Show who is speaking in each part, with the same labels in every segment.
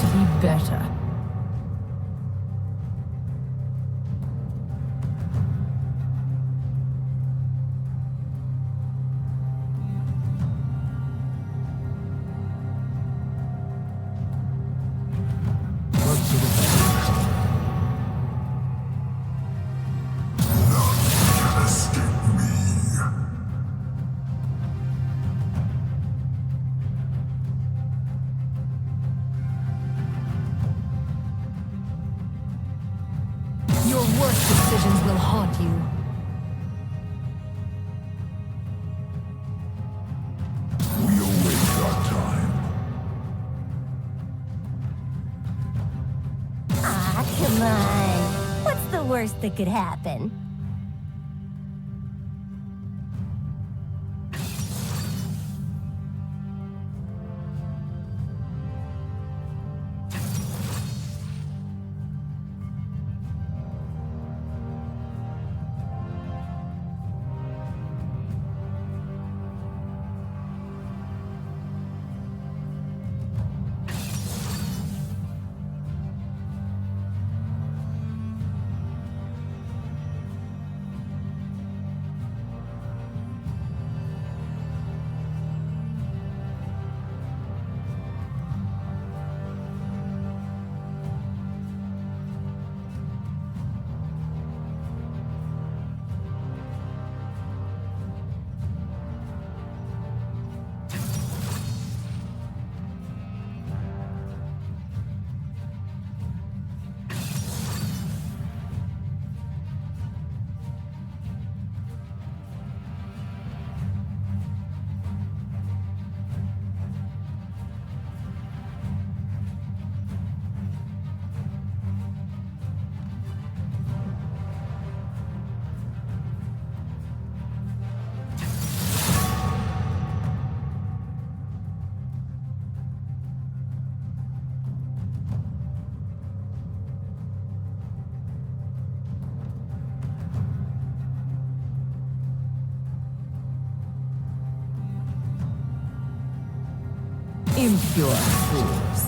Speaker 1: to be better. Your worst decisions will haunt you.
Speaker 2: We await our time.
Speaker 3: Ah, come on. What's the worst that could happen? Impure fools.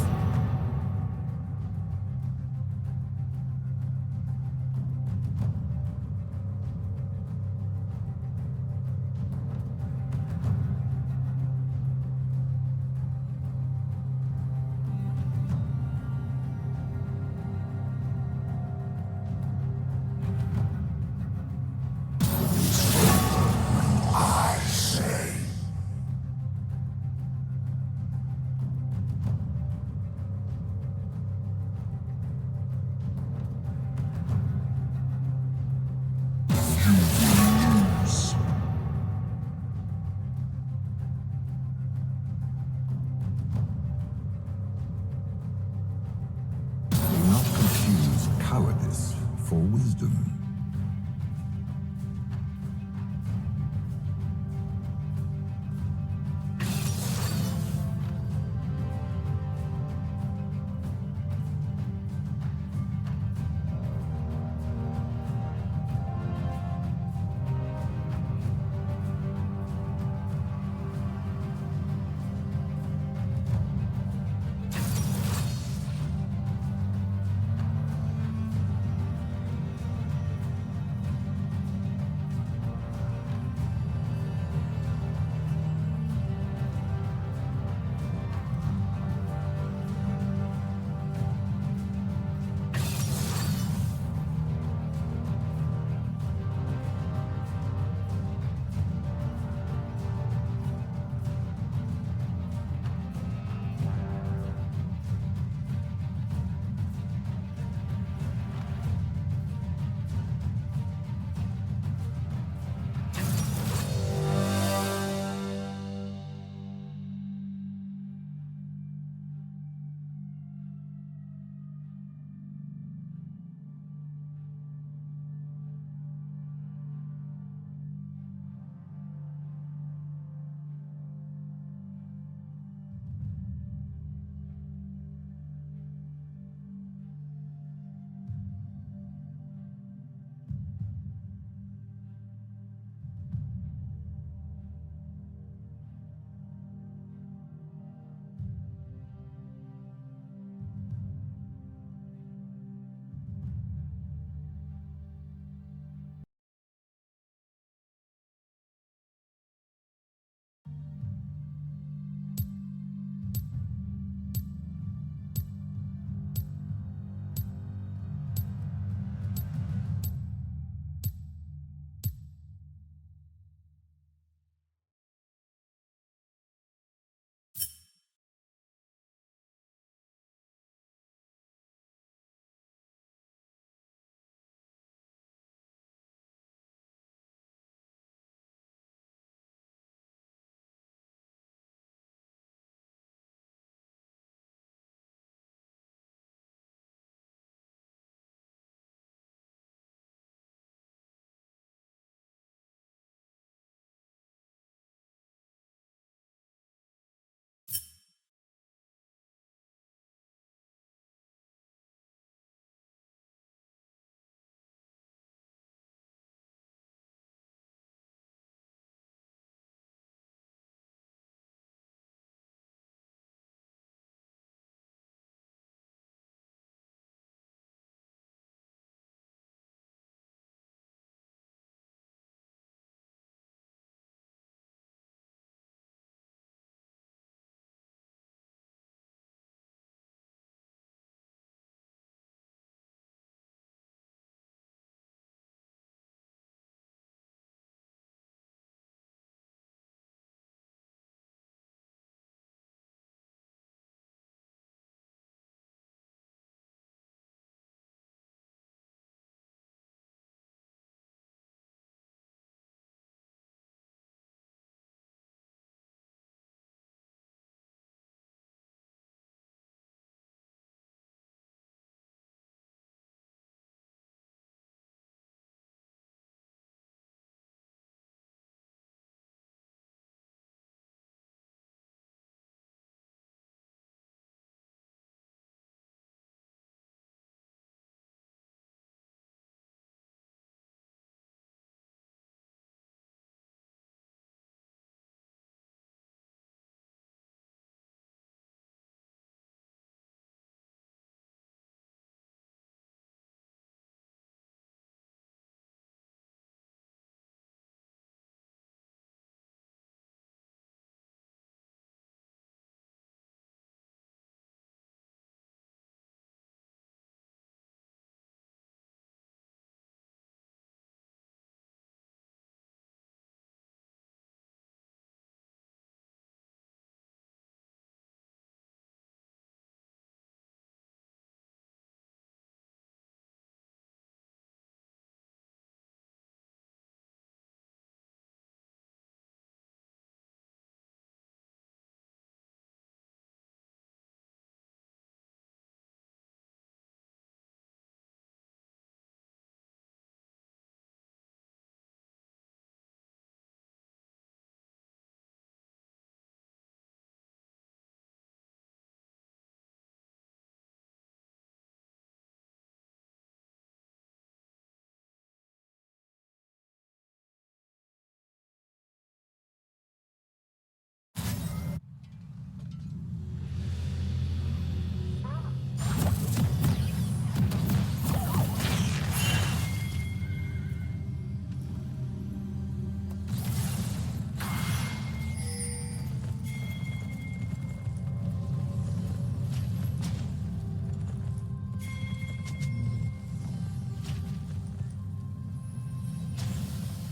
Speaker 2: I say. Do not confuse cowardice for wisdom.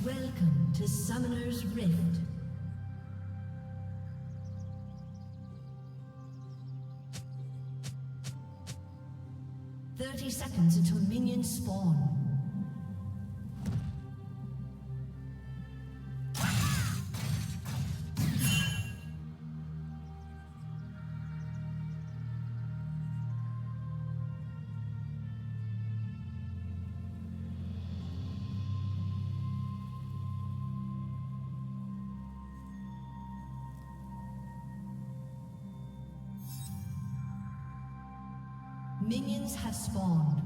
Speaker 1: Welcome to Summoner's Rift. "30 seconds until minions spawn. Minions have spawned.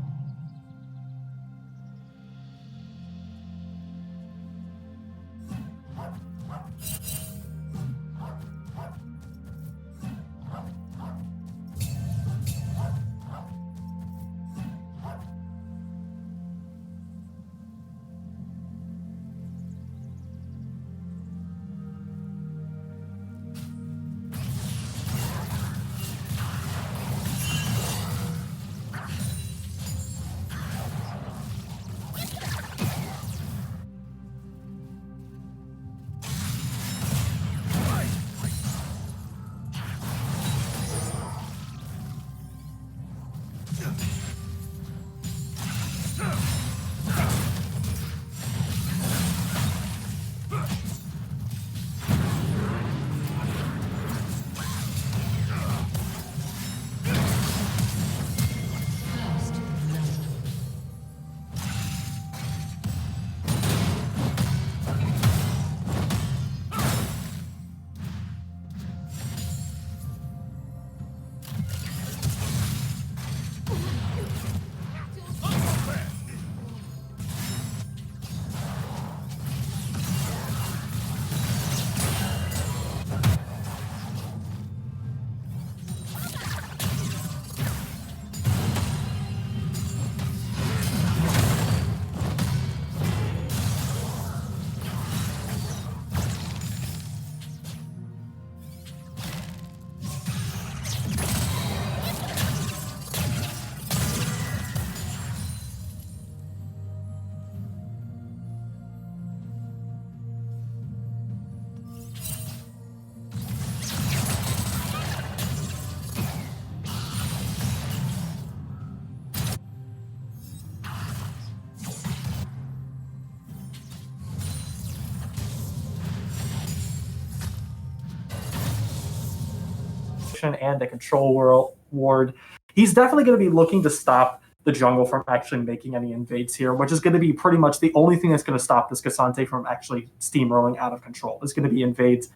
Speaker 4: And a control ward. He's definitely going to be looking to stop the jungle from actually making any invades here, which is going to be pretty much the only thing that's going to stop this Cassante from actually steamrolling out of control. It's going to be invades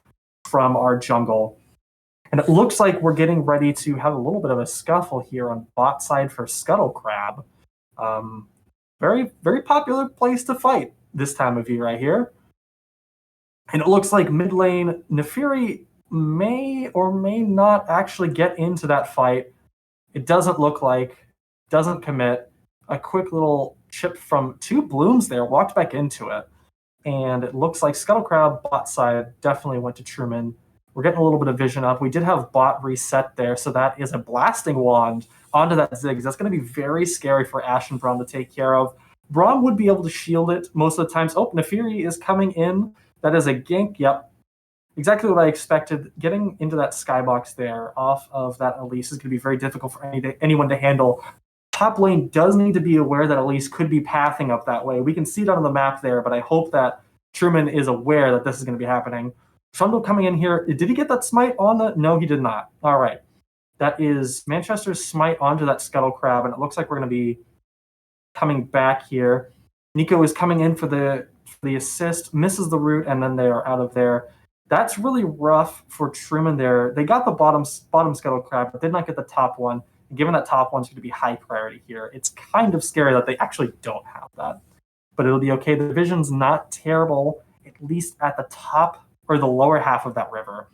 Speaker 4: from our jungle. And it looks like we're getting ready to have a little bit of a scuffle here on bot side for Scuttle Crab. Very, very popular place to fight this time of year right here. And it looks like mid lane, Nefiri may or may not actually get into that fight. It doesn't look like, doesn't commit. A quick little chip from two blooms there, walked back into it. And it looks like Scuttlecrab bot side definitely went to Truman. We're getting a little bit of vision up. We did have bot reset there, so that is a blasting wand onto that Ziggs. That's going to be very scary for Ash and Braum to take care of. Braum would be able to shield it most of the times. Oh, Nefiri is coming in. That is a gank. Yep. Exactly what I expected. Getting into that skybox there off of that Elise is going to be very difficult for anyone to handle. Top lane does need to be aware that Elise could be pathing up that way. We can see it on the map there, but I hope that Truman is aware that this is going to be happening. Trundle coming in here. Did he get that smite on the... No, he did not. All right. That is Manchester's smite onto that Scuttle Crab, and it looks like we're going to be coming back here. Nico is coming in for the assist, misses the root, and then they are out of there. That's really rough for Truman there. They got the bottom Scuttle Crab, but did not get the top one. And given that top one's going to be high priority here, it's kind of scary that they actually don't have that. But it'll be okay. The vision's not terrible, at least at the top or the lower half of that river.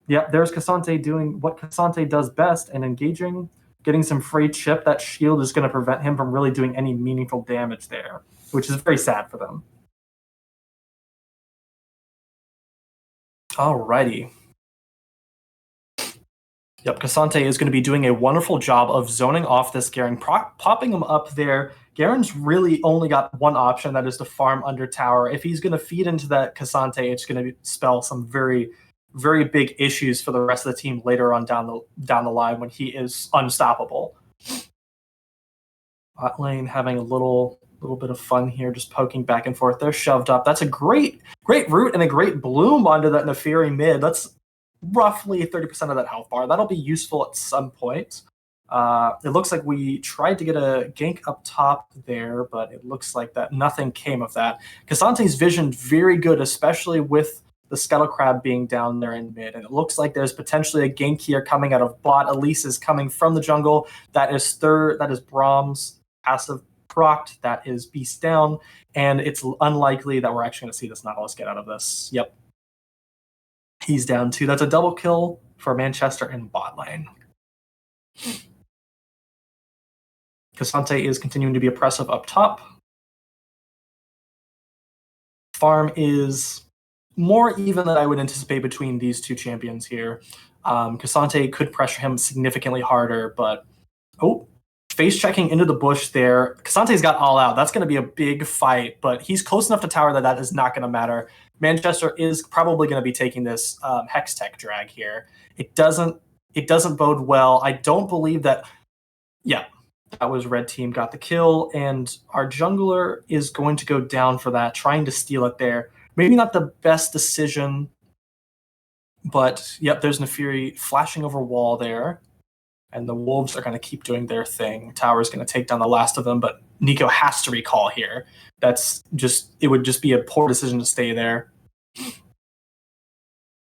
Speaker 4: Yep, there's Cassante doing what Cassante does best and engaging, getting some free chip. That shield is going to prevent him from really doing any meaningful damage there, which is very sad for them. Alrighty. Yep, Cassante is going to be doing a wonderful job of zoning off this Garen, popping him up there, Garen's really only got one option, that is to farm under tower. If he's going to feed into that Cassante, it's going to spell some very, very big issues for the rest of the team later on down the line when he is unstoppable. Bot lane having a little bit of fun here, just poking back and forth. They're shoved up. That's a great root and a great bloom onto that Neferi mid. That's roughly 30% of that health bar. That'll be useful at some point. It looks like we tried to get a gank up top there, but it looks like that nothing came of that. Cassante's vision very good, especially with the Scuttle Crab being down there in mid. And it looks like there's potentially a gank here coming out of bot. Elise is coming from the jungle. That is Brahms passive procced. That is Beast down. And it's unlikely that we're actually going to see this Nautilus get out of this. Yep. He's down too. That's a double kill for Manchester in bot lane. Cassante is continuing to be oppressive up top. Farm is more even than I would anticipate between these two champions here. Cassante could pressure him significantly harder, but face checking into the bush there. Cassante's got all out. That's going to be a big fight, but he's close enough to tower that is not going to matter. Manchester is probably going to be taking this Hex Tech drag here. It doesn't bode well. I don't believe that. Yeah, that was red team got the kill, and our jungler is going to go down for that, trying to steal it there. Maybe not the best decision, but yep, there's Neferi flashing over wall there, and the Wolves are going to keep doing their thing. Tower's going to take down the last of them, but Nico has to recall here. It would just be a poor decision to stay there.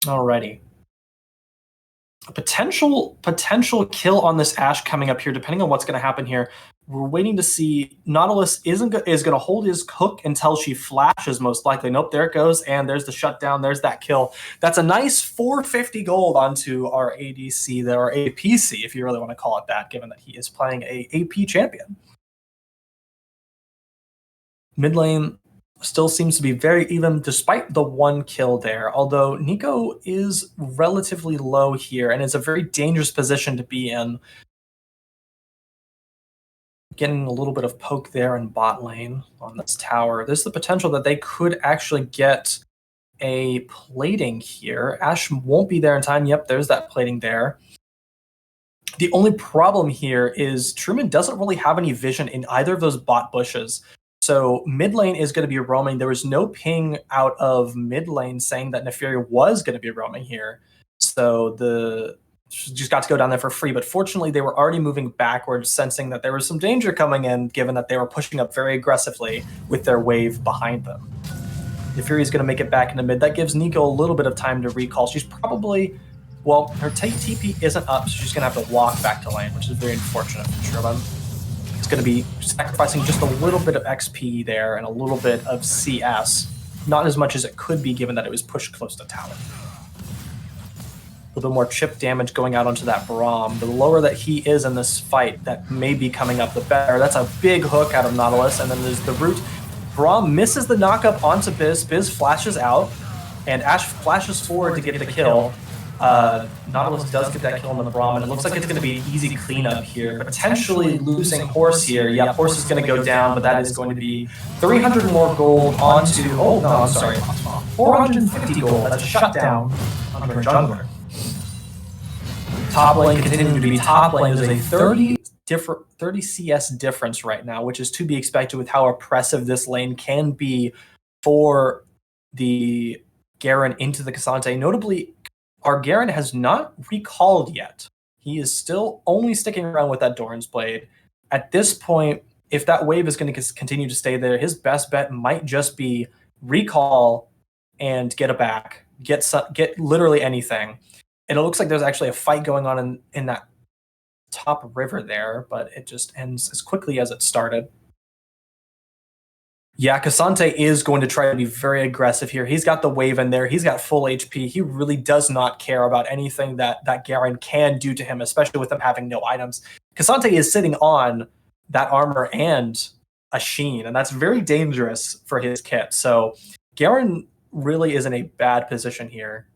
Speaker 4: Alrighty. A potential kill on this Ashe coming up here, depending on what's going to happen here. We're waiting to see. Nautilus is going to hold his hook until she flashes, most likely. Nope, there it goes, and there's the shutdown. There's that kill. That's a nice 450 gold onto our ADC there, or APC, if you really want to call it that, given that he is playing a AP champion. Mid lane still seems to be very even despite the one kill there, although Nico is relatively low here and it's a very dangerous position to be in. Getting a little bit of poke there in bot lane on this tower. There's the potential that they could actually get a plating here. Ashe won't be there in time. Yep, there's that plating there. The only problem here is Truman doesn't really have any vision in either of those bot bushes. So mid lane is going to be roaming. There was no ping out of mid lane saying that Neferi was going to be roaming here. So just got to go down there for free. But fortunately, they were already moving backwards, sensing that there was some danger coming in, given that they were pushing up very aggressively with their wave behind them. Neferi is going to make it back into mid. That gives Nico a little bit of time to recall. She's probably, well, her TP isn't up, so she's going to have to walk back to lane, which is very unfortunate for Truman. It's going to be sacrificing just a little bit of XP there and a little bit of CS. Not as much as it could be, given that it was pushed close to tower. A little bit more chip damage going out onto that Braum. The lower that he is in this fight that may be coming up, the better. That's a big hook out of Nautilus, and then there's the root. Braum misses the knockup onto Biz. Biz flashes out, and Ashe flashes forward to get the kill. Nautilus does get that kill on the Braum, and it looks like it's going to be an easy cleanup here. Potentially losing Horse here. Yeah, Horse is going to go down, but that is going to be 300 more gold onto... Oh, no, I'm sorry. 450 gold. That's a shutdown on our jungler. Top lane continuing to be top lane. There's a 30 CS difference right now, which is to be expected with how oppressive this lane can be for the Garen into the Cassante. Notably, our Garen has not recalled yet. He is still only sticking around with that Doran's Blade. At this point, if that wave is going to continue to stay there, his best bet might just be recall and get it back. Get literally anything. And it looks like there's actually a fight going on in that top river there, but it just ends as quickly as it started. Yeah, Cassante is going to try to be very aggressive here. He's got the wave in there. He's got full HP. He really does not care about anything that Garen can do to him, especially with him having no items. Cassante is sitting on that armor and a sheen, and that's very dangerous for his kit. So Garen really is in a bad position here.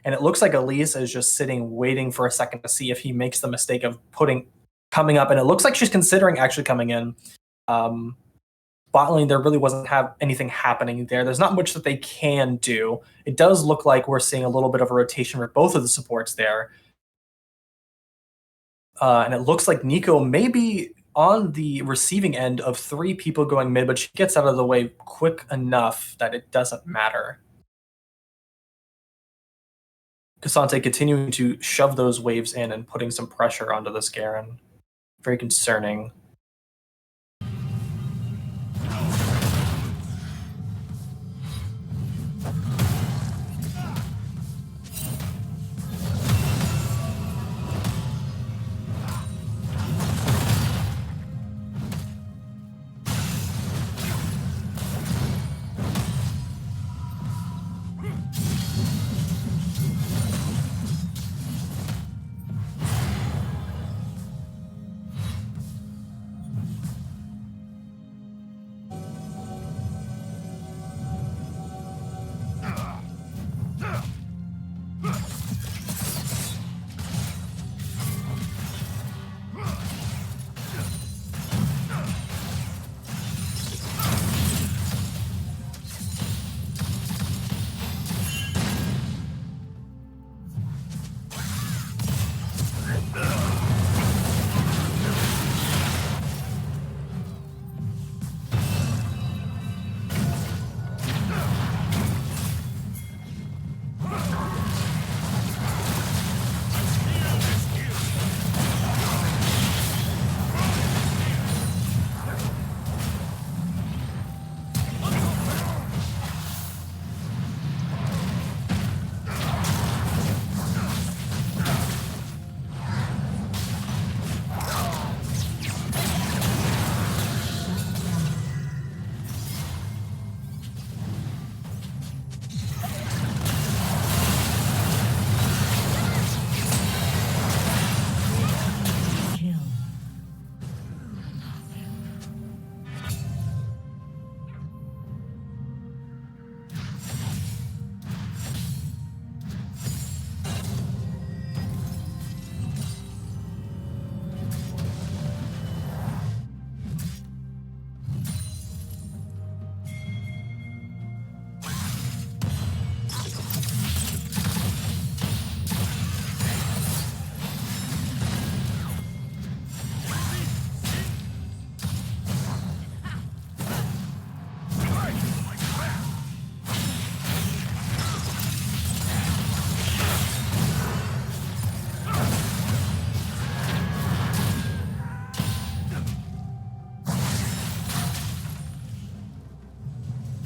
Speaker 4: And it looks like Elise is just sitting, waiting for a second to see if he makes the mistake of coming up. And it looks like she's considering actually coming in. Bot lane, there really wasn't anything happening there. There's not much that they can do. It does look like we're seeing a little bit of a rotation for both of the supports there. And it looks like Nico may be on the receiving end of 3 people going mid, but she gets out of the way quick enough that it doesn't matter. Cassante continuing to shove those waves in and putting some pressure onto this Garen. Very concerning.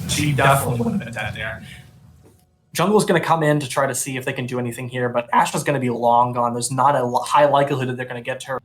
Speaker 4: She definitely would have been dead there. Jungle's going to come in to try to see if they can do anything here, but Ashla's going to be long gone. There's not a high likelihood that they're going to get to her.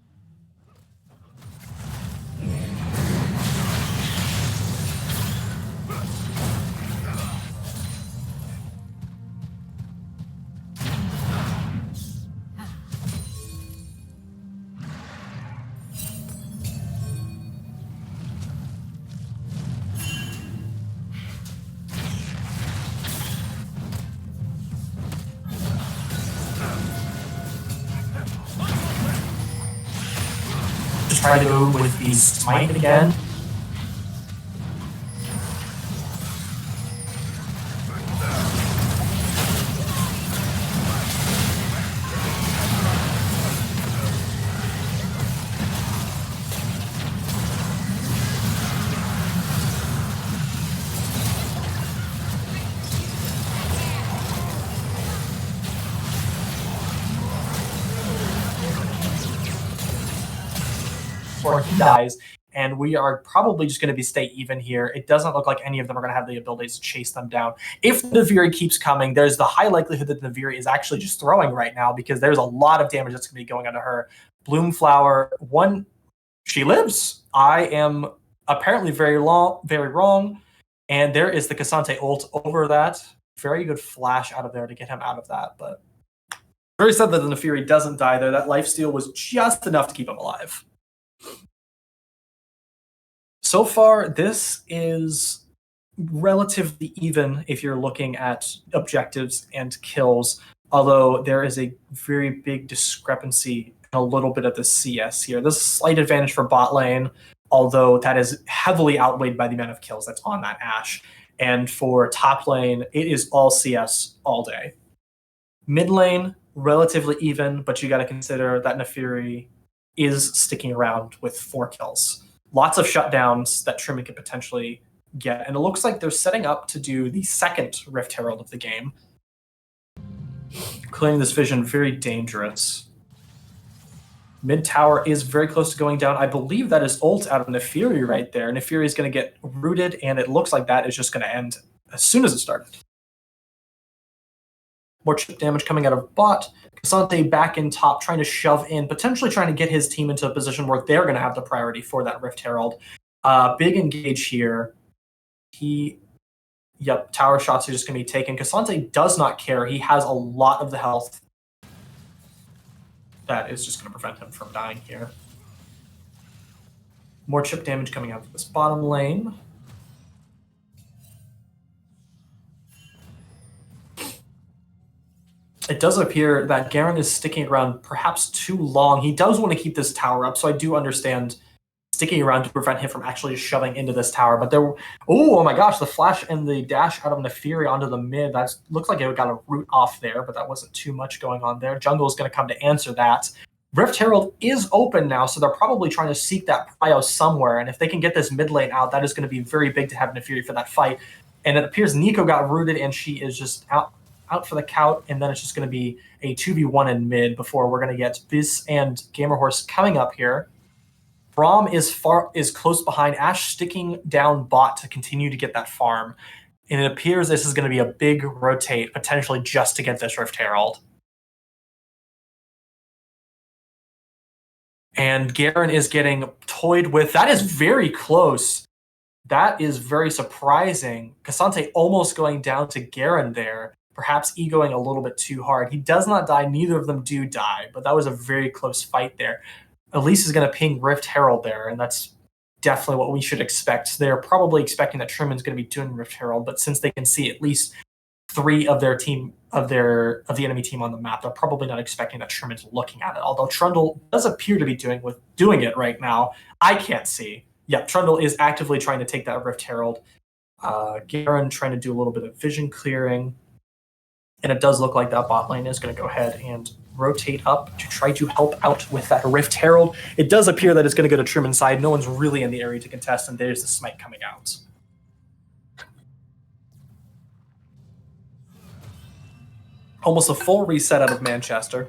Speaker 4: Try to go with the smite again. Or he dies, and we are probably just going to stay even here. It doesn't look like any of them are going to have the abilities to chase them down. If the Naviri keeps coming, there's the high likelihood that the Naviri is actually just throwing right now, because there's a lot of damage that's going to be going onto her. Bloomflower, she lives. I am apparently very wrong, and there is the Cassante ult over that. Very good flash out of there to get him out of that, but very sad that the Nefiri doesn't die there. That lifesteal was just enough to keep him alive. So far, this is relatively even if you're looking at objectives and kills, although there is a very big discrepancy in a little bit of the CS here. This is a slight advantage for bot lane, although that is heavily outweighed by the amount of kills that's on that Ashe. And for top lane, it is all CS all day. Mid lane, relatively even, but you got to consider that Nefiri is sticking around with 4 kills. Lots of shutdowns that Truman could potentially get, and it looks like they're setting up to do the second Rift Herald of the game. Clearing this vision, very dangerous. Mid tower is very close to going down. I believe that is ult out of Nefiri right there. Nefiri is going to get rooted, and it looks like that is just going to end as soon as it started. More chip damage coming out of bot. Cassante back in top, trying to shove in, potentially trying to get his team into a position where they're going to have the priority for that Rift Herald. Big engage here. Tower shots are just going to be taken. Cassante does not care. He has a lot of the health. That is just going to prevent him from dying here. More chip damage coming out of this bottom lane. It does appear that Garen is sticking around perhaps too long. He does want to keep this tower up, so I do understand sticking around to prevent him from actually shoving into this tower. But there, oh my gosh, the flash and the dash out of Nefiri onto the mid. That looks like it got a root off there, but that wasn't too much going on there. Jungle is going to come to answer that. Rift Herald is open now, so they're probably trying to seek that prio somewhere. And if they can get this mid lane out, that is going to be very big to have Nefiri for that fight. And it appears Nico got rooted, and she is just out for the count, and then it's just going to be a 2v1 in mid before we're going to get Biz and Gamer Horse coming up here. Braum is close behind. Ashe sticking down bot to continue to get that farm. And it appears this is going to be a big rotate, potentially just to get this Rift Herald. And Garen is getting toyed with. That is very close. That is very surprising. Cassante almost going down to Garen there. Perhaps egoing a little bit too hard. He does not die. Neither of them do die, but that was a very close fight there. Elise is going to ping Rift Herald there, and that's definitely what we should expect. They're probably expecting that Truman's going to be doing Rift Herald, but since they can see at least 3 of their team of the enemy team on the map, they're probably not expecting that Truman's looking at it. Although Trundle does appear to be doing it right now. I can't see. Yeah, Trundle is actively trying to take that Rift Herald. Garen trying to do a little bit of vision clearing. And it does look like that bot lane is going to go ahead and rotate up to try to help out with that Rift Herald. It does appear that it's going to go to Truman's side. No one's really in the area to contest, and there's the smite coming out. Almost a full reset out of Manchester.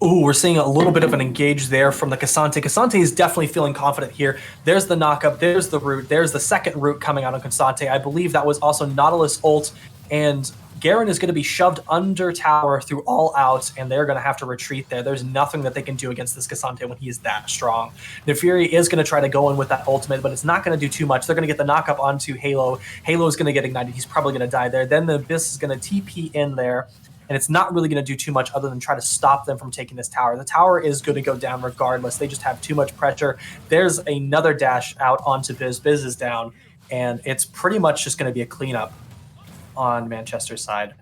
Speaker 4: Ooh, we're seeing a little bit of an engage there from the Cassante. Cassante is definitely feeling confident here. There's the knockup. There's the root. There's the second root coming out on Cassante. I believe that was also Nautilus ult. And Garen is going to be shoved under tower through all out, and they're going to have to retreat there. There's nothing that they can do against this Cassante when he is that strong. Nefiri is going to try to go in with that ultimate, but it's not going to do too much. They're going to get the knockup onto Halo. Halo is going to get ignited. He's probably going to die there. Then the Abyss is going to TP in there, and it's not really going to do too much other than try to stop them from taking this tower. The tower is going to go down regardless. They just have too much pressure. There's another dash out onto Biz. Biz is down, and it's pretty much just going to be a cleanup on Manchester's side.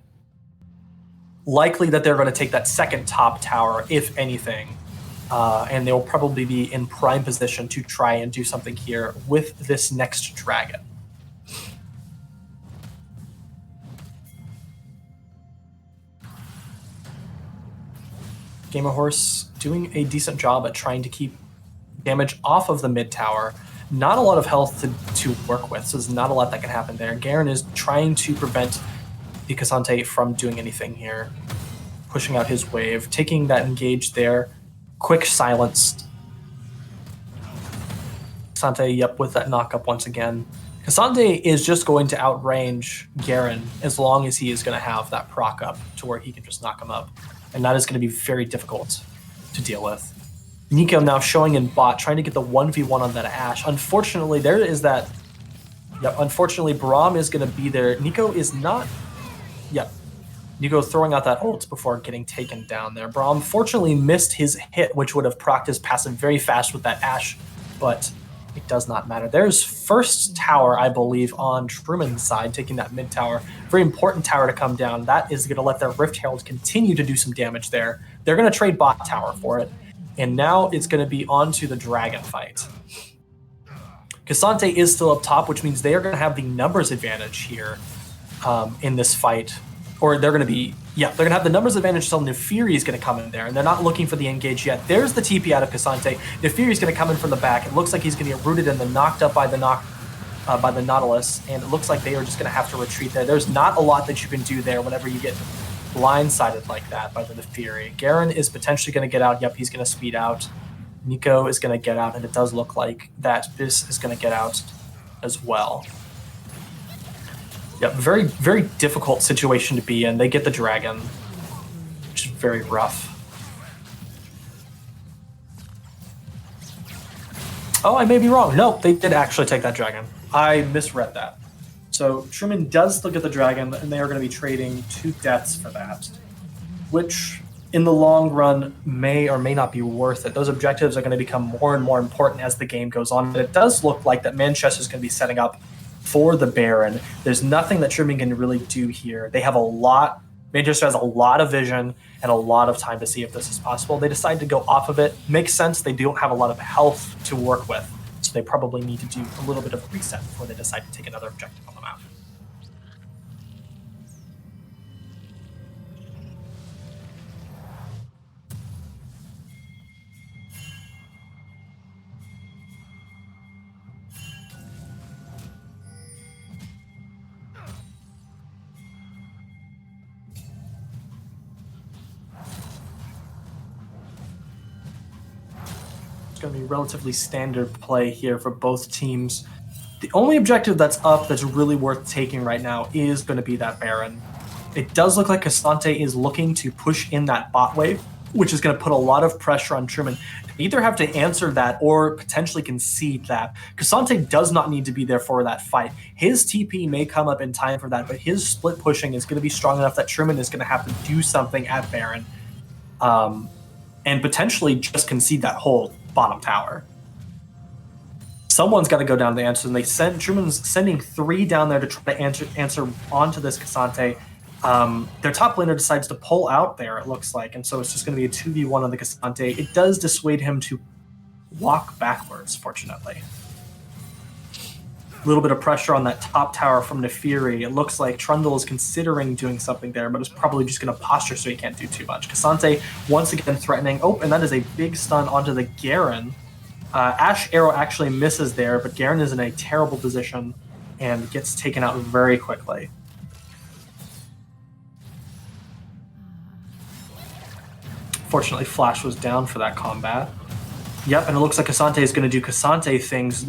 Speaker 4: Likely that they're going to take that second top tower, if anything, and they'll probably be in prime position to try and do something here with this next dragon. Gamer Horse doing a decent job at trying to keep damage off of the mid tower. Not a lot of health to work with, so there's not a lot that can happen there. Garen is trying to prevent the Cassante from doing anything here. Pushing out his wave, taking that engage there. Quick silence. Cassante, yep, with that knockup once again. Cassante is just going to outrange Garen as long as he is going to have that proc up to where he can just knock him up. And that is going to be very difficult to deal with. Nico now showing in bot, trying to get the 1v1 on that Ashe. Unfortunately, there is that... Yep, unfortunately, Braum is going to be there. Nico is not... Yep. Nico throwing out that ult before getting taken down there. Braum fortunately missed his hit, which would have procced his passive very fast with that Ashe, but it does not matter. There's first tower, I believe, on Truman's side, taking that mid tower. Very important tower to come down. That is going to let their Rift Herald continue to do some damage there. They're going to trade bot tower for it. And now it's going to be on to the dragon fight. Cassante is still up top, which means they are going to have the numbers advantage here in this fight. Or they're going to be, they're going to have the numbers advantage until Nefiri is going to come in there, and they're not looking for the engage yet. There's the TP out of Cassante. Nefiri is going to come in from the back. It looks like he's going to get rooted and then knocked up by the Nautilus, and it looks like they are just going to have to retreat there. There's not a lot that you can do there whenever you get blindsided like that by the Nefiri. Garen is potentially going to get out. Yep, he's going to speed out. Nico is going to get out, and it does look like that this is going to get out as well. Yep, very, very difficult situation to be in. They get the dragon, which is very rough. Oh, I may be wrong. No, they did actually take that dragon. I misread that. So Truman does still get the dragon, and they are going to be trading 2 deaths for that, which in the long run may or may not be worth it. Those objectives are going to become more and more important as the game goes on. But it does look like that Manchester is going to be setting up for the Baron. There's nothing that Truman can really do here. They have a lot. Manchester has a lot of vision and a lot of time to see if this is possible. They decide to go off of it. Makes sense. They don't have a lot of health to work with, so they probably need to do a little bit of a reset before they decide to take another objective on the map. Going to be relatively standard play here for both teams. The only objective that's up that's really worth taking right now is going to be that Baron. It does look like Cassante is looking to push in that bot wave, which is going to put a lot of pressure on Truman. They either have to answer that or potentially concede that. Cassante does not need to be there for that fight. His TP may come up in time for that, but his split pushing is going to be strong enough that Truman is going to have to do something at Baron and potentially just concede that whole bottom tower. Someone's got to go down to the answer, and Truman's sending 3 down there to try to answer onto this Cassante. Their top laner decides to pull out there, it looks like, and so it's just going to be a 2v1 on the Cassante. It does dissuade him to walk backwards, fortunately. A little bit of pressure on that top tower from Nefiri. It looks like Trundle is considering doing something there, but is probably just going to posture so he can't do too much. Cassante once again threatening. Oh, and that is a big stun onto the Garen. Ash Arrow actually misses there, but Garen is in a terrible position and gets taken out very quickly. Fortunately, Flash was down for that combat. Yep, and it looks like Cassante is going to do Cassante things.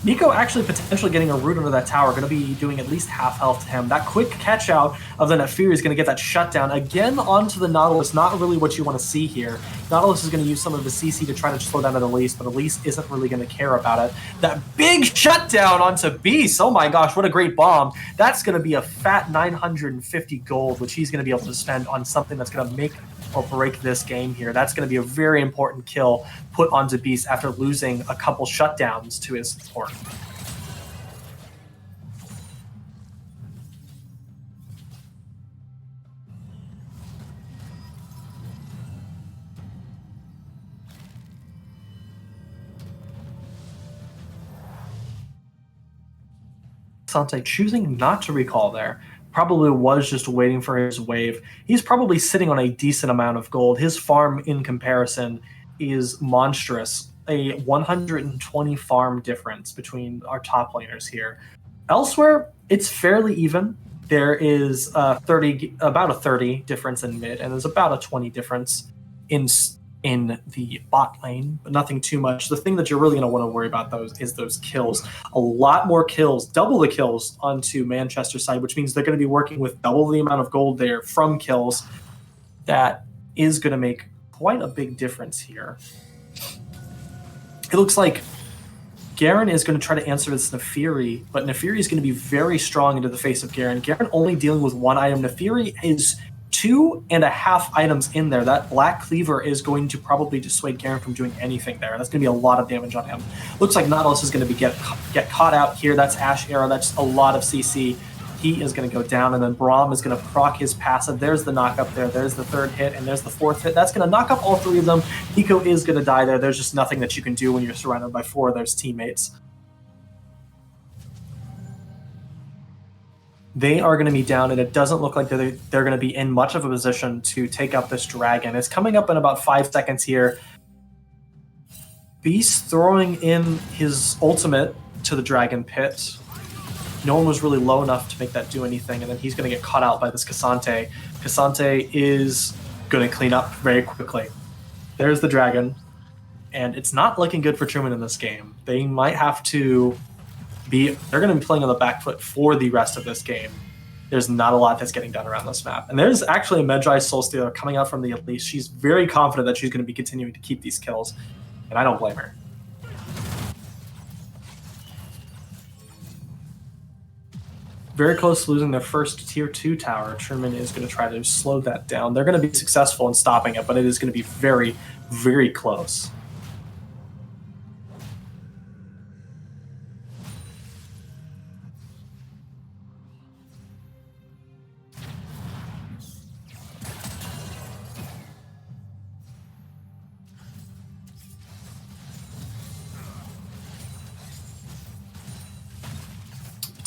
Speaker 4: Nico actually potentially getting a root under that tower, going to be doing at least half health to him. That quick catch out of the Nefiri is going to get that shutdown. Again onto the Nautilus, not really what you want to see here. Nautilus is going to use some of the CC to try to slow down at Elise, but Elise isn't really going to care about it. That big shutdown onto Beast, oh my gosh, what a great bomb. That's going to be a fat 950 gold, which he's going to be able to spend on something that's going to make or break this game here. That's going to be a very important kill put onto Beast after losing a couple shutdowns to his support. Cassante choosing not to recall there. Probably was just waiting for his wave. He's probably sitting on a decent amount of gold. His farm in comparison is monstrous. A 120 farm difference between our top laners here. Elsewhere, it's fairly even. There is about a 30 difference in mid, and there's about a 20 difference in the bot lane, but nothing too much. The thing that you're really going to want to worry about is those kills. A lot more kills, double the kills onto Manchester's side, which means they're going to be working with double the amount of gold there from kills. That is going to make quite a big difference here. It looks like Garen is going to try to answer this Nefiri, but Nefiri is going to be very strong into the face of Garen. Garen only dealing with 1 item. Nefiri is 2.5 items in there. That Black Cleaver is going to probably dissuade Garen from doing anything there. That's going to be a lot of damage on him. Looks like Nautilus is going to be get caught out here. That's Ash Arrow. That's a lot of CC. He is going to go down, and then Braum is going to proc his passive. There's the knock up there. There's the third hit, and there's the fourth hit. That's going to knock up all three of them. Nico is going to die there. There's just nothing that you can do when you're surrounded by four of those teammates. They are going to be down, and it doesn't look like they're going to be in much of a position to take up this dragon. It's coming up in about 5 seconds here. Beast throwing in his ultimate to the dragon pit. No one was really low enough to make that do anything, and then he's going to get caught out by this Cassante. Cassante is going to clean up very quickly. There's the dragon, and it's not looking good for Truman in this game. They might have to be... They're going to be playing on the back foot for the rest of this game. There's not a lot that's getting done around this map. And there's actually a Medjai Soulstealer coming out from the Elise. She's very confident that she's going to be continuing to keep these kills, and I don't blame her. Very close to losing their first tier 2 tower. Truman is going to try to slow that down. They're going to be successful in stopping it, but it is going to be very, very close.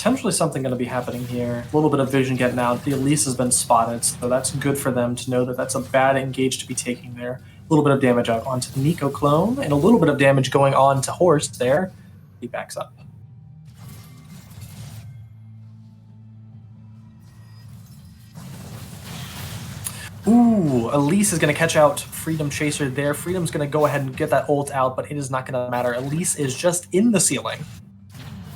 Speaker 4: Potentially something going to be happening here. A little bit of vision getting out. The Elise has been spotted, so that's good for them to know that that's a bad engage to be taking there. A little bit of damage out onto the Nico clone, and a little bit of damage going on to Horst there. He backs up. Ooh, Elise is going to catch out Freedom Chaser there. Freedom's going to go ahead and get that ult out, but it is not going to matter. Elise is just in the ceiling.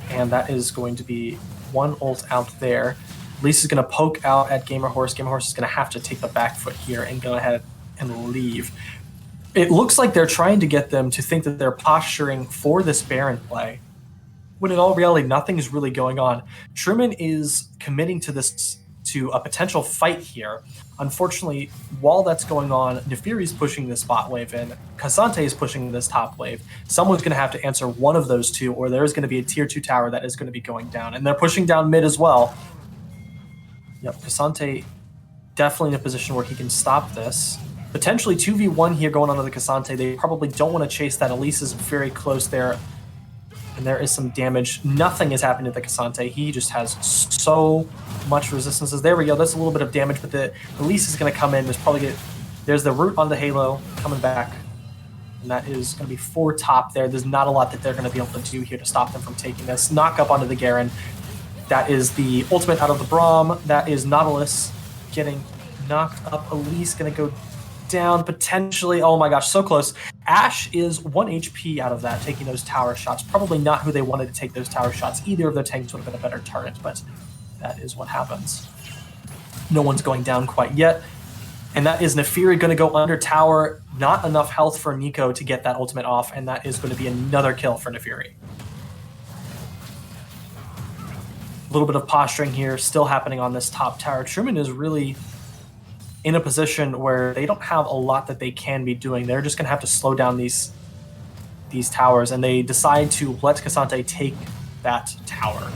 Speaker 4: And that is going to be one ult out there. Elise is going to poke out at Gamer Horse. Gamer Horse is going to have to take the back foot here and go ahead and leave. It looks like they're trying to get them to think that they're posturing for this Baron play, when in all reality, nothing is really going on. Truman is committing to this, to a potential fight here. Unfortunately, while that's going on, Nefiri's pushing this bot wave in, Cassante is pushing this top wave. Someone's going to have to answer one of those two, or there's going to be a tier 2 tower that is going to be going down. And they're pushing down mid as well. Yep, Cassante definitely in a position where he can stop this. Potentially 2v1 here going on to the Cassante. They probably don't want to chase that. Elise is very close there. And there is some damage. Nothing is happening to the Cassante. He just has so much resistances. There we go. That's a little bit of damage, but the Elise is going to come in. There's the root on the Halo coming back. And that is going to be 4 top there. There's not a lot that they're going to be able to do here to stop them from taking this. Knock up onto the Garen. That is the ultimate out of the Braum. That is Nautilus getting knocked up. Elise going to go down potentially. Oh my gosh, so close. Ashe is 1 HP out of that, taking those tower shots. Probably not who they wanted to take those tower shots. Either of their tanks would have been a better target, but that is what happens. No one's going down quite yet. And that is Nefiri going to go under tower. Not enough health for Nico to get that ultimate off, and that is going to be another kill for Nefiri. A little bit of posturing here still happening on this top tower. Truman is really in a position where they don't have a lot that they can be doing. They're just going to have to slow down these towers, and they decide to let Cassante take that tower.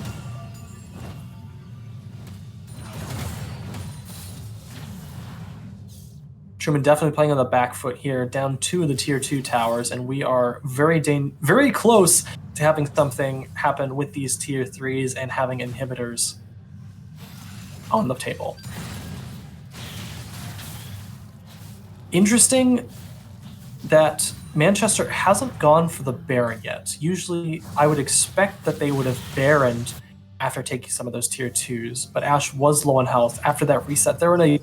Speaker 4: Truman definitely playing on the back foot here, down 2 of the tier 2 towers, and we are very close to having something happen with these tier 3s and having inhibitors on the table. Interesting that Manchester hasn't gone for the Baron yet. Usually I would expect that they would have Baroned after taking some of those tier 2s, but Ashe was low on health. After that reset, they're in a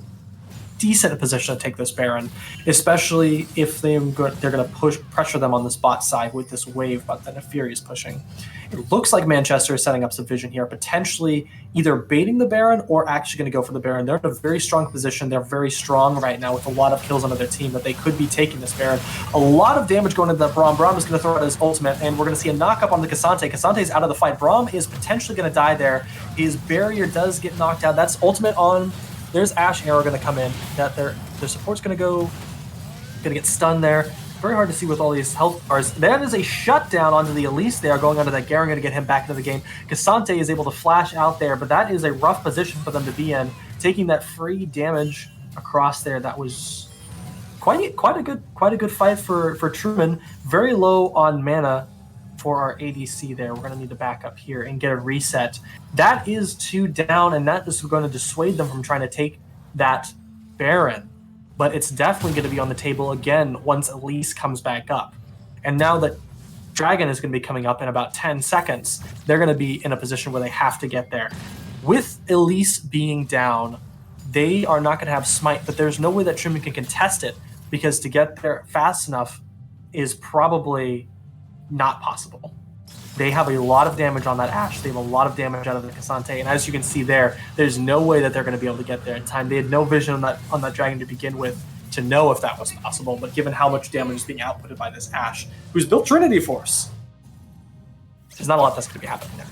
Speaker 4: decent position to take this Baron, especially if they're going to pressure them on this bot side with this wave bot that Nefiri is pushing. It looks like Manchester is setting up some vision here, potentially either baiting the Baron or actually going to go for the Baron. They're in a very strong position. They're very strong right now with a lot of kills under their team that they could be taking this Baron. A lot of damage going into the Braum. Braum is going to throw out his ultimate, and we're going to see a knock-up on the Cassante. Cassante's out of the fight. Braum is potentially going to die there. His barrier does get knocked out. That's ultimate on. There's Ashe Arrow going to come in. That their support's going to get stunned there. very hard to see with all these health bars. That is a shutdown onto the Elise there, going onto that Garen, going to get him back into the game. Cassante is able to flash out there, but that is a rough position for them to be in. Taking that free damage across there, that was quite a good fight for Truman. Very low on mana for our ADC there. We're going to need to back up here and get a reset. That is 2 down, and that is going to dissuade them from trying to take that Baron. But it's definitely going to be on the table again once Elise comes back up. And now that Dragon is going to be coming up in about 10 seconds, they're going to be in a position where they have to get there. With Elise being down, they are not going to have Smite, but there's no way that Truman can contest it, because to get there fast enough is probably not possible. They have a lot of damage on that Ashe. They have a lot of damage out of the Cassante, and as you can see there's no way that they're going to be able to get there in time. They had no vision on that Dragon to begin with to know if that was possible, but given how much damage is being outputted by this Ashe, who's built Trinity Force, there's not a lot that's going to be happening there.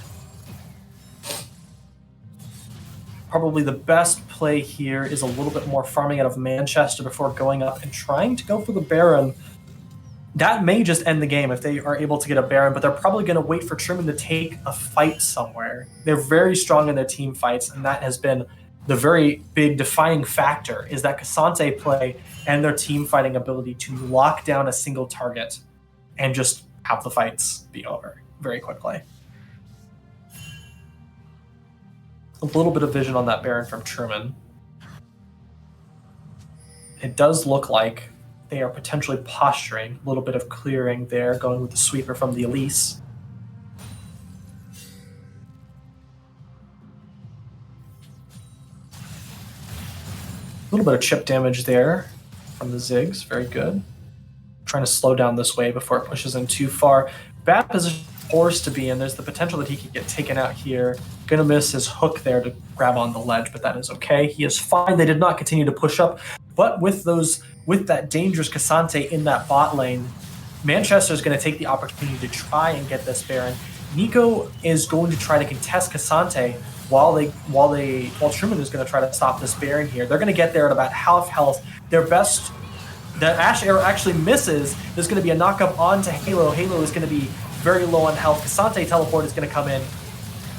Speaker 4: Probably the best play here is a little bit more farming out of Manchester before going up and trying to go for the Baron. That may just end the game if they are able to get a Baron, but they're probably going to wait for Truman to take a fight somewhere. They're very strong in their team fights, and that has been the very big defining factor, is that Cassante play and their team fighting ability to lock down a single target and just have the fights be over very quickly. A little bit of vision on that Baron from Truman. It does look like they are potentially posturing. A little bit of clearing there, going with the sweeper from the Elise. A little bit of chip damage there from the Ziggs. Very good. Trying to slow down this wave before it pushes in too far. Bad position forced to be in. There's the potential that he could get taken out here. Gonna miss his hook there to grab on the ledge, but that is okay. He is fine. They did not continue to push up, but with that dangerous Cassante in that bot lane, Manchester is going to take the opportunity to try and get this Baron. Nico is going to try to contest Cassante while Truman is going to try to stop this Baron here. They're going to get there at about half health. The Ashe arrow actually misses. There's going to be a knock-up onto Halo. Halo is going to be very low on health. Cassante teleport is going to come in.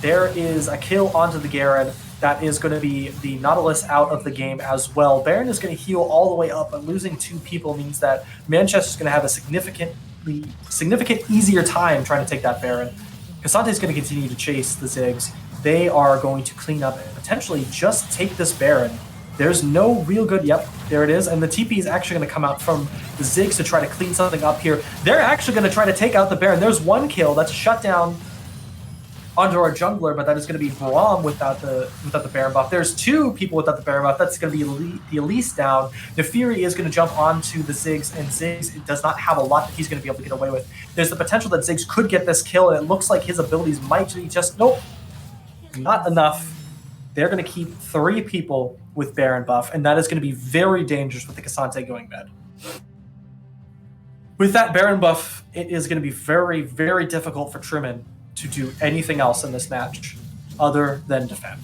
Speaker 4: There is a kill onto the Garen. That is going to be the Nautilus out of the game as well. Baron is going to heal all the way up, but losing 2 people means that Manchester is going to have a significant easier time trying to take that Baron. Cassante is going to continue to chase the Ziggs. They are going to clean up and potentially just take this Baron. There's no real good, yep, there it is. And the TP is actually going to come out from the Ziggs to try to clean something up here. They're actually going to try to take out the Baron. There's 1 kill that's shut down onto our jungler, but that is going to be Braum without the Baron buff. There's 2 people without the Baron buff. That's going to be the Elise down. The Fury is going to jump onto the Ziggs, and Ziggs does not have a lot that he's going to be able to get away with. There's the potential that Ziggs could get this kill, and it looks like his abilities might be just, nope, not enough. They're going to keep 3 people with Baron buff, and that is going to be very dangerous with the Cassante going mid. With that Baron buff, it is going to be very, very difficult for Truman to do anything else in this match other than defend.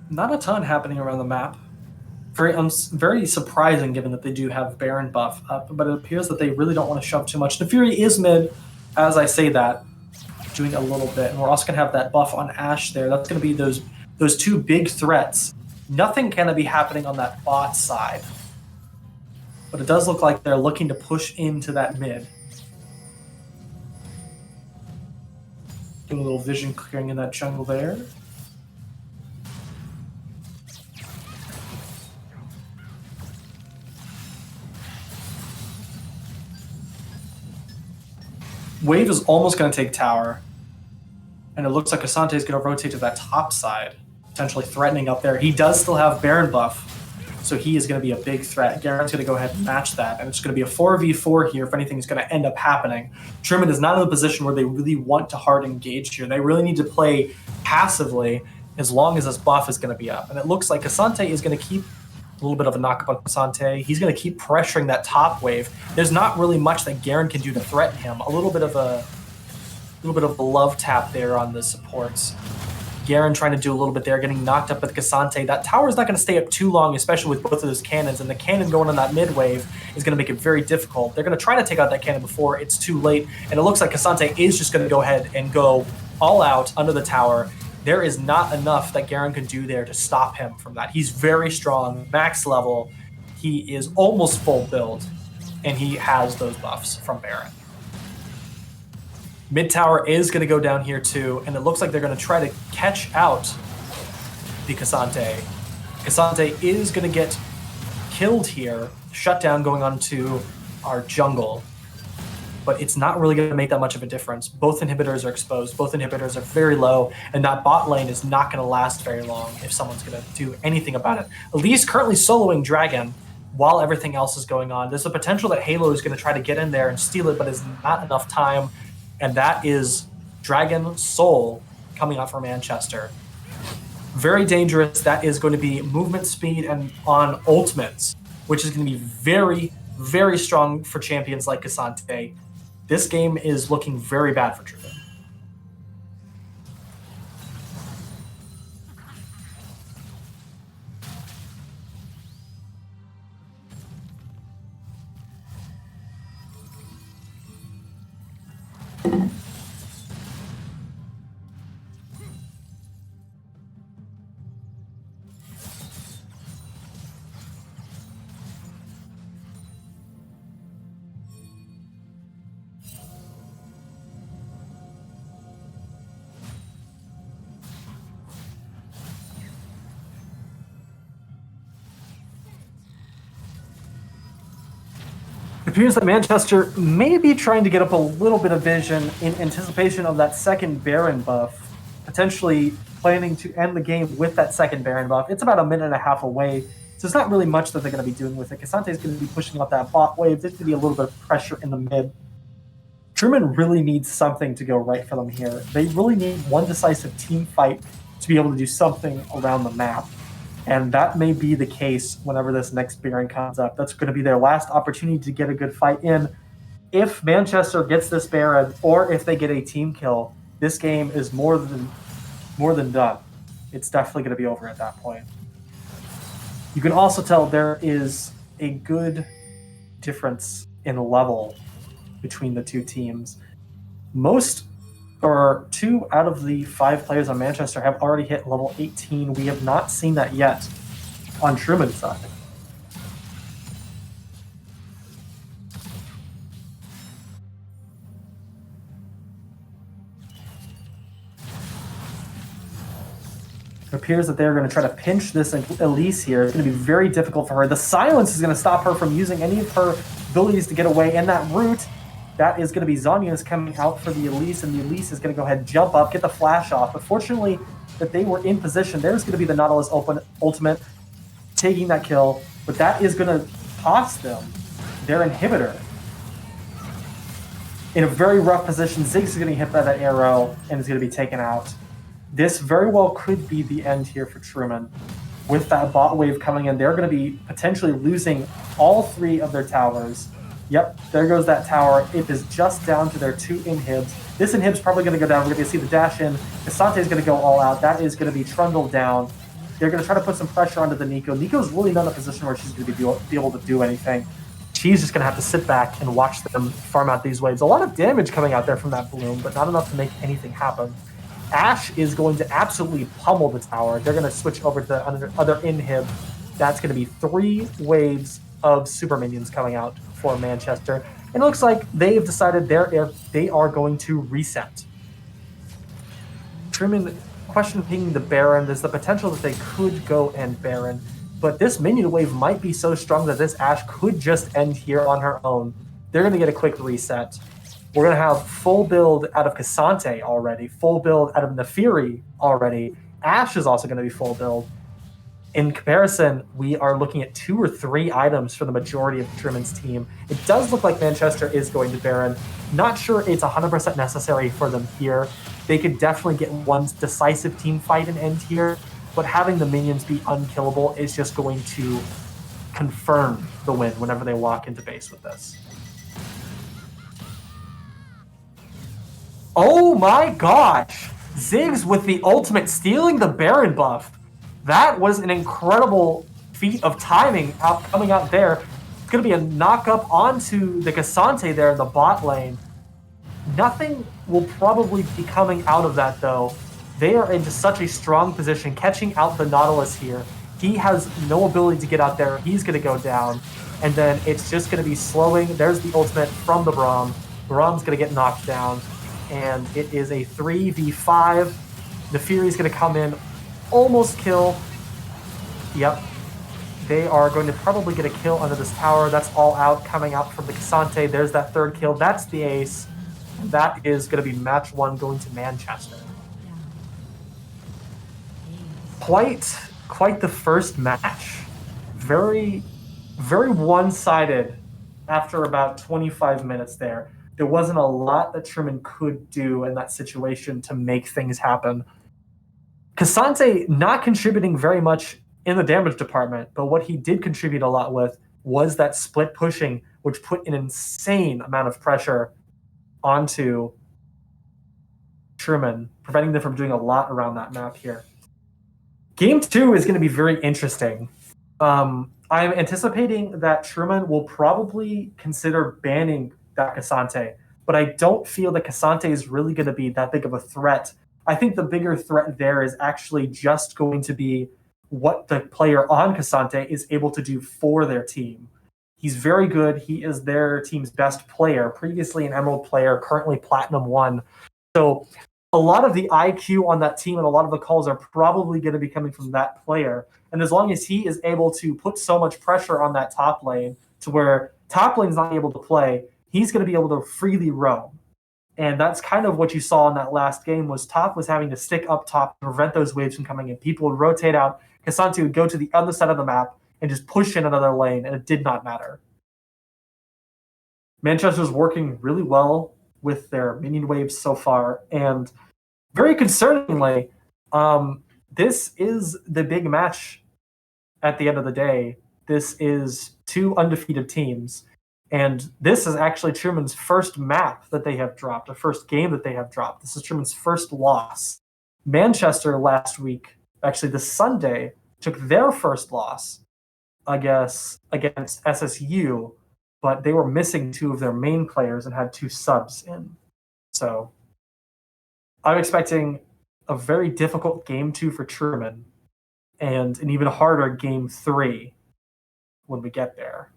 Speaker 4: Not a ton happening around the map. Very surprising given that they do have Baron buff up, but it appears that they really don't want to shove too much. The Fury is mid, as I say that, doing a little bit, and we're also going to have that buff on Ashe there. That's going to be those 2 big threats. Nothing going to be happening on that bot side, but it does look like they're looking to push into that mid. Doing a little vision clearing in that jungle there. Wave is almost going to take tower, and it looks like Cassante is going to rotate to that top side, potentially threatening up there. He does still have Baron buff, So he is going to be a big threat. Garen's going to go ahead and match that, and it's going to be a 4v4 here if anything's going to end up happening. Truman is not in a position where they really want to hard engage here. They really need to play passively as long as this buff is going to be up. And it looks like Cassante is going to keep a little bit of a knock-up on Cassante. He's going to keep pressuring that top wave. There's not really much that Garen can do to threaten him. A little bit of a love tap there on the supports. Garen trying to do a little bit there, getting knocked up with Cassante. That tower is not going to stay up too long, especially with both of those cannons, and the cannon going on that mid wave is going to make it very difficult. They're going to try to take out that cannon before it's too late, and it looks like Cassante is just going to go ahead and go all out under the tower. There is not enough that Garen can do there to stop him from that. He's very strong, max level. He is almost full build, and he has those buffs from Baron. Mid tower is going to go down here too, and it looks like they're going to try to catch out the Cassante. Cassante is going to get killed here, shutdown going on to our jungle, but it's not really going to make that much of a difference. Both inhibitors are exposed, both inhibitors are very low, and that bot lane is not going to last very long if someone's going to do anything about it. Elise currently soloing Dragon while everything else is going on. There's a potential that Halo is going to try to get in there and steal it, but there's not enough time. And that is Dragon Soul coming out from Manchester. Very dangerous. That is going to be movement speed and on ultimates, which is going to be very, very strong for champions like Cassante. This game is looking very bad for Truman. It appears that Manchester may be trying to get up a little bit of vision in anticipation of that second Baron buff, potentially planning to end the game with that second Baron buff. It's about a minute and a half away, so there's not really much that they're going to be doing with it. Cassante is going to be pushing up that bot wave. There's going to be a little bit of pressure in the mid. Truman really needs something to go right for them here. They really need one decisive team fight to be able to do something around the map. And that may be the case whenever this next Baron comes up. That's going to be their last opportunity to get a good fight in. If Manchester gets this Baron, or if they get a team kill, this game is more than done. It's definitely going to be over at that point. You can also tell there is a good difference in level between the two teams. Two out of the 5 players on Manchester have already hit level 18. We have not seen that yet on Truman's side. It appears that they're going to try to pinch this Elise here. It's going to be very difficult for her. The silence is going to stop her from using any of her abilities to get away, and that root, that is going to be Zonya's coming out for the Elise, and the Elise is going to go ahead and jump up, get the flash off. But fortunately that they were in position. There's going to be the Nautilus ultimate, taking that kill, but that is going to cost them their inhibitor. In a very rough position, Ziggs is going to get hit by that arrow and is going to be taken out. This very well could be the end here for Truman. With that bot wave coming in, they're going to be potentially losing all 3 of their towers. Yep, there goes that tower. It is just down to their 2 inhibs. This inhib's probably going to go down. We're going to see the dash in. Cassante is going to go all out. That is going to be trundled down. They're going to try to put some pressure onto the Nico. Nico's really not in a position where she's going to be able to do anything. She's just going to have to sit back and watch them farm out these waves. A lot of damage coming out there from that bloom, but not enough to make anything happen. Ashe is going to absolutely pummel the tower. They're going to switch over to the other inhib. That's going to be 3 waves of super minions coming out for Manchester. And it looks like they've decided they are going to reset. Truman questioning the Baron. There's the potential that they could go and Baron, but this minion wave might be so strong that this Ashe could just end here on her own. They're going to get a quick reset. We're going to have full build out of Cassante already, full build out of Nefiri already. Ashe is also going to be full build. In comparison, we are looking at 2 or 3 items for the majority of Truman's team. It does look like Manchester is going to Baron. Not sure it's 100% necessary for them here. They could definitely get one decisive team fight and end here, but having the minions be unkillable is just going to confirm the win whenever they walk into base with this. Oh my gosh! Ziggs with the ultimate stealing the Baron buff. That was an incredible feat of timing coming out there. It's going to be a knock up onto the Cassante there in the bot lane. Nothing will probably be coming out of that, though. They are into such a strong position, catching out the Nautilus here. He has no ability to get out there. He's going to go down. And then it's just going to be slowing. There's the ultimate from the Braum. Braum's going to get knocked down. And it is a 3v5. The Fury's going to come in, almost kill. Yep. They are going to probably get a kill under this tower. That's all out, coming out from the Cassante. There's that third kill. That's the ace. And that is going to be match 1 going to Manchester. Quite the first match. Very, very one-sided after about 25 minutes there. There wasn't a lot that Truman could do in that situation to make things happen. Cassante not contributing very much in the damage department, but what he did contribute a lot with was that split pushing, which put an insane amount of pressure onto Truman, preventing them from doing a lot around that map here. Game 2 is going to be very interesting. I'm anticipating that Truman will probably consider banning that Cassante, but I don't feel that Cassante is really going to be that big of a threat. I think the bigger threat there is actually just going to be what the player on Cassante is able to do for their team. He's very good. He is their team's best player, previously an Emerald player, currently Platinum 1. So a lot of the IQ on that team and a lot of the calls are probably going to be coming from that player. And as long as he is able to put so much pressure on that top lane to where top lane's not able to play, he's going to be able to freely roam. And that's kind of what you saw in that last game, was top was having to stick up top to prevent those waves from coming in. People would rotate out. Cassante would go to the other side of the map and just push in another lane, and it did not matter. Manchester's working really well with their minion waves so far, and very concerningly, this is the big match at the end of the day. This is 2 undefeated teams, and this is actually Truman's first map that they have dropped, the first game that they have dropped. This is Truman's first loss. Manchester last week, actually this Sunday, took their first loss, I guess, against SSU, but they were missing 2 of their main players and had 2 subs in. So I'm expecting a very difficult game 2 for Truman and an even harder game 3 when we get there.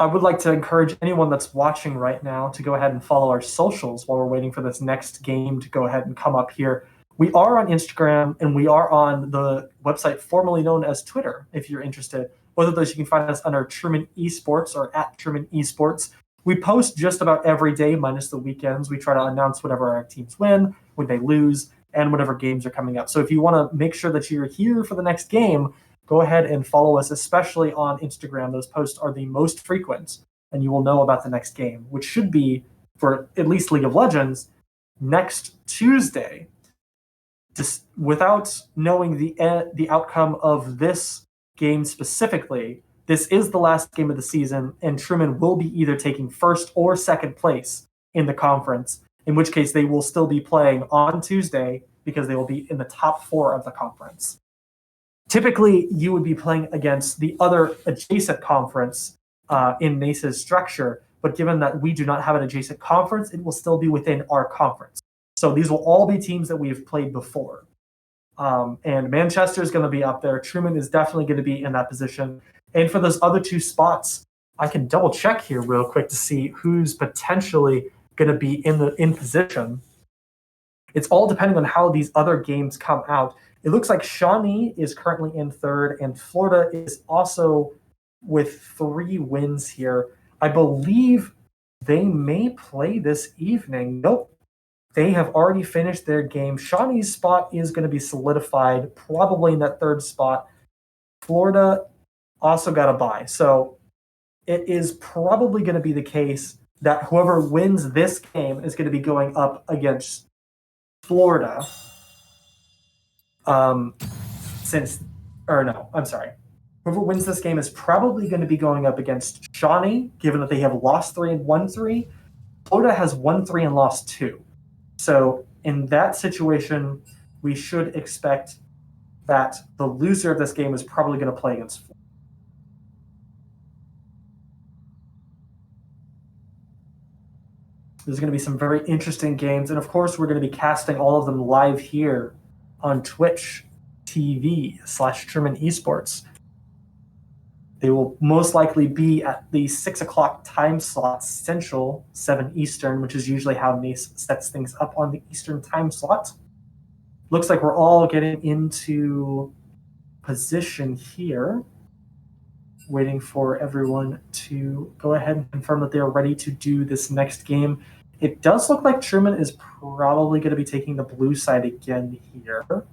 Speaker 4: I would like to encourage anyone that's watching right now to go ahead and follow our socials while we're waiting for this next game to go ahead and come up here. We are on Instagram and we are on the website formerly known as Twitter, if you're interested. Both of those you can find us under Truman Esports or at Truman Esports. We post just about every day, minus the weekends. We try to announce whenever our teams win, when they lose, and whatever games are coming up. So if you want to make sure that you're here for the next game, go ahead and follow us, especially on Instagram. Those posts are the most frequent, and you will know about the next game, which should be, for at least League of Legends, next Tuesday. Just without knowing the outcome of this game specifically, this is the last game of the season, and Truman will be either taking first or second place in the conference, in which case they will still be playing on Tuesday because they will be in the top 4 of the conference. Typically, you would be playing against the other adjacent conference in NACE's structure, but given that we do not have an adjacent conference, it will still be within our conference. So these will all be teams that we've played before. And Manchester is going to be up there. Truman is definitely going to be in that position. And for those other 2 spots, I can double check here real quick to see who's potentially going to be in position. It's all depending on how these other games come out. It looks like Shawnee is currently in 3rd, and Florida is also with 3 wins here. I believe they may play this evening. Nope. They have already finished their game. Shawnee's spot is going to be solidified, probably in that third spot. Florida also got a bye. So it is probably going to be the case that whoever wins this game is going to be going up against Florida. Whoever wins this game is probably going to be going up against Shawnee, given that they have lost 3 and won 3. Florida has won 3 and lost 2. So in that situation, we should expect that the loser of this game is probably going to play against Florida. There's going to be some very interesting games. And of course, we're going to be casting all of them live here on Twitch TV/Truman Esports. They will most likely be at the 6 o'clock time slot Central, 7 Eastern, which is usually how NACE sets things up on the Eastern time slot. Looks like we're all getting into position here, waiting for everyone to go ahead and confirm that they are ready to do this next game. It does look like Truman is probably going to be taking the blue side again here, but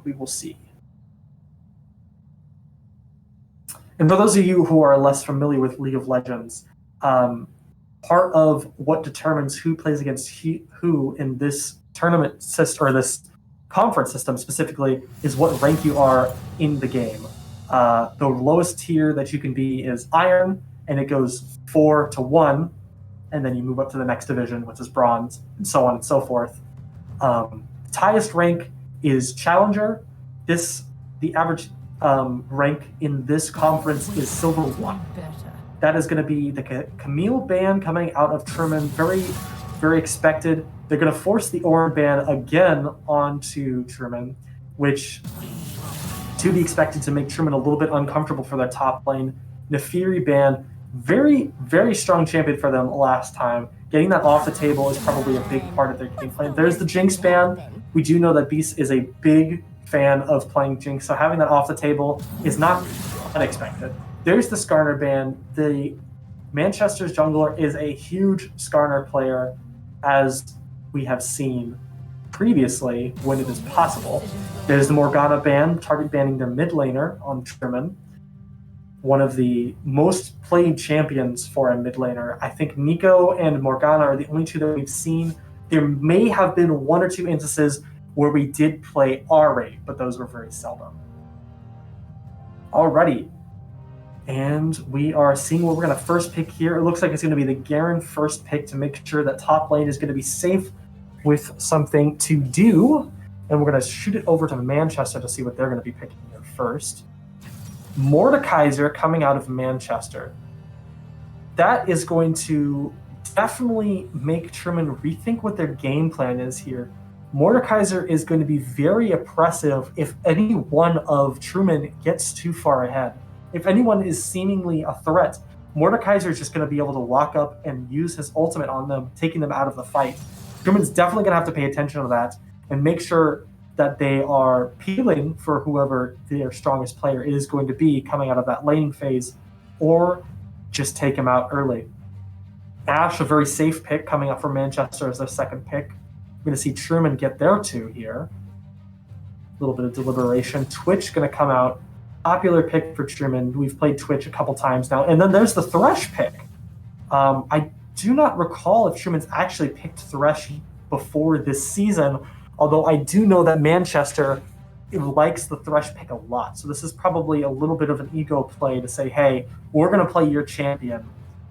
Speaker 4: we will see. And for those of you who are less familiar with League of Legends, part of what determines who plays against who in this tournament system, or this conference system specifically, is what rank you are in the game. The lowest tier that you can be is Iron, and it goes 4 to 1, and then you move up to the next division, which is Bronze, and so on and so forth. The highest rank is Challenger. The average rank in this conference is Silver 1. That is going to be the Camille ban coming out of Truman. Very, very expected. They're going to force the Orin ban again onto Truman, which to be expected to make Truman a little bit uncomfortable for their top lane. Nefiri ban, very, very strong champion for them last time. Getting that off the table is probably a big part of their game plan. There's the Jinx ban. We do know that Beast is a big fan of playing Jinx, so having that off the table is not unexpected. There's the Skarner ban. The Manchester's jungler is a huge Skarner player, as we have seen previously when it is possible. There's the Morgana ban, target banning their mid laner on Truman. One of the most played champions for a mid laner. I think Nico and Morgana are the only two that we've seen. There may have been 1 or 2 instances where we did play R-Rate, but those were very seldom. Alrighty. And we are seeing what we're going to first pick here. It looks like it's going to be the Garen first pick to make sure that top lane is going to be safe with something to do. And we're going to shoot it over to Manchester to see what they're going to be picking here first. Mordekaiser coming out of Manchester. That is going to definitely make Truman rethink what their game plan is here. Mordekaiser is going to be very oppressive if any one of Truman gets too far ahead. If anyone is seemingly a threat, Mordekaiser is just going to be able to walk up and use his ultimate on them, taking them out of the fight. Truman's definitely going to have to pay attention to that and make sure that they are peeling for whoever their strongest player is going to be coming out of that laning phase, or just take him out early. Ashe, a very safe pick coming up from Manchester as their second pick. We're going to see Truman get their 2 here. A little bit of deliberation. Twitch going to come out. Popular pick for Truman. We've played Twitch a couple times now. And then there's the Thresh pick. I do not recall if Truman's actually picked Thresh before this season, although I do know that Manchester likes the Thresh pick a lot. So this is probably a little bit of an ego play to say, hey, we're going to play your champion,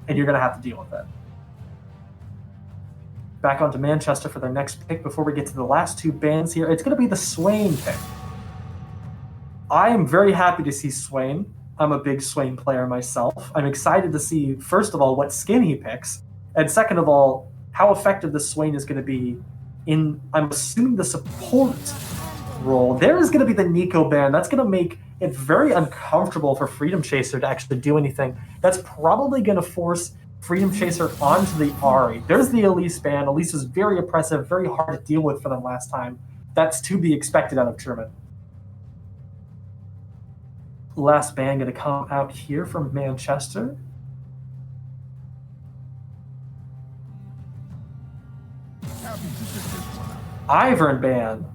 Speaker 4: and you're going to have to deal with it. Back onto Manchester for their next pick before we get to the last 2 bans here. It's going to be the Swain pick. I am very happy to see Swain. I'm a big Swain player myself. I'm excited to see, first of all, what skin he picks, and second of all, how effective the Swain is going to be in, I'm assuming, the support role. There is going to be the Nico ban. That's going to make it very uncomfortable for Freedom Chaser to actually do anything. That's probably going to force Freedom Chaser onto the Ahri. There's the Elise ban. Elise was very oppressive, very hard to deal with for them last time. That's to be expected out of Truman. Last ban going to come out here from Manchester.
Speaker 2: happy to sit this one out.
Speaker 4: Ivern ban.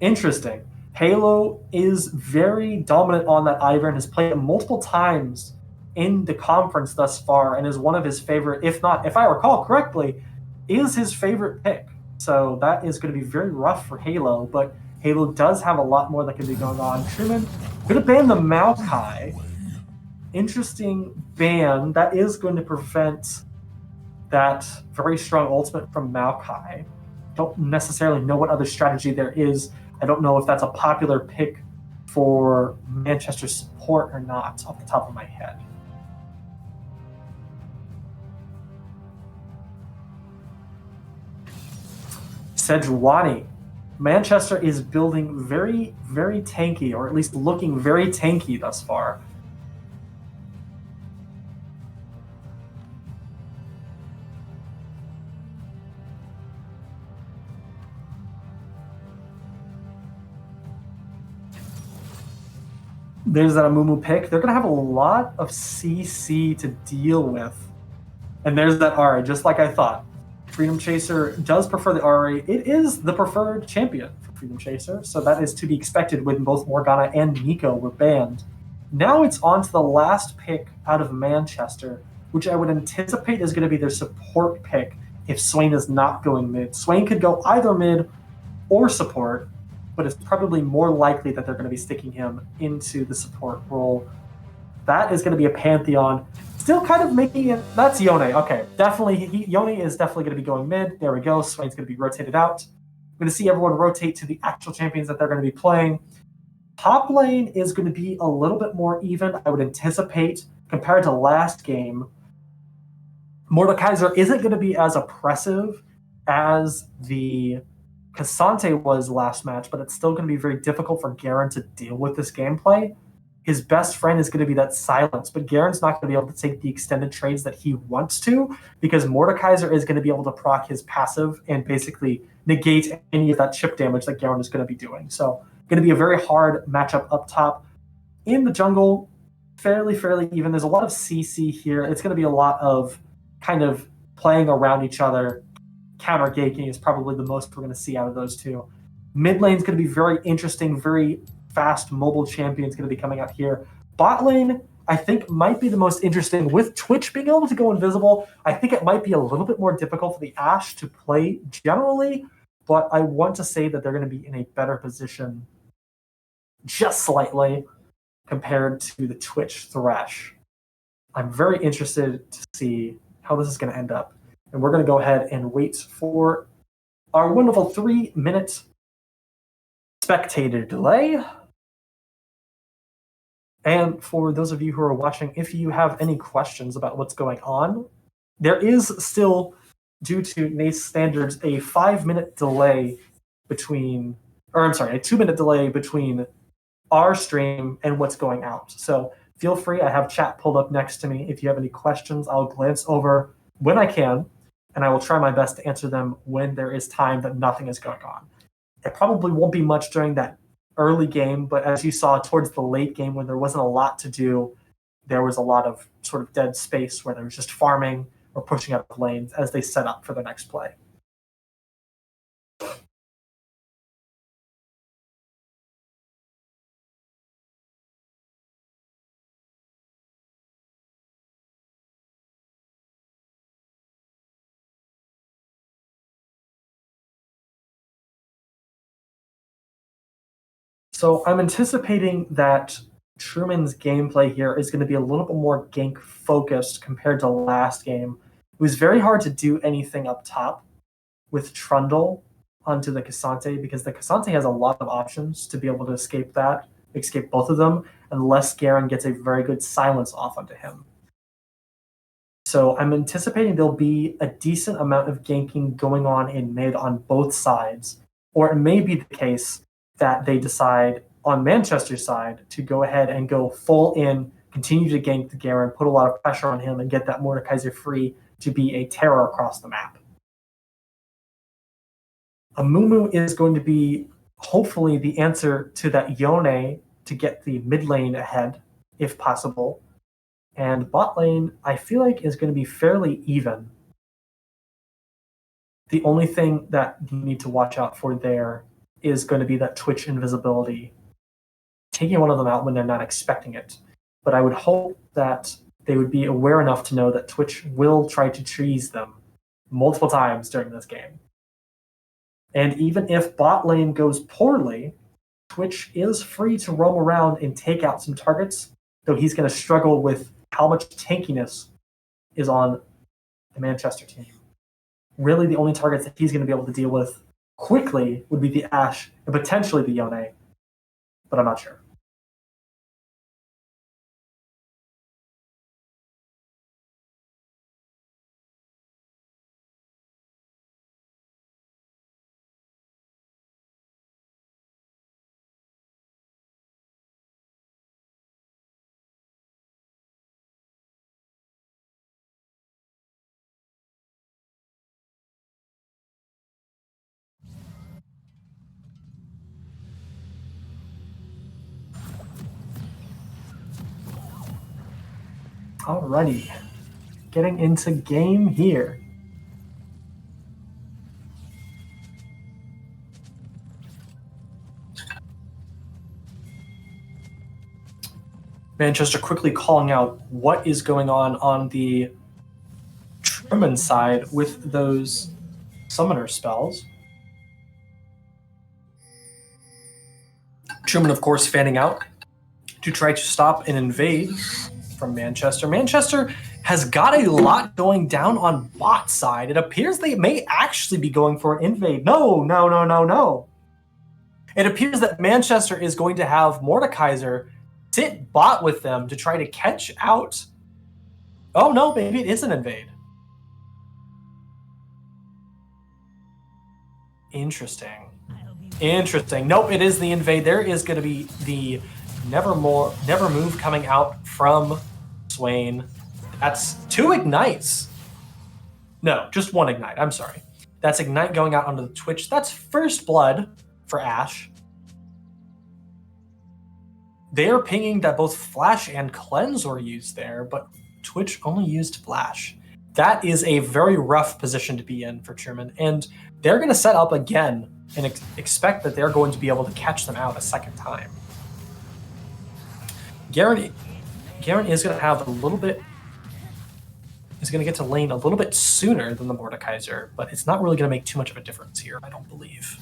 Speaker 4: Interesting. Halo is very dominant on that Ivern, has played it multiple times in the conference thus far, and is one of his favorite, if not, if I recall correctly, is his favorite pick. So that is going to be very rough for Halo, but Halo does have a lot more that can be going on. Truman going to ban the Maokai. Interesting ban. That is going to prevent that very strong ultimate from Maokai. Don't necessarily know what other strategy there is. I don't know if that's a popular pick for Manchester support or not off the top of my head. Sejuani. Manchester is building very, very tanky, or at least looking very tanky thus far. There's that Amumu pick. They're going to have a lot of CC to deal with. And there's that Ari, just like I thought. Freedom Chaser does prefer the Ari. It is the preferred champion for Freedom Chaser, so that is to be expected when both Morgana and Nico were banned. Now it's on to the last pick out of Manchester, which I would anticipate is going to be their support pick if Swain is not going mid. Swain could go either mid or support, but it's probably more likely that they're going to be sticking him into the support role. That is going to be a Pantheon. Still kind of making it... That's Yone. Okay, definitely. Yone is definitely going to be going mid. There we go. Swain's going to be rotated out. I'm going to see everyone rotate to the actual champions that they're going to be playing. Top lane is going to be a little bit more even, I would anticipate, compared to last game. Mordekaiser isn't going to be as oppressive as the Cassante was last match, but it's still going to be very difficult for Garen to deal with this gameplay. His best friend is going to be that silence, but Garen's not going to be able to take the extended trades that he wants to, because Mordekaiser is going to be able to proc his passive and basically negate any of that chip damage that Garen is going to be doing. So going to be a very hard matchup up top. In the jungle, fairly even. There's a lot of CC here. It's going to be a lot of kind of playing around each other. Counter gaking is probably the most we're going to see out of those two. Mid lane is going to be very interesting, very fast mobile champions going to be coming out here. Bot lane, I think, might be the most interesting. With Twitch being able to go invisible, I think it might be a little bit more difficult for the Ashe to play generally, but I want to say that they're going to be in a better position just slightly compared to the Twitch Thresh. I'm very interested to see how this is going to end up. And we're going to go ahead and wait for our wonderful 3-minute spectator delay. And for those of you who are watching, if you have any questions about what's going on, there is still, due to NACE standards, a 5-minute delay between, or I'm sorry, a 2-minute delay between our stream and what's going out. So feel free, I have chat pulled up next to me. If you have any questions, I'll glance over when I can, and I will try my best to answer them when there is time that nothing is going on. It probably won't be much during that early game, but as you saw towards the late game when there wasn't a lot to do, there was a lot of sort of dead space where they were just farming or pushing up lanes as they set up for the next play. So I'm anticipating that Truman's gameplay here is going to be a little bit more gank focused compared to last game. It was very hard to do anything up top with Trundle onto the Cassante, because the Cassante has a lot of options to be able to escape both of them, unless Garen gets a very good silence off onto him. So I'm anticipating there'll be a decent amount of ganking going on in mid on both sides, or it may be the case that they decide on Manchester's side to go ahead and go full in, continue to gank the Garen, put a lot of pressure on him, and get that Mordekaiser free to be a terror across the map. Amumu is going to be hopefully the answer to that Yone to get the mid lane ahead, if possible. And bot lane, I feel like, is going to be fairly even. The only thing that you need to watch out for there is going to be that Twitch invisibility, taking one of them out when they're not expecting it. But I would hope that they would be aware enough to know that Twitch will try to cheese them multiple times during this game. And even if bot lane goes poorly, Twitch is free to roam around and take out some targets, though he's going to struggle with how much tankiness is on the Manchester team. Really, the only targets that he's going to be able to deal with quickly would be the Ashe and potentially the Yone, but I'm not sure. Alrighty, getting into game here. Manchester quickly calling out what is going on the Truman side with those summoner spells. Truman, of course, fanning out to try to stop an invade from Manchester. Manchester has got a lot going down on bot side. It appears they may actually be going for an invade. No. It appears that Manchester is going to have Mordekaiser sit bot with them to try to catch out. Oh no, maybe it is an invade. Interesting. Nope, it is the invade. There is going to be the never move coming out from Swain. That's 2 ignites. No, just 1 ignite. I'm sorry. That's ignite going out onto the Twitch. That's first blood for Ashe. They are pinging that both Flash and Cleanse were used there, but Twitch only used Flash. That is a very rough position to be in for Truman, and they're going to set up again and expect that they're going to be able to catch them out a second time. Garen is going to have a little bit. He's going to get to lane a little bit sooner than the Mordekaiser, but it's not really going to make too much of a difference here, I don't believe.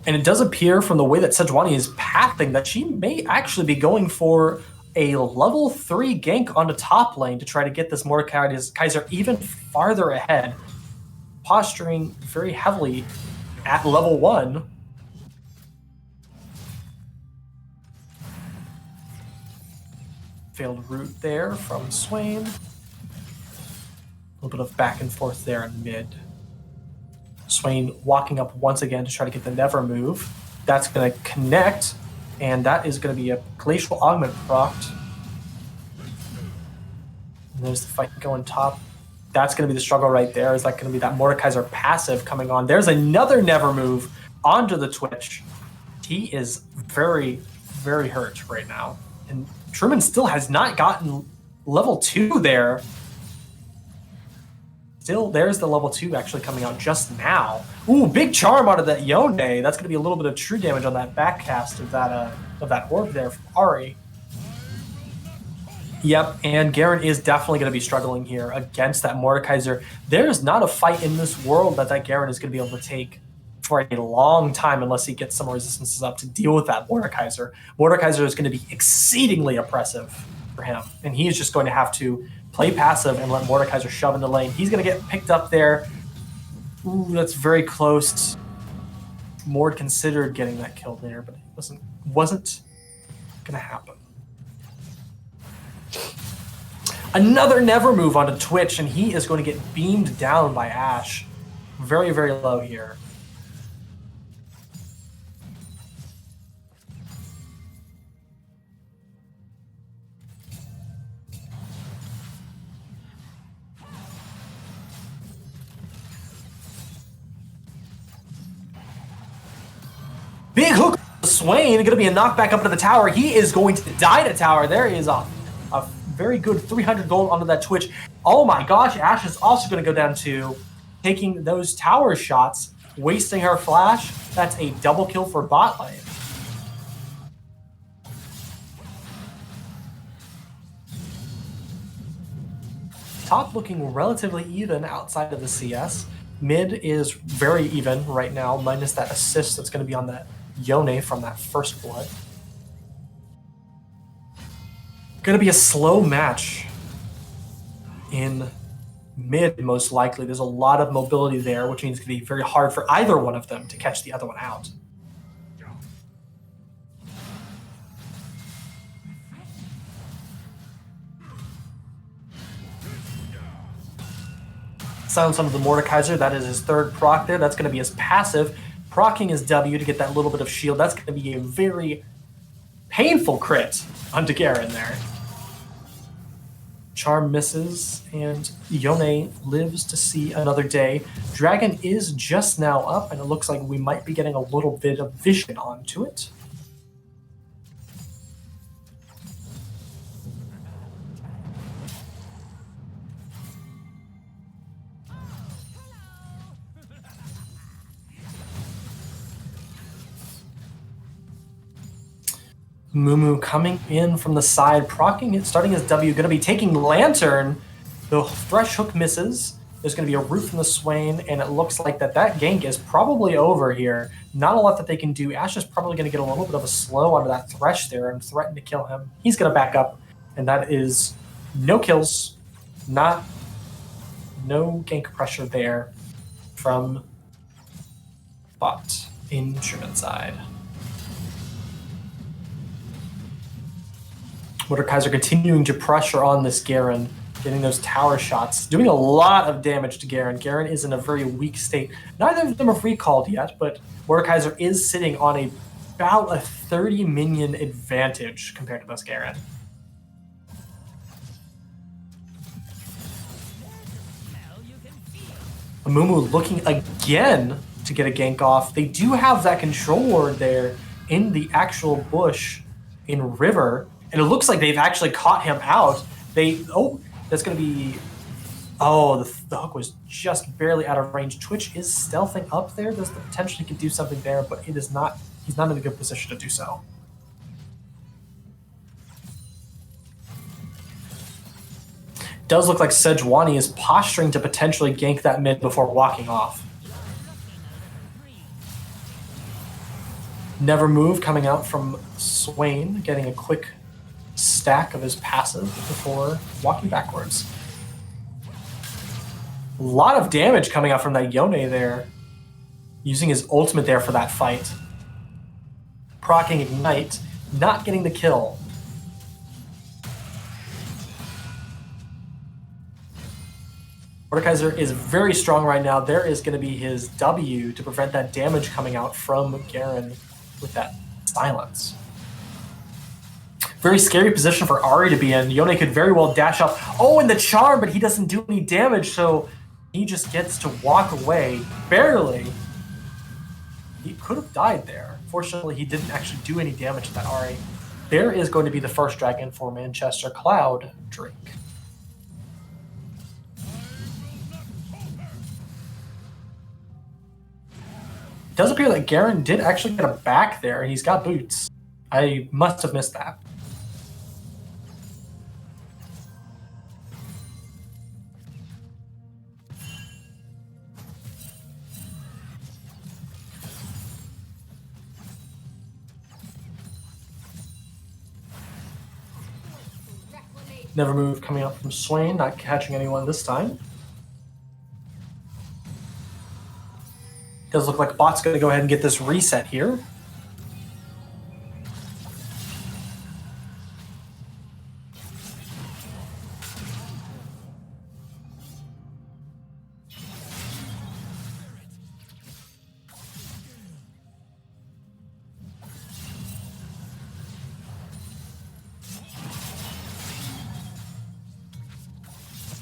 Speaker 4: And it does appear from the way that Sejuani is pathing that she may actually be going for a level 3 gank on the top lane to try to get this Mordekaiser even farther ahead, posturing very heavily at level 1. Failed route there from Swain. A little bit of back and forth there in mid. Swain walking up once again to try to get the Never move. That's going to connect, and that is going to be a Glacial Augment procced. And there's the fight going top. That's going to be the struggle right there. Is that going to be that Mordekaiser passive coming on? There's another Never move onto the Twitch. He is very, very hurt right now. And Truman still has not gotten level 2 there. Still, there's the level 2 actually coming out just now. Ooh, big charm out of that Yone. That's going to be a little bit of true damage on that backcast of that orb there from Ari. Yep, and Garen is definitely going to be struggling here against that Mordekaiser. There's not a fight in this world that Garen is going to be able to take for a long time unless he gets some resistances up to deal with that Mordekaiser. Mordekaiser is going to be exceedingly oppressive for him, and he is just going to have to play passive and let Mordekaiser shove in the lane. He's going to get picked up there. Ooh, that's very close. Mord considered getting that kill there, but it wasn't going to happen. Another Never move onto Twitch, and he is going to get beamed down by Ashe. Very, very low here. Big hook Swain, going to be a knockback up to the tower. He is going to die to tower. There is a very good 300 gold onto that Twitch. Oh my gosh, Ashe is also going to go down to taking those tower shots, wasting her flash. That's a double kill for bot lane. Top looking relatively even outside of the CS. Mid is very even right now, minus that assist that's going to be on that Yone from that first blood. Going to be a slow match in mid, most likely. There's a lot of mobility there, which means it's going to be very hard for either one of them to catch the other one out. Silence onto the Mordekaiser. That is his third proc there. That's going to be his passive. Procking his W to get that little bit of shield. That's going to be a very painful crit onto Garen there. Charm misses, and Yone lives to see another day. Dragon is just now up, and it looks like we might be getting a little bit of vision onto it. Mumu coming in from the side, procking it, starting his W, going to be taking Lantern. The Thresh Hook misses. There's going to be a root from the Swain, and it looks like that gank is probably over here. Not a lot that they can do. Ashe is probably going to get a little bit of a slow onto that Thresh there and threaten to kill him. He's going to back up, and that is no kills, no gank pressure there from bot in German side. Mordekaiser continuing to pressure on this Garen, getting those tower shots, doing a lot of damage to Garen. Garen is in a very weak state. Neither of them have recalled yet, but Mordekaiser is sitting on about a 30 minion advantage compared to this Garen. Amumu looking again to get a gank off. They do have that control ward there in the actual bush in River. And it looks like they've actually caught him out. That's going to be... Oh, the hook was just barely out of range. Twitch is stealthing up there. This potentially could do something there, but it is not. He's not in a good position to do so. Does look like Sejuani is posturing to potentially gank that mid before walking off. Never Move coming out from Swain, getting a quick stack of his passive before walking backwards. A lot of damage coming out from that Yone there, using his ultimate there for that fight. Proccing Ignite, not getting the kill. Mordekaiser is very strong right now. There is going to be his W to prevent that damage coming out from Garen with that silence. Very scary position for Ahri to be in. Yone could very well dash up. Oh, and the charm, but he doesn't do any damage, so he just gets to walk away. Barely. He could have died there. Fortunately, he didn't actually do any damage to that Ahri. There is going to be the first dragon for Manchester Cloud Drake. It does appear that Garen did actually get a back there. He's got boots. I must have missed that. Never Move coming up from Swain, not catching anyone this time. Does look like Bot's going to go ahead and get this reset here.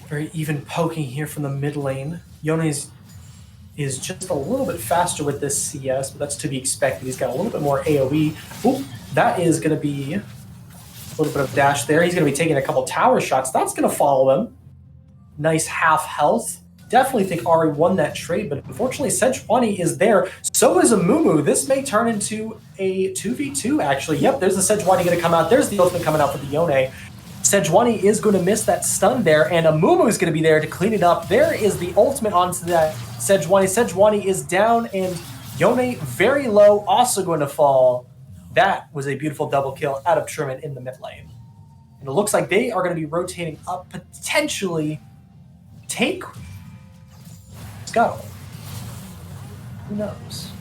Speaker 4: Very even poking here from the mid lane. Yone is just a little bit faster with this CS, but that's to be expected. He's got a little bit more AoE. Oop, that is going to be A little bit of dash there. He's going to be taking a couple tower shots. That's going to follow him. Nice half health. Definitely think Ari won that trade, but unfortunately Sejuani is there. So is a Mumu. This may turn into a 2v2, actually. Yep, there's the Sejuani going to come out. There's the ultimate coming out for the Yone. Sejuani is going to miss that stun there, and a Mumu is going to be there to clean it up. There is the ultimate onto that Sejuani. Sejuani is down, and Yone very low, also going to fall. That was a beautiful double kill out of Truman in the mid lane. And it looks like they are going to be rotating up, potentially take Scuttle. Who knows?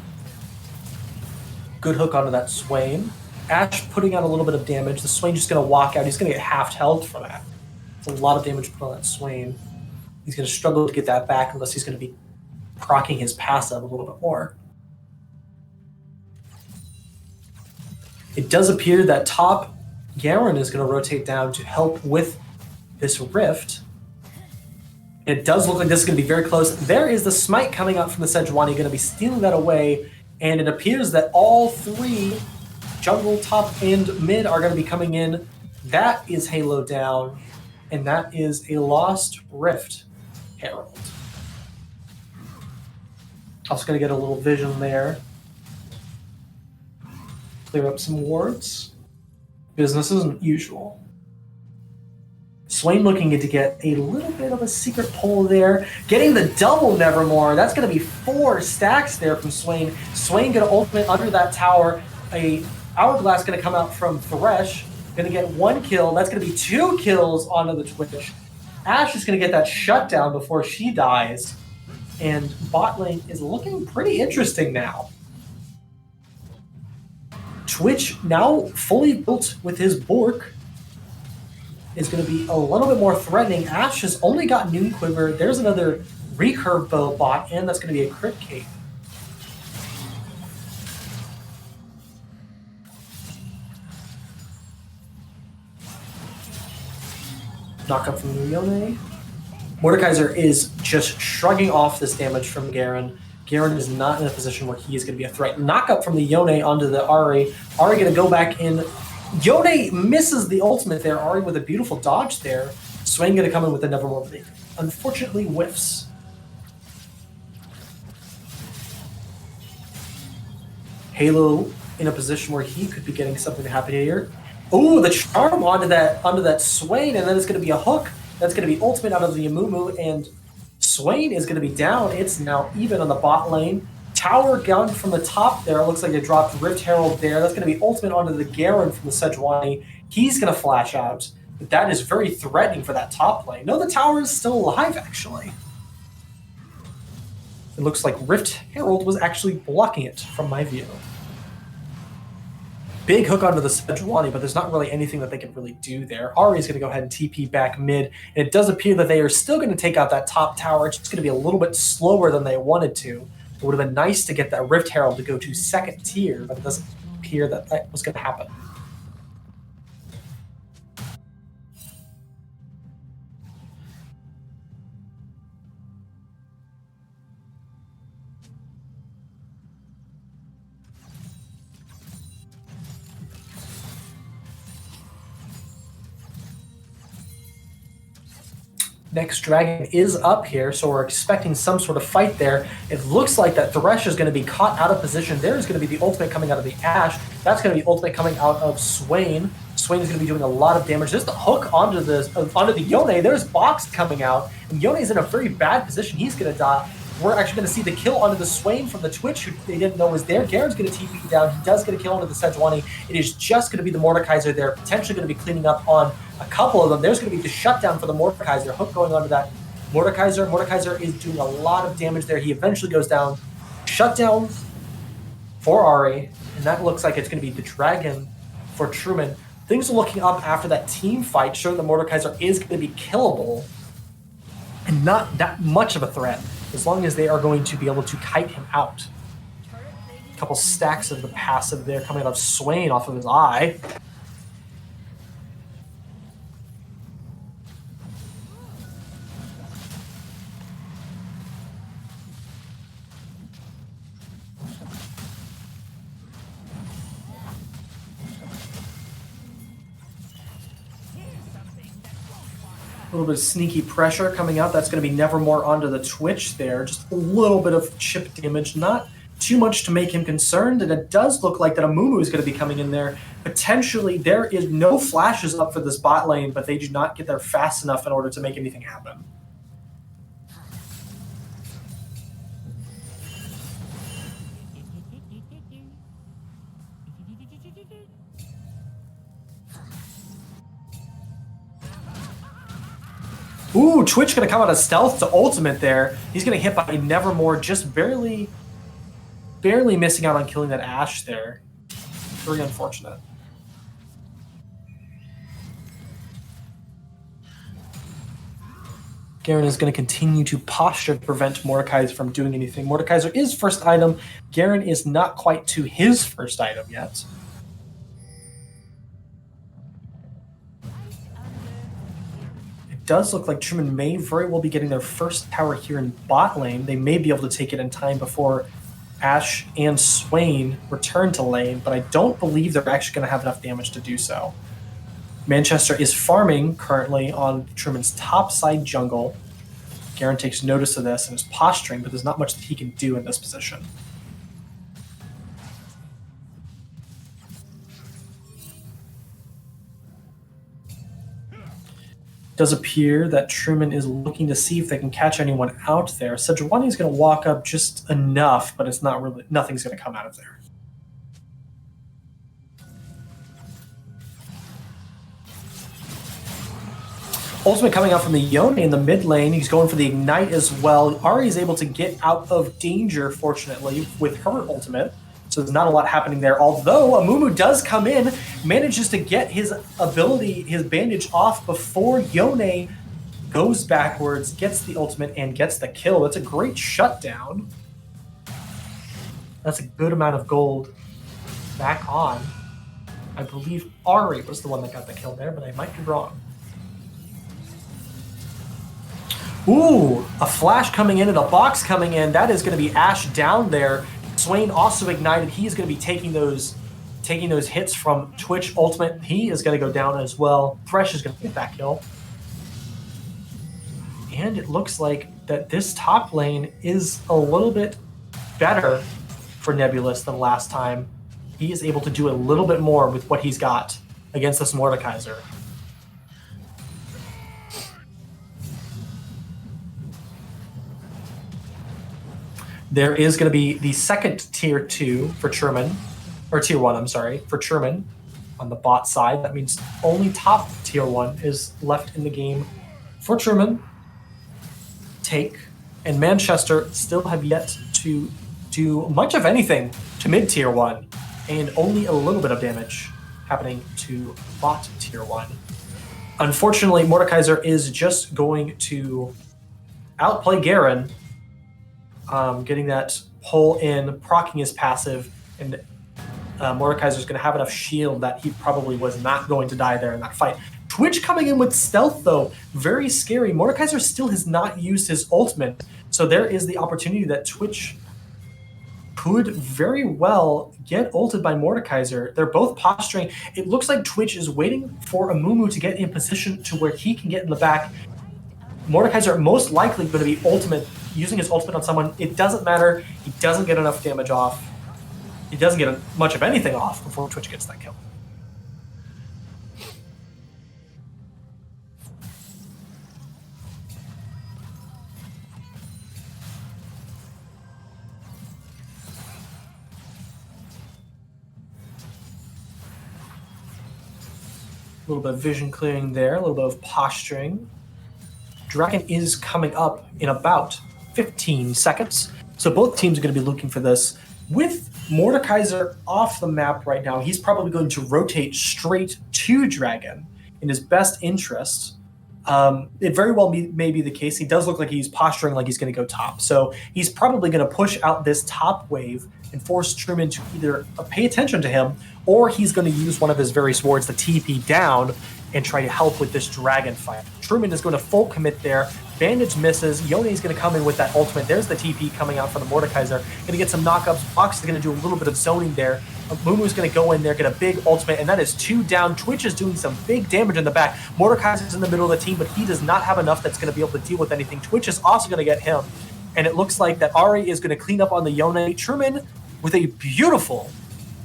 Speaker 4: Good hook onto that Swain. Ash putting out a little bit of damage. The Swain just going to walk out. He's going to get half health for that. It's a lot of damage put on that Swain. He's going to struggle to get that back unless he's going to be proccing his passive a little bit more. It does appear that top Garen is going to rotate down to help with this rift. It does look like this is going to be very close. There is the smite coming out from the Sejuani, going to be stealing that away, and it appears that all three, jungle, top, and mid, are going to be coming in. That is Halo down, and that is a lost rift Herald. Also going to get a little vision there. Clear up some wards. Business isn't usual. Swain looking to get a little bit of a secret pull there. Getting the double Nevermore. That's going to be 4 stacks there from Swain. Swain going to ultimate under that tower. A Hourglass going to come out from Thresh. Going to get 1 kill. That's going to be 2 kills onto the Twitch. Ash is going to get that shutdown before she dies. And bot lane is looking pretty interesting now. Twitch, now fully built with his Bork, is going to be a little bit more threatening. Ash has only got Noon Quiver. There's another recurve bow bot, and that's going to be a crit cape. Knock up from Yone. Mordekaiser is just shrugging off this damage from Garen. Garen is not in a position where he is going to be a threat. Knock up from the Yone onto the Ari. Ari going to go back in. Yone misses the ultimate there. Ari with a beautiful dodge there. Swain going to come in with a Nevermore, but unfortunately whiffs. Halo in a position where he could be getting something to happen here. Oh, the charm onto that Swain, and then it's going to be a hook. That's going to be ultimate out of the Amumu, and Swain is going to be down. It's now even on the bot lane. Tower gun from the top there. It looks like they dropped Rift Herald there. That's going to be ultimate onto the Garen from the Sejuani. He's going to flash out. But that is very threatening for that top lane. No, the tower is still alive, actually. It looks like Rift Herald was actually blocking it from my view. Big hook onto the Sejuani, but there's not really anything that they can really do there. Ari is going to go ahead and TP back mid, and it does appear that they are still going to take out that top tower. It's just going to be a little bit slower than they wanted to. It would have been nice to get that Rift Herald to go to second tier, but it doesn't appear that that was going to happen. Next dragon is up here, so we're expecting some sort of fight there. It looks like that Thresh is going to be caught out of position. There's going to be the ultimate coming out of the Ash. That's going to be ultimate coming out of Swain. Swain is going to be doing a lot of damage. There's the hook onto the Yone. There's Box coming out, and Yone is in a very bad position. He's going to die. We're actually going to see the kill onto the Swain from the Twitch, who they didn't know was there. Garen's going to TP down. He does get a kill onto the Sejuani. It is just going to be the Mordekaiser there, potentially going to be cleaning up on a couple of them. There's going to be the shutdown for the Mordekaiser. Hook going onto that Mordekaiser. Mordekaiser is doing a lot of damage there. He eventually goes down. Shutdown for Ari, and that looks like it's going to be the Dragon for Truman. Things are looking up after that team fight, showing the Mordekaiser is going to be killable and not that much of a threat, as long as they are going to be able to kite him out. A couple stacks of the passive there coming out of Swain off of his eye. little bit of sneaky pressure coming out. That's going to be Nevermore onto the Twitch there. Just a little bit of chip damage, not too much to make him concerned. And it does look like that Amumu is going to be coming in there. Potentially, there is no flashes up for this bot lane, but they do not get there fast enough in order to make anything happen. Ooh, Twitch going to come out of stealth to ultimate there. He's going to hit by Nevermore, just barely missing out on killing that Ashe there. Very unfortunate. Garen is going to continue to posture to prevent Mordekaiser from doing anything. Mordekaiser is first item. Garen is not quite to his first item yet. Does look like Truman may very well be getting their first tower here in bot lane. They may be able to take it in time before Ashe and Swain return to lane, but I don't believe they're actually going to have enough damage to do so. Manchester is farming currently on Truman's top side jungle. Garen takes notice of this and is posturing, but there's not much that he can do in this position. Does appear that Truman is looking to see if they can catch anyone out there. Sejuani is going to walk up just enough, but it's not really, nothing's going to come out of there. Ultimate coming out from the Yone in the mid lane. He's going for the Ignite as well. Ari is able to get out of danger, fortunately, with her ultimate. So there's not a lot happening there. Although Amumu does come in, manages to get his ability, his bandage off before Yone goes backwards, gets the ultimate, and gets the kill. That's a great shutdown. That's a good amount of gold back on. I believe Ari was the one that got the kill there, but I might be wrong. Ooh, a flash coming in and a box coming in. That is going to be Ashe down there. Swain also ignited. He is going to be taking those hits from Twitch ultimate. He is going to go down as well. Thresh is going to get that kill. And it looks like that this top lane is a little bit better for Nebulous than last time. He is able to do a little bit more with what he's got against this Mordekaiser. There is going to be the second tier 2 for Truman, or tier 1, I'm sorry, for Truman on the bot side. That means only top tier 1 is left in the game for Truman. Take and Manchester still have yet to do much of anything to mid tier 1, and only a little bit of damage happening to bot tier 1. Unfortunately, Mordekaiser is just going to outplay Garen, getting that pull in, proccing his passive, and Mordekaiser is going to have enough shield that he probably was not going to die there in that fight. Twitch coming in with stealth, though, very scary. Mordekaiser still has not used his ultimate, so there is the opportunity that Twitch could very well get ulted by Mordekaiser. They're both posturing. It looks like Twitch is waiting for Amumu to get in position to where he can get in the back. Mordekaiser most likely going to be using his ultimate on someone. It doesn't matter. He doesn't get enough damage off. He doesn't get much of anything off before Twitch gets that kill. A little bit of vision clearing there, a little bit of posturing. Dragon is coming up in about 15 seconds. So both teams are going to be looking for this. With Mordekaiser off the map right now, he's probably going to rotate straight to Dragon in his best interest. It very well may be the case. He does look like he's posturing like he's going to go top. So he's probably going to push out this top wave and force Truman to either pay attention to him, or he's going to use one of his very swords to TP down and try to help with this dragon fight. Truman is going to full commit there. Bandage misses. Yone is going to come in with that ultimate. There's the TP coming out for the Mordekaiser. Going to get some knockups. Fox is going to do a little bit of zoning there. Mumu's going to go in there, get a big ultimate, and that is 2 down. Twitch is doing some big damage in the back. Mordekaiser's in the middle of the team, but he does not have enough that's going to be able to deal with anything. Twitch is also going to get him, and it looks like that Ari is going to clean up on the Yone. Truman with a beautiful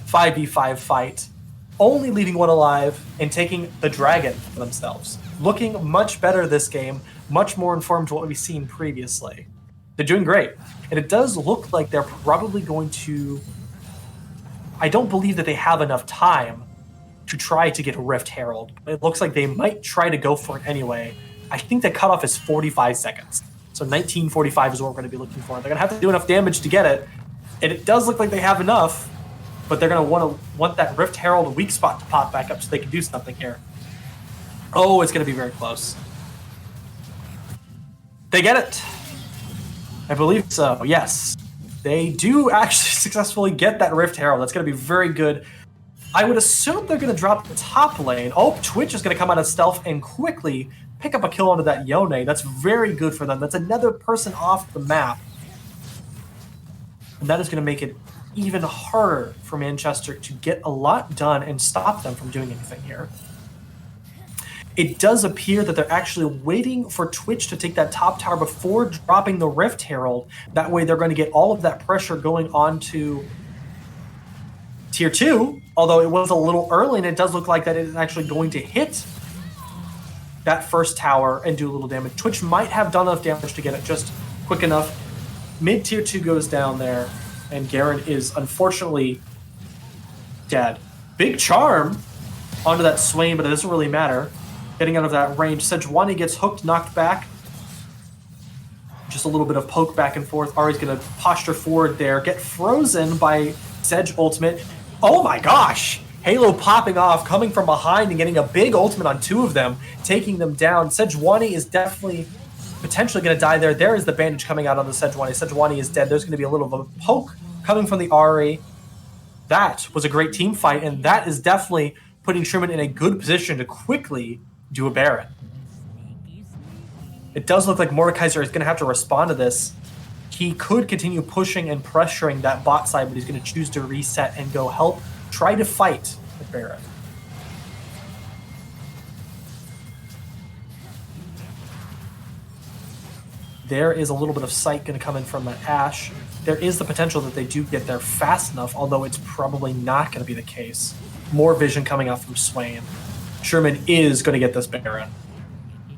Speaker 4: 5v5 fight, only leaving one alive and taking the dragon for themselves. Looking much better this game, much more informed to what we've seen previously. They're doing great. And it does look like they're probably going to... I don't believe that they have enough time to try to get a Rift Herald. It looks like they might try to go for it anyway. I think the cutoff is 45 seconds. So 1945 is what we're going to be looking for. They're going to have to do enough damage to get it. And it does look like they have enough, but they're going to want that Rift Herald weak spot to pop back up so they can do something here. Oh, it's going to be very close. They get it. I believe so, yes. They do actually successfully get that Rift Herald. That's going to be very good. I would assume they're going to drop the top lane. Oh, Twitch is going to come out of stealth and quickly pick up a kill onto that Yone. That's very good for them. That's another person off the map. And that is going to make it even harder for Manchester to get a lot done and stop them from doing anything here. It does appear that they're actually waiting for Twitch to take that top tower before dropping the Rift Herald. That way they're going to get all of that pressure going on to Tier 2, although it was a little early, and it does look like that it is actually going to hit that first tower and do a little damage. Twitch might have done enough damage to get it just quick enough. Mid Tier 2 goes down there, and Garen is unfortunately dead. Big charm onto that Swain, but it doesn't really matter. Getting out of that range. Sejuani gets hooked, knocked back. Just a little bit of poke back and forth. Ari's going to posture forward there. Get frozen by Sedge ultimate. Oh my gosh! Halo popping off, coming from behind and getting a big ultimate on 2 of them, taking them down. Sejuani is definitely potentially going to die there. There is the bandage coming out on the Sejuani. Sejuani is dead. There's going to be a little bit of a poke coming from the Ari. That was a great team fight, and that is definitely putting Truman in a good position to quickly do a Baron. It does look like Mordekaiser is going to have to respond to this. He could continue pushing and pressuring that bot side, but he's going to choose to reset and go help try to fight the Baron. There is a little bit of sight going to come in from that Ashe. There is the potential that they do get there fast enough, although it's probably not going to be the case. More vision coming out from Swain. Sherman is going to get this Baron.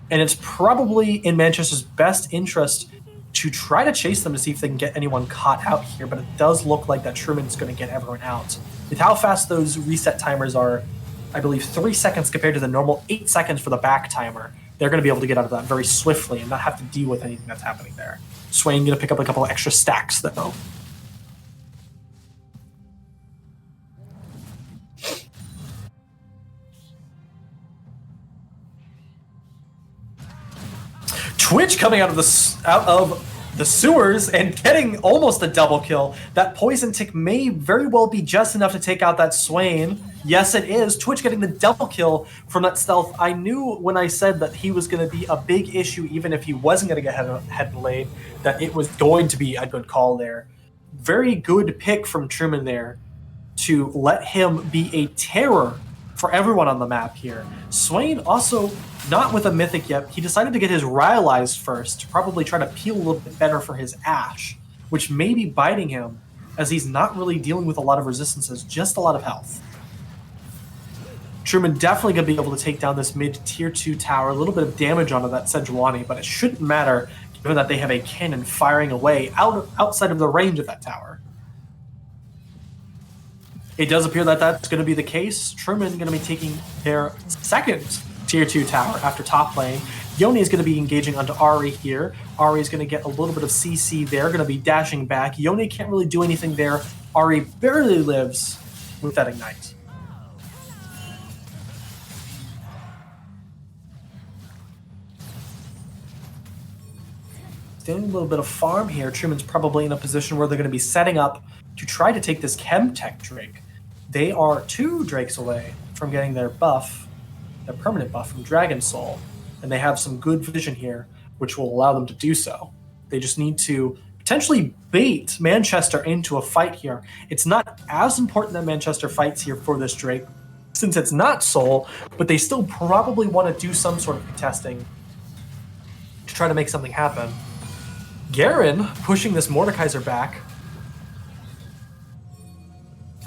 Speaker 4: And it's probably in Manchester's best interest to try to chase them to see if they can get anyone caught out here, but it does look like that Sherman's going to get everyone out. With how fast those reset timers are, I believe 3 seconds compared to the normal 8 seconds for the back timer, they're going to be able to get out of that very swiftly and not have to deal with anything that's happening there. Swain going to pick up a couple of extra stacks, though. Twitch coming out of the sewers and getting almost a double kill. That poison tick may very well be just enough to take out that Swain. Yes, it is. Twitch getting the double kill from that stealth. I knew when I said that he was going to be a big issue, even if he wasn't going to get head delayed, that it was going to be a good call there. Very good pick from Truman there to let him be a terror for everyone on the map here. Swain also not with a mythic yet. He decided to get his Rylized first to probably try to peel a little bit better for his Ashe, which may be biting him as he's not really dealing with a lot of resistances, just a lot of health. Truman definitely going to be able to take down this mid tier 2 tower, a little bit of damage onto that Sejuani, but it shouldn't matter given that they have a cannon firing away outside of the range of that tower. It does appear that that's going to be the case. Truman going to be taking their second tier 2 tower after top lane. Yone is going to be engaging onto Ari here. Ari is going to get a little bit of CC there, going to be dashing back. Yone can't really do anything there. Ari barely lives with that ignite. Doing a little bit of farm here. Truman's probably in a position where they're going to be setting up to try to take this Chemtech Drake. They are 2 Drakes away from getting their buff, their permanent buff from Dragon Soul, and they have some good vision here, which will allow them to do so. They just need to potentially bait Manchester into a fight here. It's not as important that Manchester fights here for this Drake, since it's not Soul, but they still probably want to do some sort of contesting to try to make something happen. Garen pushing this Mordekaiser back.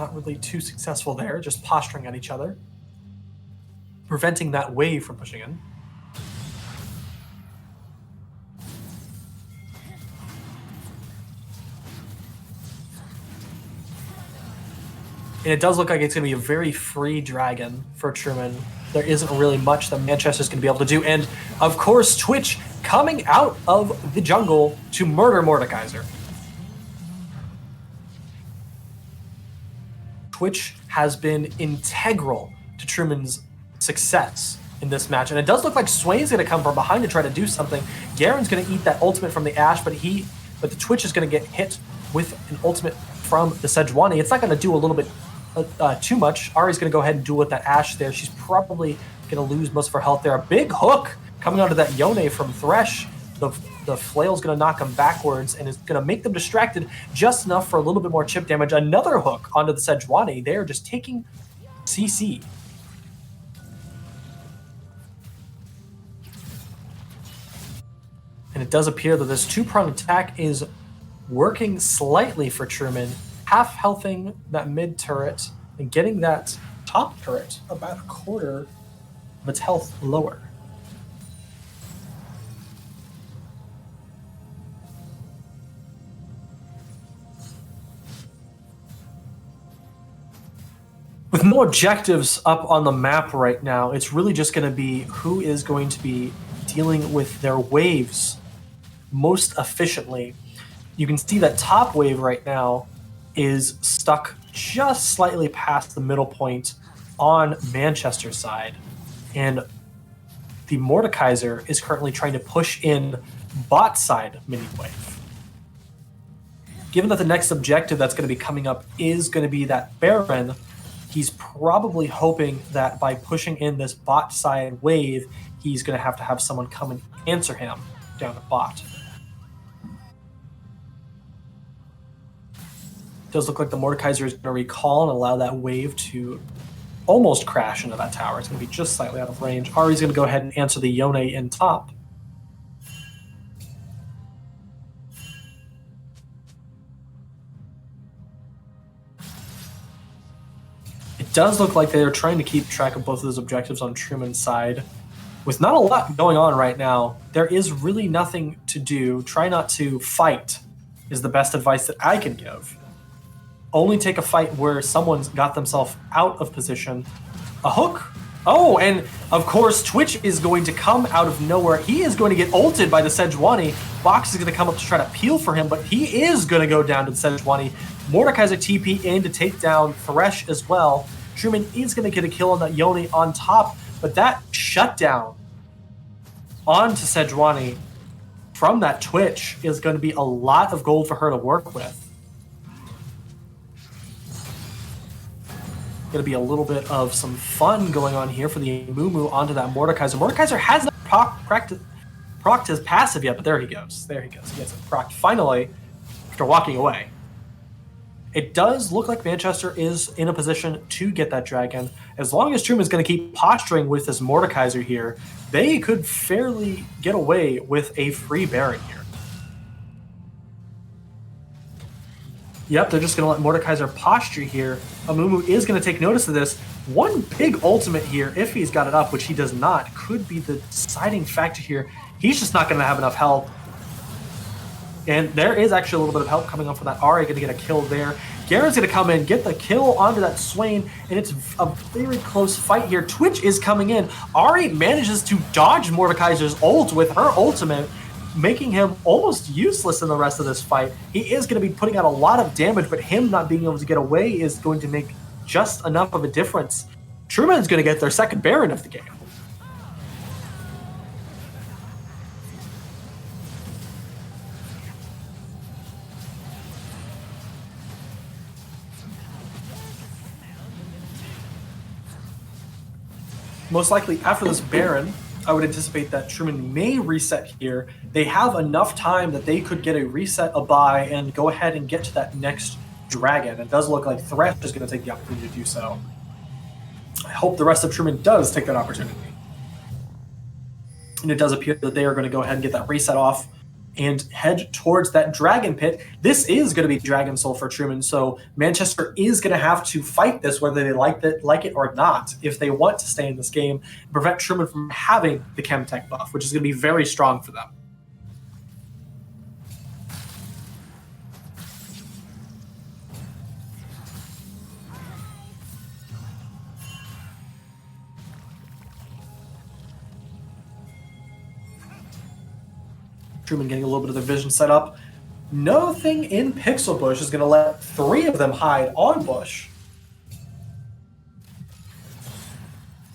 Speaker 4: Not really too successful there, just posturing at each other, preventing that wave from pushing in. And it does look like it's going to be a very free dragon for Truman. There isn't really much that Manchester's going to be able to do. And, of course, Twitch coming out of the jungle to murder Mordekaiser. Twitch has been integral to Truman's success in this match. And it does look like Swain's going to come from behind to try to do something. Garen's going to eat that ultimate from the Ashe, but the Twitch is going to get hit with an ultimate from the Sejuani. It's not going to do a little bit too much. Ari's going to go ahead and duel with that Ashe there. She's probably going to lose most of her health there. A big hook coming onto that Yone from Thresh. The flail's going to knock them backwards and is going to make them distracted just enough for a little bit more chip damage. Another hook onto the Sejuani. They are just taking CC. And it does appear that this two-pronged attack is working slightly for Truman, half-healthing that mid turret and getting that top turret about a quarter of its health lower. With no objectives up on the map right now, it's really just going to be who is going to be dealing with their waves most efficiently. You can see that top wave right now is stuck just slightly past the middle point on Manchester's side. And the Mordekaiser is currently trying to push in bot side mini wave. Given that the next objective that's going to be coming up is going to be that Baron, he's probably hoping that by pushing in this bot side wave, he's going to have someone come and answer him down the bot. Does look like the Mordekaiser is going to recall and allow that wave to almost crash into that tower. It's going to be just slightly out of range. Ari's going to go ahead and answer the Yone in top. It does look like they are trying to keep track of both of those objectives on Truman's side. With not a lot going on right now, there is really nothing to do. Try not to fight is the best advice that I can give. Only take a fight where someone's got themselves out of position. A hook? Oh, and of course, Twitch is going to come out of nowhere. He is going to get ulted by the Sejuani. Box is going to come up to try to peel for him, but he is going to go down to the Sejuani. Mordekaiser TP in to take down Thresh as well. Truman is going to get a kill on that Yone on top, but that shutdown onto Sejuani from that Twitch is going to be a lot of gold for her to work with. Going to be a little bit of some fun going on here for the Mumu onto that Mordekaiser. Mordekaiser has not procced his passive yet, but there he goes. There he goes. He gets it procced finally after walking away. It does look like Manchester is in a position to get that dragon. As long as Truman's going to keep posturing with this Mordekaiser here, they could fairly get away with a free Baron here. Yep, they're just going to let Mordekaiser posture here. Amumu is going to take notice of this. One big ultimate here, if he's got it up, which he does not, could be the deciding factor here. He's just not going to have enough help. And there is actually a little bit of help coming up from that Ari, going to get a kill there. Garen's going to come in, get the kill onto that Swain, and it's a very close fight here. Twitch is coming in. Ari manages to dodge Mordekaiser's ult with her ultimate, making him almost useless in the rest of this fight. He is going to be putting out a lot of damage, but him not being able to get away is going to make just enough of a difference. Truman's going to get their second Baron of the game. Most likely after this Baron, I would anticipate that Truman may reset here. They have enough time that they could get a reset, a buy, and go ahead and get to that next dragon. It does look like Thresh is going to take the opportunity to do so. I hope the rest of Truman does take that opportunity. And it does appear that they are going to go ahead and get that reset off and head towards that dragon pit. This is going to be Dragon Soul for Truman, so Manchester is going to have to fight this whether they like it or not if they want to stay in this game and prevent Truman from having the Chemtech buff, which is going to be very strong for them. Truman getting a little bit of the vision set up. Nothing in Pixel Bush is going to let 3 of them hide on Bush.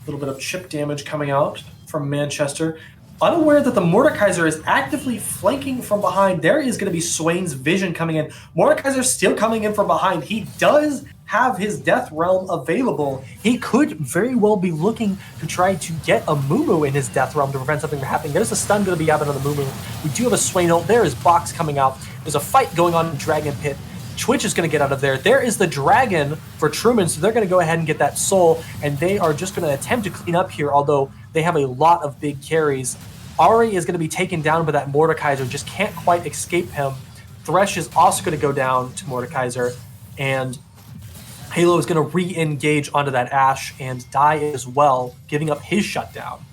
Speaker 4: A little bit of chip damage coming out from Manchester. Unaware that the Mordekaiser is actively flanking from behind, there is going to be Swain's vision coming in. Mordekaiser still coming in from behind. He does have his Death Realm available. He could very well be looking to try to get a Mumu in his Death Realm to prevent something from happening. There's a stun going to be happening on the Mumu. We do have a Swain ult. There is Box coming out. There's a fight going on in Dragon Pit. Twitch is going to get out of there. There is the Dragon for Truman, so they're going to go ahead and get that Soul, and they are just going to attempt to clean up here, although they have a lot of big carries. Ari is going to be taken down by that Mordekaiser, just can't quite escape him. Thresh is also going to go down to Mordekaiser, and Halo is going to re-engage onto that Ashe and die as well, giving up his shutdown.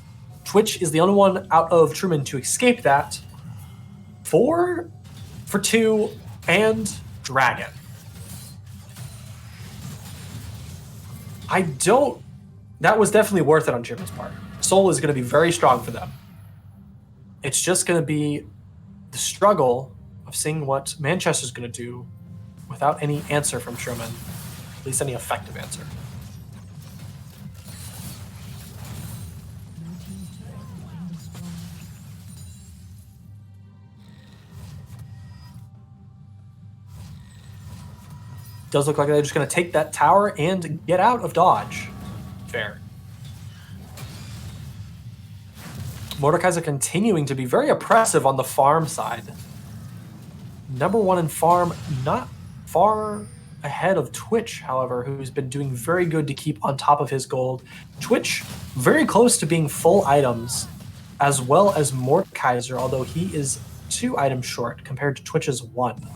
Speaker 4: Twitch is the only one out of Truman to escape that. 4 for 2 and Dragon. That was definitely worth it on Truman's part. Soul is going to be very strong for them. It's just going to be the struggle of seeing what Manchester's going to do without any answer from Truman. At least any effective answer. Does look like they're just going to take that tower and get out of dodge. Fair. Mordekaiser continuing to be very oppressive on the farm side. Number 1 in farm, not far ahead of Twitch, however, who's been doing very good to keep on top of his gold. Twitch very close to being full items, as well as Mordekaiser, although he is 2 items short compared to Twitch's 1.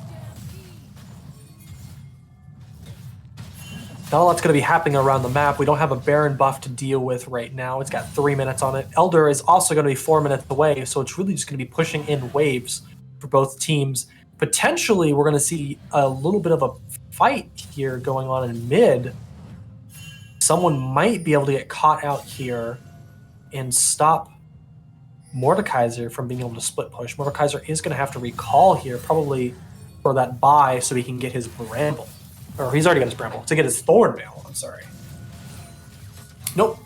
Speaker 4: Not a lot's going to be happening around the map. We don't have a Baron buff to deal with right now. It's got 3 minutes on it. Elder is also going to be 4 minutes away, so it's really just going to be pushing in waves for both teams. Potentially, we're going to see a little bit of a fight here going on in mid. Someone might be able to get caught out here and stop Mordekaiser from being able to split push. Mordekaiser is going to have to recall here, probably for that buy, so he can get his Bramble. Or he's already got his Bramble. To get his Thornmail, I'm sorry. Nope.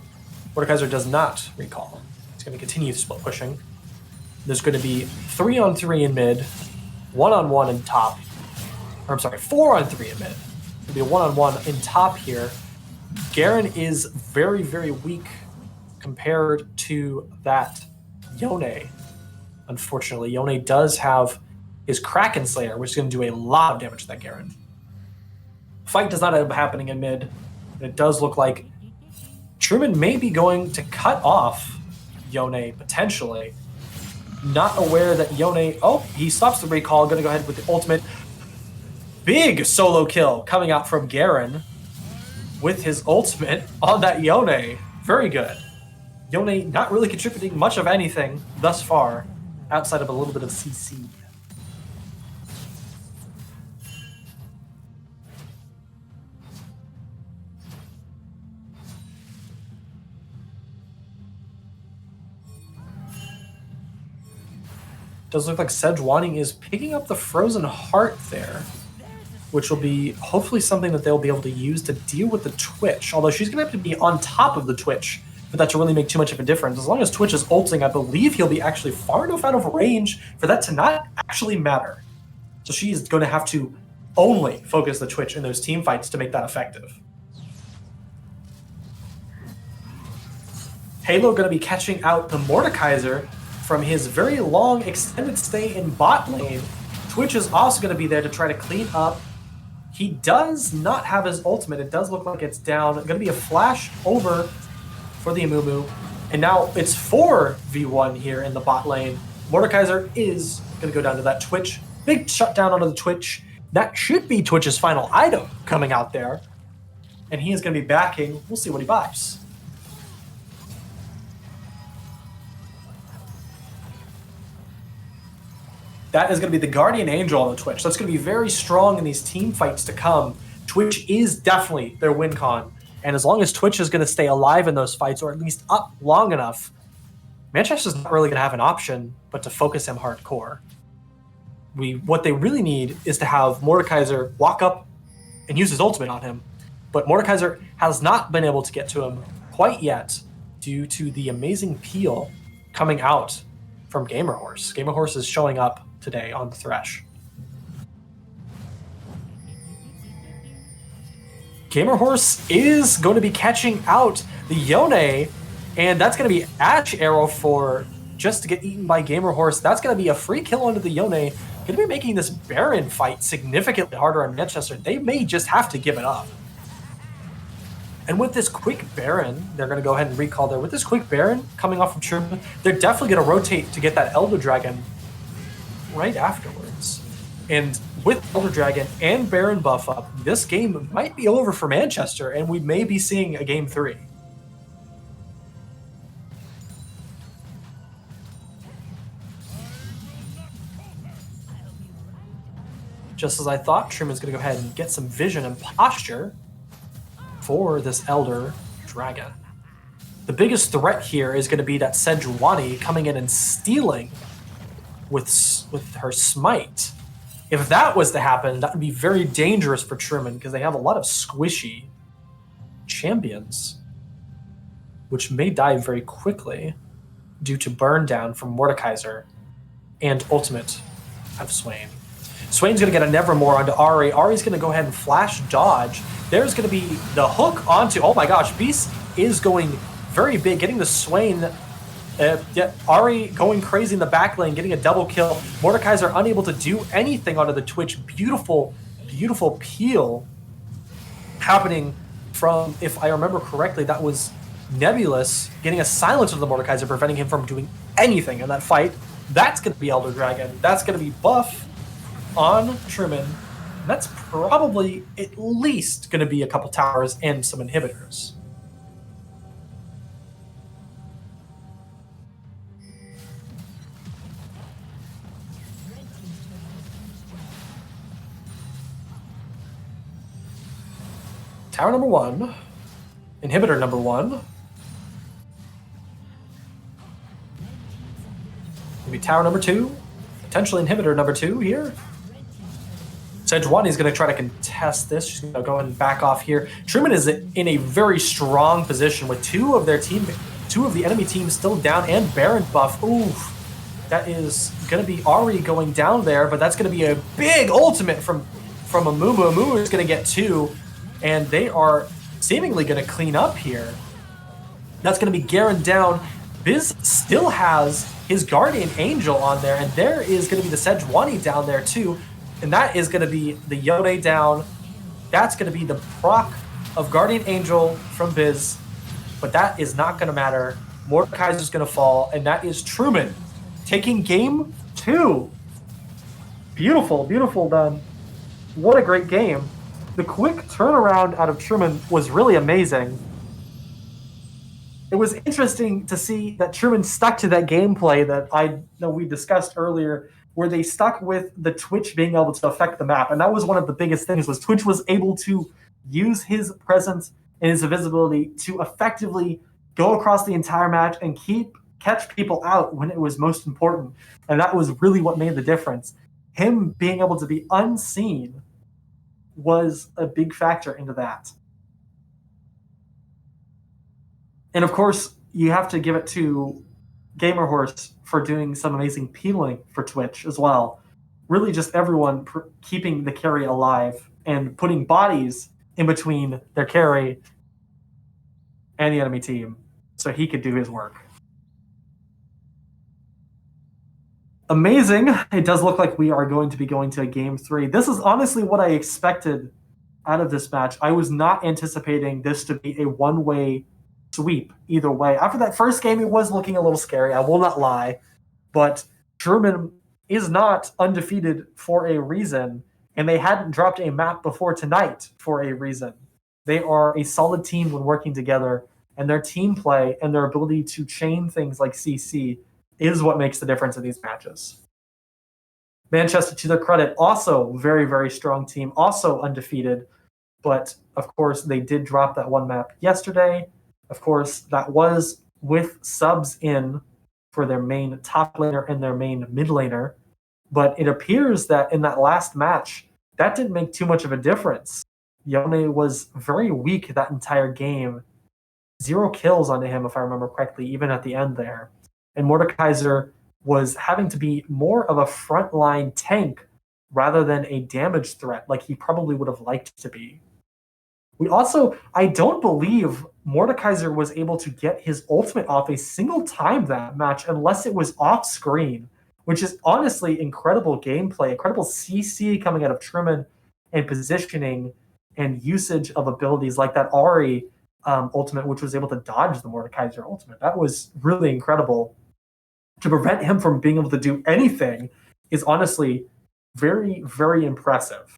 Speaker 4: Mordekaiser does not recall. He's going to continue split pushing. There's going to be 3-on-3 in mid, 1-on-1 in top. Or I'm sorry, 4-on-3 in mid. It'll be a 1-on-1 in top here. Garen is very, very weak compared to that Yone. Unfortunately, Yone does have his Kraken Slayer, which is going to do a lot of damage to that Garen. Fight does not end up happening in mid, and it does look like Truman may be going to cut off Yone, potentially. Not aware that Yone... Oh, he stops the recall, going to go ahead with the ultimate. Big solo kill coming out from Garen with his ultimate on that Yone. Very good. Yone not really contributing much of anything thus far, outside of a little bit of CC. Does look like Sejuani is picking up the Frozen Heart there, which will be hopefully something that they'll be able to use to deal with the Twitch, although she's going to have to be on top of the Twitch for that to really make too much of a difference. As long as Twitch is ulting, I believe he'll be actually far enough out of range for that to not actually matter. So she's going to have to only focus the Twitch in those team fights to make that effective. Halo going to be catching out the Mordekaiser from his very long extended stay in bot lane. Twitch is also going to be there to try to clean up. He does not have his ultimate. It does look like it's down. Going to be a flash over for the Amumu. And now it's 4v1 here in the bot lane. Mordekaiser is going to go down to that Twitch. Big shutdown onto the Twitch. That should be Twitch's final item coming out there. And he is going to be backing. We'll see what he buys. That is going to be the Guardian Angel on the Twitch. That's going to be very strong in these team fights to come. Twitch is definitely their win con. And as long as Twitch is going to stay alive in those fights, or at least up long enough, Manchester's not really going to have an option but to focus him hardcore. What they really need is to have Mordekaiser walk up and use his ultimate on him. But Mordekaiser has not been able to get to him quite yet due to the amazing peel coming out from Gamerhorse. Gamerhorse is showing up today on the Thresh. Gamerhorse is going to be catching out the Yone, and that's going to be Ash Arrow for just to get eaten by Gamerhorse. That's going to be a free kill onto the Yone. Going to be making this Baron fight significantly harder on Manchester. They may just have to give it up. And with this quick Baron, they're going to go ahead and recall there. With this quick Baron coming off of Truman, they're definitely going to rotate to get that Elder Dragon right afterwards. And with Elder Dragon and Baron buff up, this game might be over for Manchester, and we may be seeing a Game 3. Just as I thought, Truman's going to go ahead and get some vision and posture for this Elder Dragon. The biggest threat here is going to be that Sejuani coming in and stealing with her smite. If that was to happen, that would be very dangerous for Truman because they have a lot of squishy champions, which may die very quickly due to burn down from Mordekaiser and ultimate of Swain. Swain's going to get a Nevermore onto Ari. Ari's going to go ahead and flash dodge. There's going to be the hook onto... Oh my gosh, Beast is going very big, getting the Swain. Ari going crazy in the back lane, getting a double kill. Mordekaiser unable to do anything onto the Twitch. Beautiful, beautiful peel happening from, if I remember correctly, that was Nebulous getting a silence on the Mordekaiser, preventing him from doing anything in that fight. That's going to be Elder Dragon. That's going to be buff on Truman. That's probably at least going to be a couple towers and some inhibitors. Tower number 1, inhibitor number 1. Maybe tower number 2, potentially inhibitor number 2 here. Sejuani is going to try to contest this. She's going to go and back off here. Truman is in a very strong position with two of the enemy teams still down and Baron buff. Ooh, that is going to be Ari going down there, but that's going to be a big ultimate from Amumu. Amumu is going to get 2. And they are seemingly going to clean up here. That's going to be Garen down. Biz still has his Guardian Angel on there, and there is going to be the Sejuani down there too. And that is going to be the Yone down. That's going to be the proc of Guardian Angel from Biz. But that is not going to matter. Mordekaiser's going to fall, and that is Truman taking game 2. Beautiful, beautiful done. What a great game. The quick turnaround out of Truman was really amazing. It was interesting to see that Truman stuck to that gameplay that I know we discussed earlier, where they stuck with the Twitch being able to affect the map. And that was one of the biggest things, was Twitch was able to use his presence and his visibility to effectively go across the entire match and catch people out when it was most important. And that was really what made the difference. Him being able to be unseen was a big factor into that. And of course, you have to give it to Gamerhorse for doing some amazing peeling for Twitch as well. Really just everyone keeping the carry alive and putting bodies in between their carry and the enemy team. so he could do his work. Amazing. It does look like we are going to be going to game 3. This is honestly what I expected out of this match. I was not anticipating this to be a one-way sweep either way. After that first game, it was looking a little scary. I will not lie. But German is not undefeated for a reason, and they hadn't dropped a map before tonight for a reason. They are a solid team when working together, and their team play and their ability to chain things like CC is what makes the difference in these matches. Manchester, to their credit, also very, very strong team, also undefeated. But, of course, they did drop that one map yesterday. Of course, that was with subs in for their main top laner and their main mid laner. But it appears that in that last match, that didn't make too much of a difference. Yone was very weak that entire game. 0 kills onto him, if I remember correctly, even at the end there. And Mordekaiser was having to be more of a frontline tank rather than a damage threat like he probably would have liked to be. I don't believe Mordekaiser was able to get his ultimate off a single time that match unless it was off screen, which is honestly incredible gameplay, incredible CC coming out of Truman and positioning and usage of abilities like that Ari ultimate, which was able to dodge the Mordekaiser ultimate. That was really incredible. To prevent him from being able to do anything is honestly very, very impressive.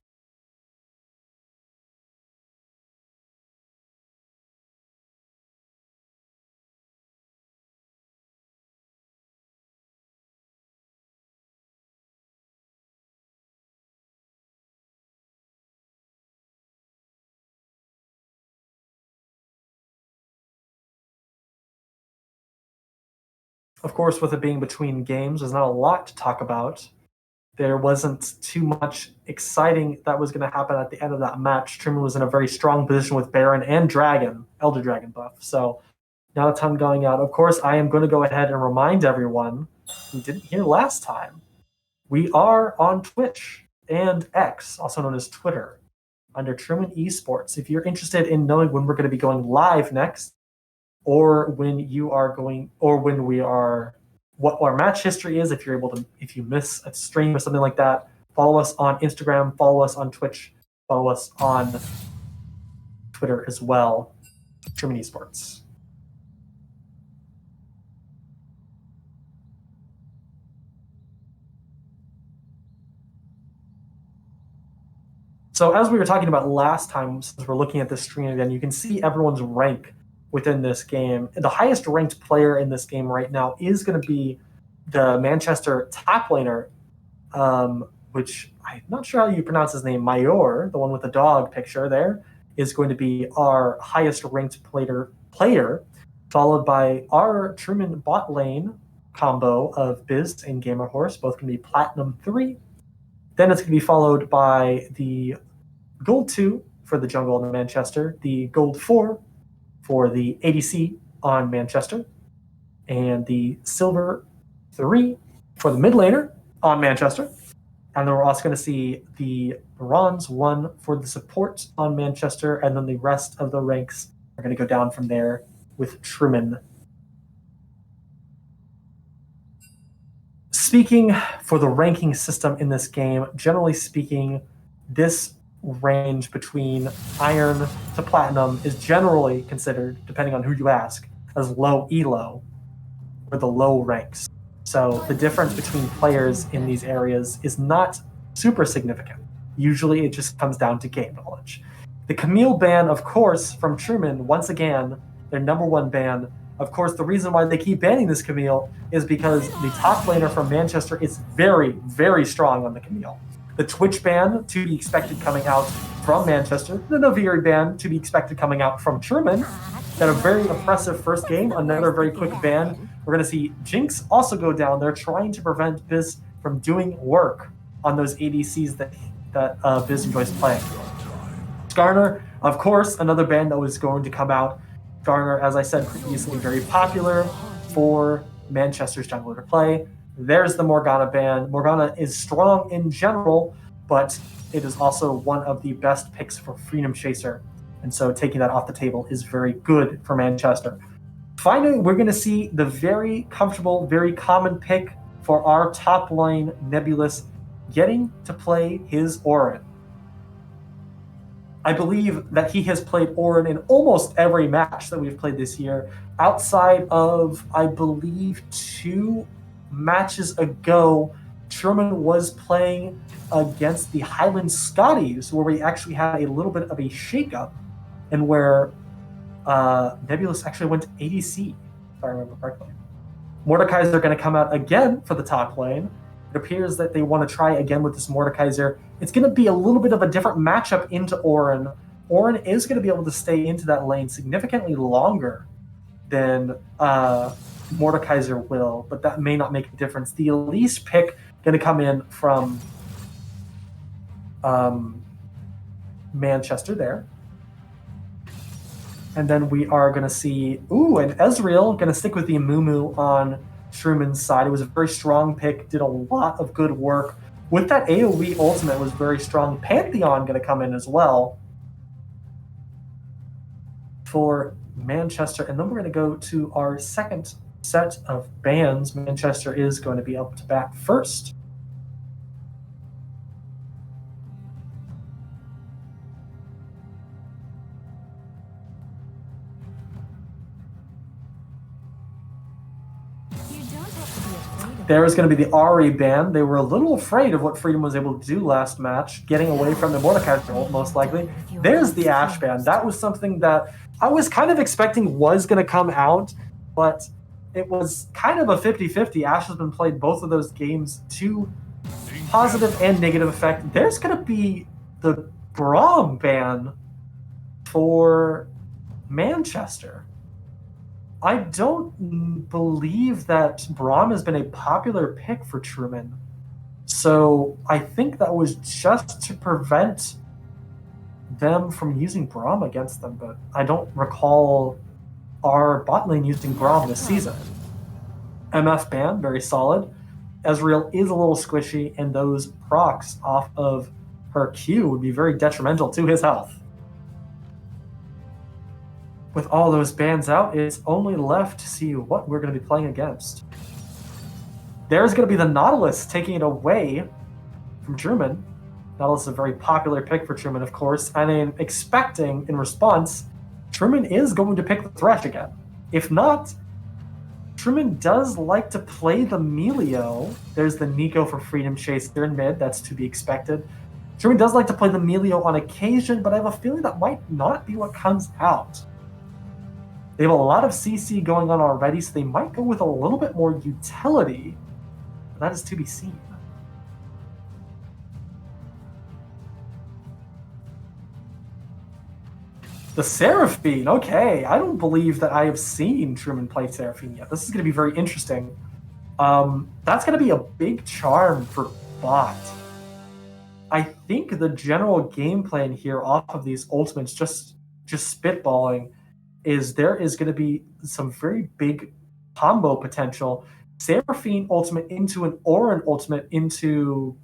Speaker 4: Of course, with it being between games, there's not a lot to talk about. There wasn't too much exciting that was going to happen at the end of that match. Truman was in a very strong position with Baron and Dragon, Elder Dragon buff. So now that time going out, of course, I am going to go ahead and remind everyone who didn't hear last time, we are on Twitch and X, also known as Twitter, under Truman Esports. If you're interested in knowing when we're going to be going live next, or when you are going, or when we are, what our match history is, if you miss a stream or something like that, follow us on Instagram, follow us on Twitch, follow us on Twitter as well, Truman Esports. So as we were talking about last time, since we're looking at this screen again, you can see everyone's rank within this game. The highest ranked player in this game right now is going to be the Manchester top laner, which I'm not sure how you pronounce his name, Mayor, the one with the dog picture there, is going to be our highest ranked player, followed by our Truman bot lane combo of Biz and Gamer Horse, both going to be Platinum 3. Then it's going to be followed by the Gold 2 for the jungle on Manchester, the Gold 4 for the ADC on Manchester, and the Silver 3 for the mid laner on Manchester. And then we're also going to see the Bronze 1 for the support on Manchester, and then the rest of the ranks are going to go down from there with Truman. Speaking for the ranking system in this game, generally speaking, this range between Iron to Platinum is generally considered, depending on who you ask, as low elo, or the low ranks. So the difference between players in these areas is not super significant. Usually it just comes down to game knowledge. The Camille ban, of course, from Truman, once again, their number 1 ban. Of course, the reason why they keep banning this Camille is because the top laner from Manchester is very, very strong on the Camille. The Twitch ban to be expected coming out from Manchester, the Naviri ban to be expected coming out from Truman. Got a very impressive first game, another very quick ban. We're going to see Jinx also go down. They're trying to prevent Biz from doing work on those ADCs that Biz enjoys playing. Skarner, of course, another ban that was going to come out. Skarner, as I said previously, very popular for Manchester's jungler to play. There's the Morgana ban. Morgana is strong in general, but it is also one of the best picks for Freedom Chaser. And so taking that off the table is very good for Manchester. Finally, we're going to see the very comfortable, very common pick for our top lane, Nebulous, getting to play his Orin. I believe that he has played Orin in almost every match that we've played this year, outside of, I believe, 2 matches ago. Truman was playing against the Highland Scotties, where we actually had a little bit of a shakeup, and where Nebulous actually went to ADC, if I remember correctly. Mordekaiser are going to come out again for the top lane. It appears that they want to try again with this Mordekaiser. It's going to be a little bit of a different matchup into Orin. Orin is going to be able to stay into that lane significantly longer than Mordekaiser will, but that may not make a difference. The Elise pick going to come in from Manchester there. And then we are going to see, and Ezreal going to stick with the Amumu on Truman's side. It was a very strong pick, did a lot of good work. With that AoE ultimate, it was very strong. Pantheon going to come in as well for Manchester. And then we're going to go to our second set of bans. Manchester is going to be up to bat first. There is going to be the Ari ban. They were a little afraid of what Freedom was able to do last match, getting away from the Mordekaiser ult, most likely. There's the Ashe ban. That was something that I was kind of expecting was going to come out, but it was kind of a 50-50. Ashe has been played both of those games to positive and negative effect. There's going to be the Braum ban for Manchester. I don't believe that Braum has been a popular pick for Truman. So I think that was just to prevent them from using Braum against them, but I don't recall our bot lane using Braum this season. MF ban, very solid. Ezreal is a little squishy, and those procs off of her Q would be very detrimental to his health. With all those bans out, it's only left to see what we're going to be playing against. There's going to be the Nautilus taking it away from Truman. Nautilus is a very popular pick for Truman, of course, and I'm expecting, in response, Truman is going to pick the Thresh again. If not, Truman does like to play the Melio. There's the Nico for Freedom Chase there in mid. That's to be expected. Truman does like to play the Melio on occasion, but I have a feeling that might not be what comes out. They have a lot of CC going on already, so they might go with a little bit more utility. But that is to be seen. The Seraphine, okay. I don't believe that I have seen Truman play Seraphine yet. This is going to be very interesting. That's going to be a big charm for bot. I think the general game plan here off of these ultimates, just spitballing, is there is going to be some very big combo potential. Seraphine ultimate into an Orin ultimate into...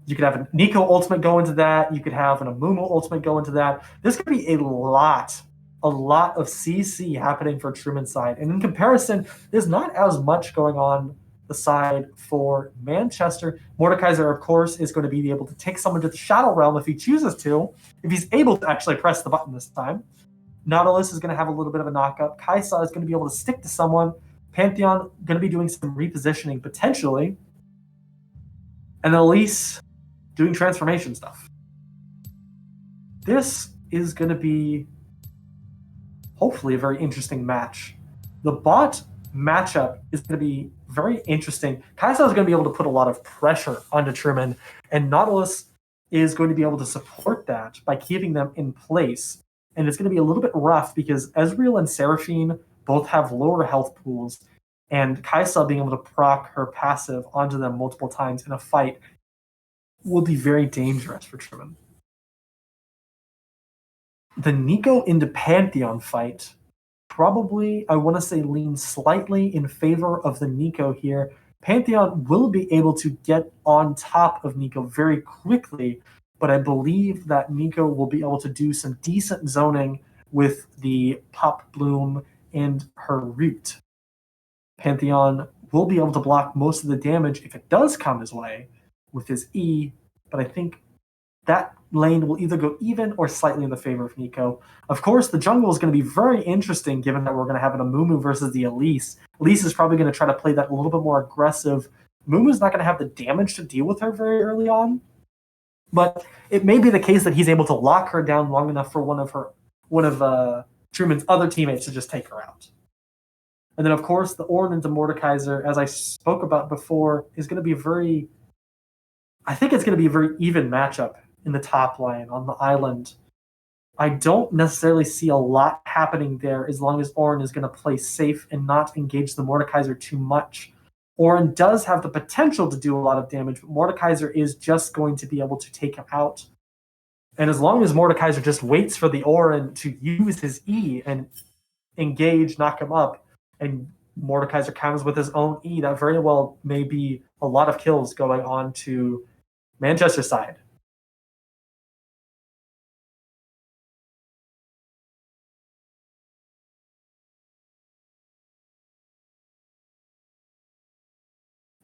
Speaker 4: You could have a Nico ultimate go into that. You could have an Amumu ultimate go into that. There's going to be a lot of CC happening for Truman's side. And in comparison, there's not as much going on the side for Manchester. Mordekaiser, of course, is going to be able to take someone to the Shadow Realm if he chooses to, if he's able to actually press the button this time. Nautilus is going to have a little bit of a knockup. Kaisa is going to be able to stick to someone. Pantheon going to be doing some repositioning potentially. And then Elise doing transformation stuff. This is going to be hopefully a very interesting match. The bot matchup is going to be very interesting. Kaisa is going to be able to put a lot of pressure onto Truman, and Nautilus is going to be able to support that by keeping them in place. And it's going to be a little bit rough because Ezreal and Seraphine both have lower health pools, and Kaisa being able to proc her passive onto them multiple times in a fight will be very dangerous for Truman. The Nico into Pantheon fight probably, I want to say, leans slightly in favor of the Nico here. Pantheon will be able to get on top of Nico very quickly, but I believe that Nico will be able to do some decent zoning with the Pop Bloom and her root. Pantheon will be able to block most of the damage if it does come his way with his E, but I think that lane will either go even or slightly in the favor of Nico. Of course, the jungle is going to be very interesting given that we're going to have an Amumu versus the Elise. Elise is probably going to try to play that a little bit more aggressive. Mumu's not going to have the damage to deal with her very early on, but it may be the case that he's able to lock her down long enough for one of Truman's other teammates to just take her out. And then, of course, the Ornn into Mordekaiser, as I spoke about before, is going to be I think it's going to be a very even matchup in the top lane on the island. I don't necessarily see a lot happening there as long as Ornn is going to play safe and not engage the Mordekaiser too much. Ornn does have the potential to do a lot of damage, but Mordekaiser is just going to be able to take him out. And as long as Mordekaiser just waits for the Ornn to use his E and engage, knock him up, and Mordekaiser comes with his own E, that very well may be a lot of kills going on to Manchester side.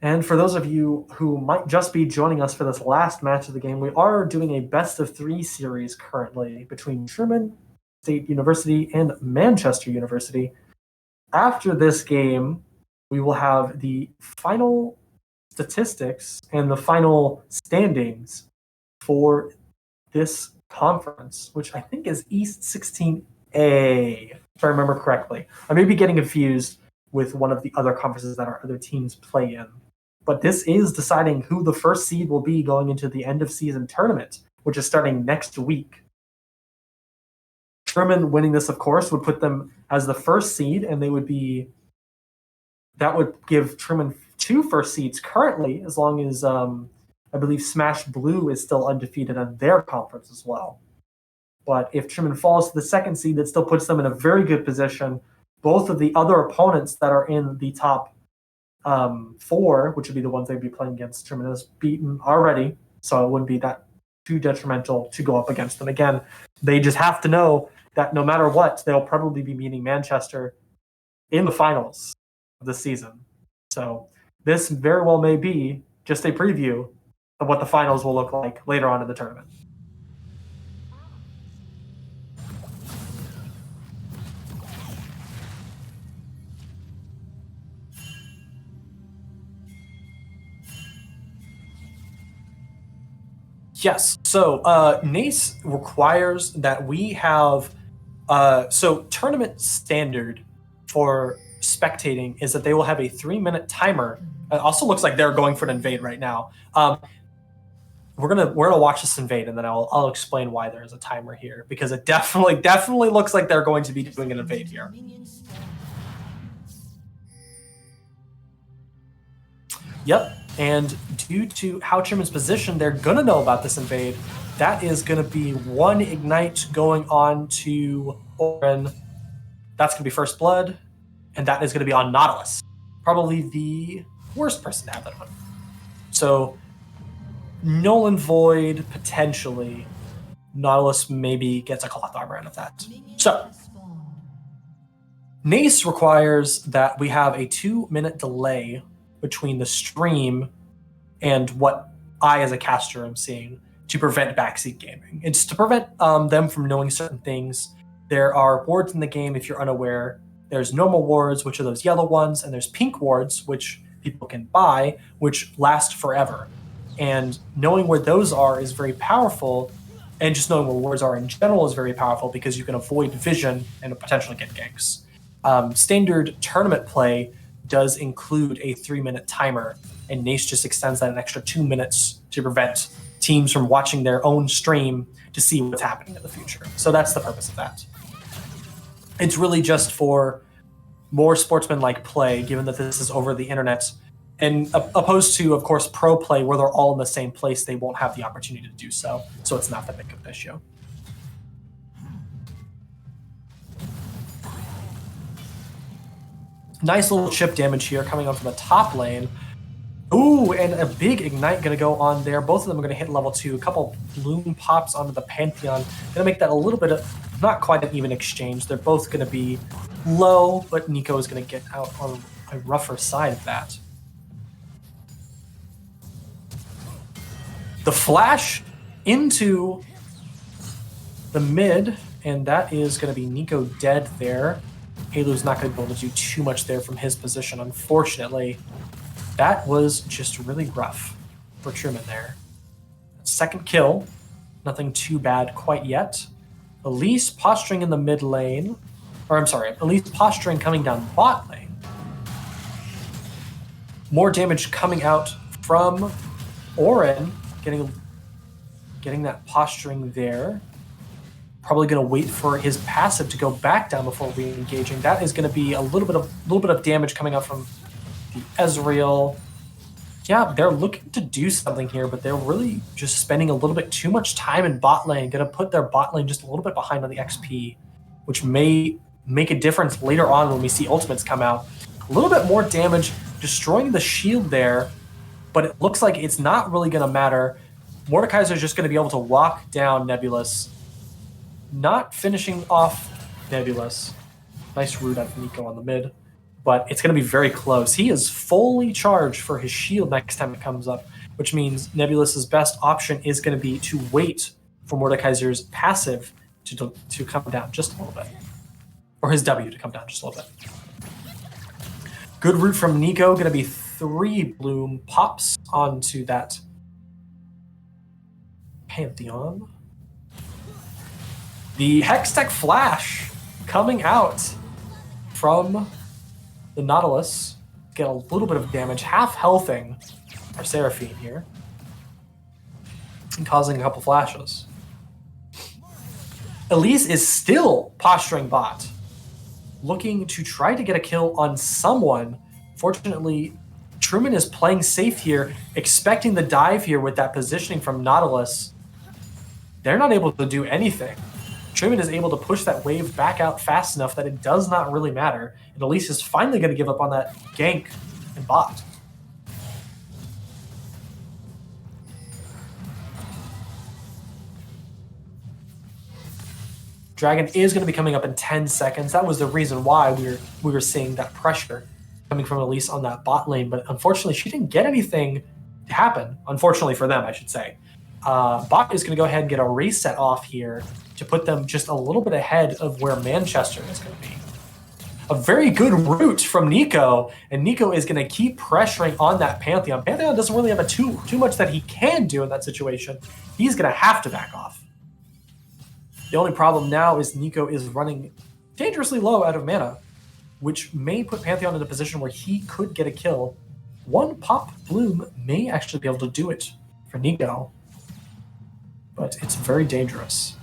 Speaker 4: And for those of you who might just be joining us for this last match of the game, we are doing a best-of-3 series currently between Truman State University and Manchester University. After this game, we will have the final statistics and the final standings for this conference, which I think is East 16A, if I remember correctly. I may be getting confused with one of the other conferences that our other teams play in. But this is deciding who the first seed will be going into the end of season tournament, which is starting next week. Truman winning this, of course, would put them as the first seed, and that would give Truman 2 first seeds currently, as long as I believe Smash Blue is still undefeated on their conference as well. But if Truman falls to the second seed, that still puts them in a very good position. Both of the other opponents that are in the top 4, which would be the ones they'd be playing against, Truman has beaten already, so it wouldn't be that too detrimental to go up against them again. They just have to know that no matter what, they'll probably be meeting Manchester in the finals of the season. So this very well may be just a preview of what the finals will look like later on in the tournament. Yes. So NACE requires that we have so tournament standard for spectating is that they will have a 3-minute timer. It also looks like they're going for an invade right now. We're gonna watch this invade, and then I'll explain why there is a timer here, because it definitely looks like they're going to be doing an invade here. Yep. And due to how Truman's positioned, they're going to know about this invade. That is going to be 1 Ignite going on to Ornn. That's going to be First Blood. And that is going to be on Nautilus. Probably the worst person to have that on. So, Nolan Void, potentially. Nautilus maybe gets a cloth armor out of that. So, NACE requires that we have a 2-minute delay between the stream and what I, as a caster, am seeing to prevent backseat gaming. It's to prevent them from knowing certain things. There are wards in the game, if you're unaware. There's normal wards, which are those yellow ones, and there's pink wards, which people can buy, which last forever. And knowing where those are is very powerful, and just knowing where wards are in general is very powerful because you can avoid vision and potentially get ganks. Standard tournament play does include a 3-minute timer, and NACE just extends that an extra 2 minutes to prevent teams from watching their own stream to see what's happening in the future. So that's the purpose of that. It's really just for more sportsman-like play, given that this is over the internet, and opposed to, of course, pro play, where they're all in the same place, they won't have the opportunity to do so. So it's not that big of an issue. Nice little chip damage here coming on from the top lane. Ooh, and a big Ignite going to go on there. Both of them are going to hit level 2. A couple Bloom pops onto the Pantheon. Going to make that a little bit of, not quite an even exchange. They're both going to be low, but Nico is going to get out on a rougher side of that. The flash into the mid, and that is going to be Nico dead there. Halo's not going to be able to do too much there from his position, unfortunately. That was just really rough for Truman there. Second kill, nothing too bad quite yet. Elise posturing in the mid lane, or I'm sorry, Elise posturing coming down bot lane. More damage coming out from Orin, getting that posturing there. Probably going to wait for his passive to go back down before re-engaging. That is going to be a little bit of damage coming out from the Ezreal. Yeah, they're looking to do something here, but they're really just spending a little bit too much time in bot lane. Going to put their bot lane just a little bit behind on the XP, which may make a difference later on when we see ultimates come out. A little bit more damage, destroying the shield there, but it looks like it's not really going to matter. Mordekaiser is just going to be able to walk down Nebulous, not finishing off Nebulous. Nice root out of Nico on the mid, but it's going to be very close. He is fully charged for his shield next time it comes up, which means Nebulous's best option is going to be to wait for Mordekaiser's passive to come down just a little bit, or his W to come down just a little bit. Good root from Nico, going to be 3 Bloom pops onto that Pantheon. The Hextech Flash coming out from the Nautilus. Get a little bit of damage, half healthing our Seraphine here, and causing a couple flashes. Elise is still posturing bot, looking to try to get a kill on someone. Fortunately, Truman is playing safe here, expecting the dive here with that positioning from Nautilus. They're not able to do anything. Truman is able to push that wave back out fast enough that it does not really matter. And Elise is finally going to give up on that gank and bot. Dragon is going to be coming up in 10 seconds. That was the reason why we were seeing that pressure coming from Elise on that bot lane. But unfortunately, she didn't get anything to happen. Unfortunately for them, I should say. Bot is going to go ahead and get a reset off here to put them just a little bit ahead of where Manchester is going to be. A very good route from Nico, and Nico is going to keep pressuring on that Pantheon. Pantheon doesn't really have too much that he can do in that situation. He's going to have to back off. The only problem now is Nico is running dangerously low out of mana, which may put Pantheon in a position where he could get a kill. One pop Bloom may actually be able to do it for Nico, but it's very dangerous.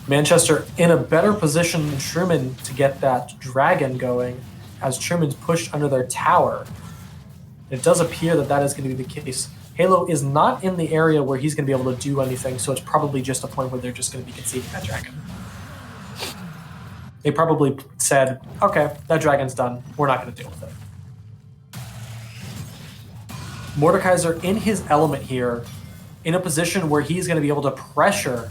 Speaker 4: Manchester in a better position than Truman to get that dragon going as Truman's pushed under their tower. It does appear that that is going to be the case. Halo is not in the area where he's going to be able to do anything, so it's probably just a point where they're just going to be conceding that dragon. They probably said, okay, that dragon's done. We're not going to deal with it. Mordekaiser in his element here, in a position where he's going to be able to pressure,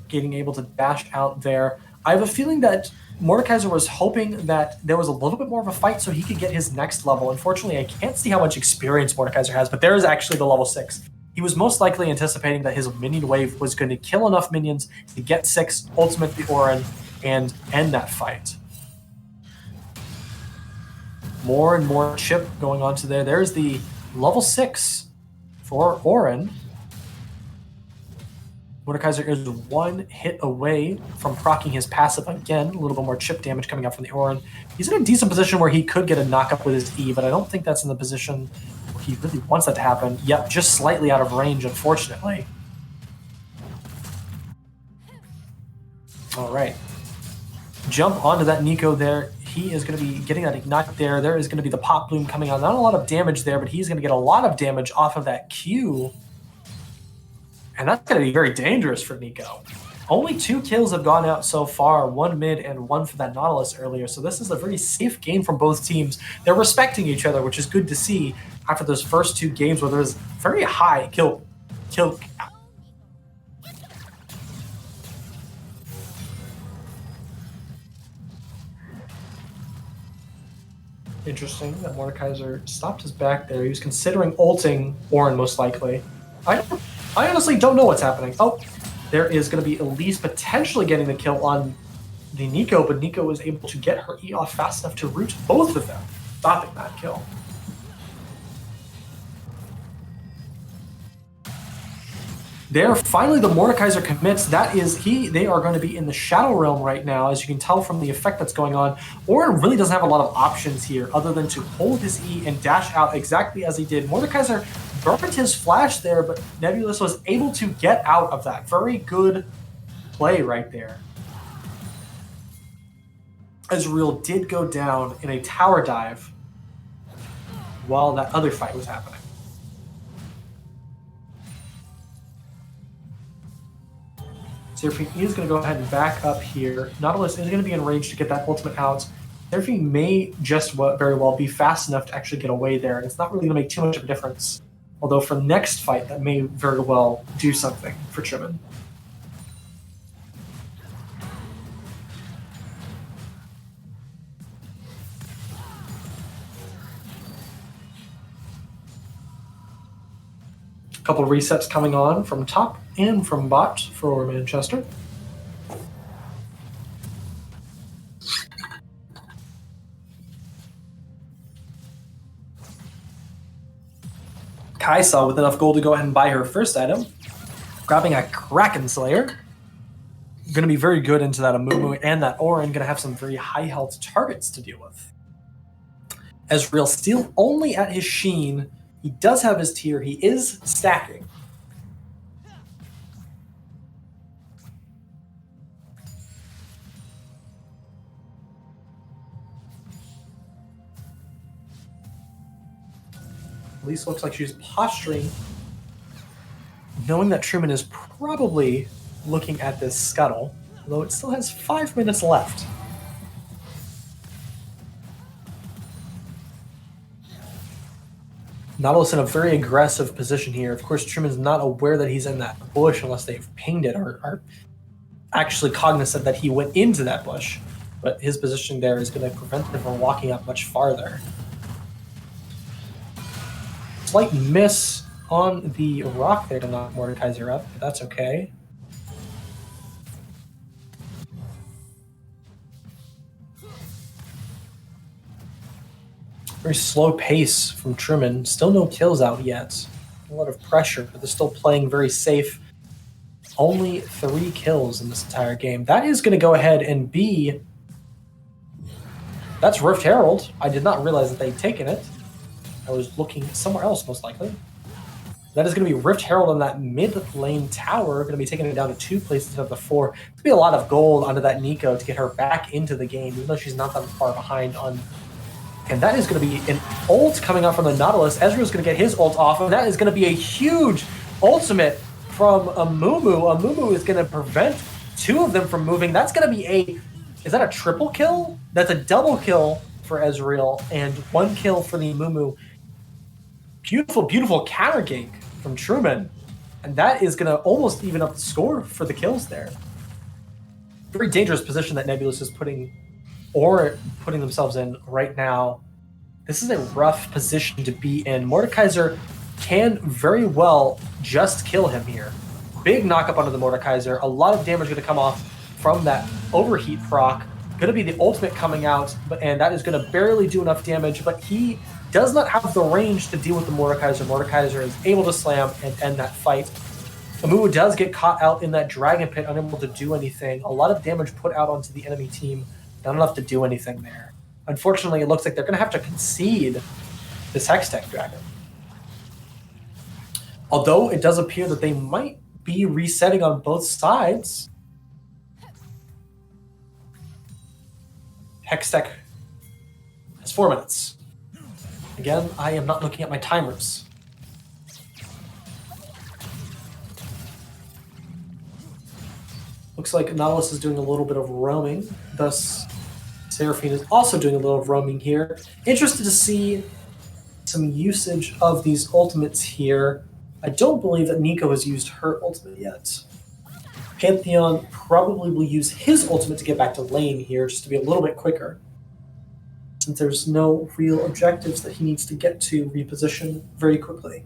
Speaker 4: getting able to dash out there. I have a feeling that Mordekaiser was hoping that there was a little bit more of a fight so he could get his next level. Unfortunately, I can't see how much experience Mordekaiser has, but there is actually the level 6. He was most likely anticipating that his minion wave was going to kill enough minions to get 6, ultimate the Orin, and end that fight. More and more chip going on to there. There's the level 6 for Orin. Mordekaiser is 1 hit away from proccing his passive again. A little bit more chip damage coming out from the Orin. He's in a decent position where he could get a knock-up with his E, but I don't think that's in the position where he really wants that to happen. Yep, just slightly out of range, unfortunately. All right. Jump onto that Nico there. He is going to be getting that Ignite there. There is going to be the Pop Bloom coming out. Not a lot of damage there, but he's going to get a lot of damage off of that Q. And that's going to be very dangerous for Nico. Only 2 kills have gone out so far, 1 mid and 1 for that Nautilus earlier. So this is a very safe game from both teams. They're respecting each other, which is good to see after those first 2 games where there's very high kill. Interesting that Mordekaiser stopped his back there. He was considering ulting Orin most likely. I honestly don't know what's happening. Oh, there is going to be Elise potentially getting the kill on the Nico, but Nico was able to get her E off fast enough to root both of them, stopping that kill. There, finally, the Mordekaiser commits. That is, they are going to be in the Shadow Realm right now, as you can tell from the effect that's going on. Orin really doesn't have a lot of options here, other than to hold his E and dash out exactly as he did. Mordekaiser burned his flash there, but Nebulous was able to get out of that. Very good play right there. Ezreal did go down in a tower dive while that other fight was happening. Seraphine is going to go ahead and back up here. Nautilus is going to be in range to get that ultimate out. Seraphine may just very well be fast enough to actually get away there, and it's not really going to make too much of a difference. Although for the next fight, that may very well do something for Trimin. A couple resets coming on from top and from bot for Manchester. Kaisa with enough gold to go ahead and buy her first item. Grabbing a Kraken Slayer. Going to be very good into that Amumu and that Orin. Going to have some very high health targets to deal with. Ezreal still only at his Sheen. He does have his tier. He is stacking. Elise looks like she's posturing, knowing that Truman is probably looking at this scuttle, although it still has 5 minutes left. Nautilus in a very aggressive position here. Of course, Truman's not aware that he's in that bush unless they've pinged it or are actually cognizant that he went into that bush. But his position there is going to prevent him from walking up much farther. Slight miss on the rock there to knock Mordekaiser up, but that's okay. Very slow pace from Truman. Still no kills out yet. A lot of pressure, but they're still playing very safe. Only 3 kills in this entire game. That is going to go ahead and be... That's Rift Herald. I did not realize that they'd taken it. I was looking somewhere else, most likely. That is going to be Rift Herald on that mid lane tower. Going to be taking it down to 2 places instead of the 4. It's going to be a lot of gold onto that Nico to get her back into the game, even though she's not that far behind on... And that is going to be an ult coming out from the Nautilus. Ezreal's going to get his ult off, and that is going to be a huge ultimate from Amumu. Amumu is going to prevent 2 of them from moving. That's going to be a... Is that a triple kill? That's a double kill for Ezreal, and 1 kill for the Amumu. Beautiful, beautiful counter gank from Truman. And that is going to almost even up the score for the kills there. Very dangerous position that Nebulous is putting themselves in right now. This is a rough position to be in. Mordekaiser can very well just kill him here. Big knock-up onto the Mordekaiser. A lot of damage going to come off from that overheat proc. Going to be the ultimate coming out, and that is going to barely do enough damage, but he does not have the range to deal with the Mordekaiser. Mordekaiser is able to slam and end that fight. Amumu does get caught out in that dragon pit, unable to do anything. A lot of damage put out onto the enemy team. Not enough to do anything there. Unfortunately, it looks like they're going to have to concede this Hextech Dragon. Although it does appear that they might be resetting on both sides. Hextech has 4 minutes. Again, I am not looking at my timers.
Speaker 5: Looks like Nautilus is doing a little bit of roaming, thus Seraphine is also doing a little of roaming here. Interested to see some usage of these ultimates here. I don't believe that Nico has used her ultimate yet. Pantheon probably will use his ultimate to get back to lane here, just to be a little bit quicker, since there's no real objectives that he needs to get to reposition very quickly.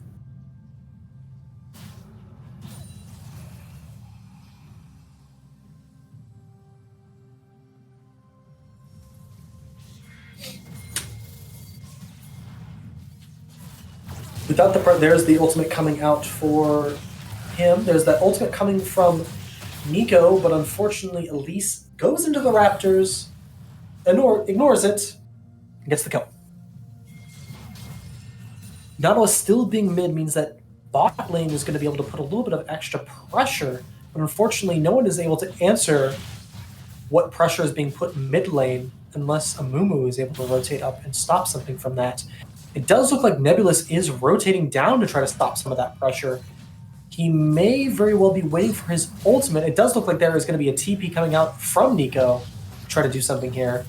Speaker 5: Without there's the ultimate coming out for him. There's that ultimate coming from Nico, but unfortunately Elise goes into the Raptors, ignores it, and gets the kill. Nautilus still being mid means that bot lane is going to be able to put a little bit of extra pressure, but unfortunately no one is able to answer what pressure is being put mid lane unless Amumu is able to rotate up and stop something from that. It does look like Nebulous is rotating down to try to stop some of that pressure. He may very well be waiting for his ultimate. It does look like there is going to be a TP coming out from Nico to try to do something here.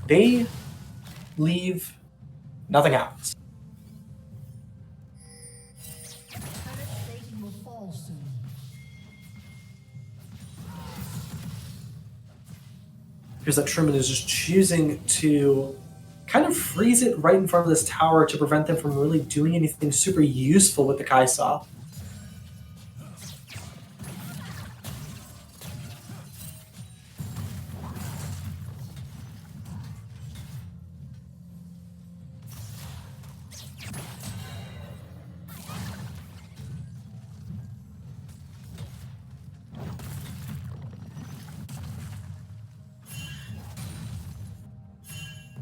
Speaker 5: They leave, nothing happens. Here's that Truman is just choosing to kind of freeze it right in front of this tower to prevent them from really doing anything super useful with the Kai'Sa.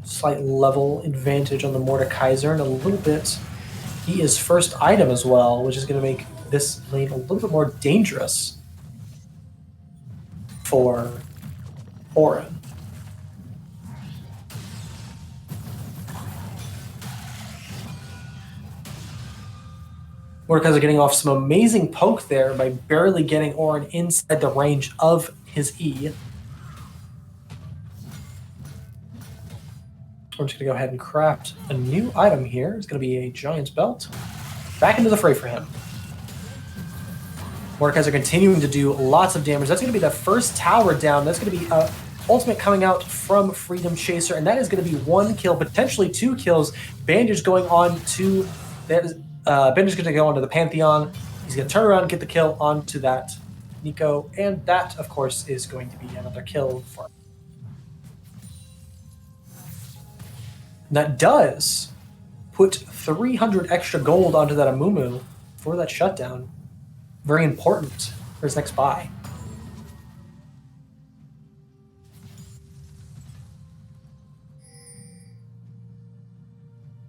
Speaker 5: Slight level advantage on the Mordekaiser, and a little bit he is first item as well, which is going to make this lane a little bit more dangerous for Orin. Mordekaiser getting off some amazing poke there by barely getting Orin inside the range of his E. We're just going to go ahead and craft a new item here. It's going to be a Giant's Belt. Back into the fray for him. Mordekaiser continuing to do lots of damage. That's going to be the first tower down. That's going to be an ultimate coming out from Freedom Chaser, and that is going to be 1 kill, potentially 2 kills. Bandage going on to... Bandage is going to go onto the Pantheon. He's going to turn around and get the kill onto that Nico, and that, of course, is going to be another kill for him. That does put 300 extra gold onto that Amumu for that shutdown. Very important for his next buy.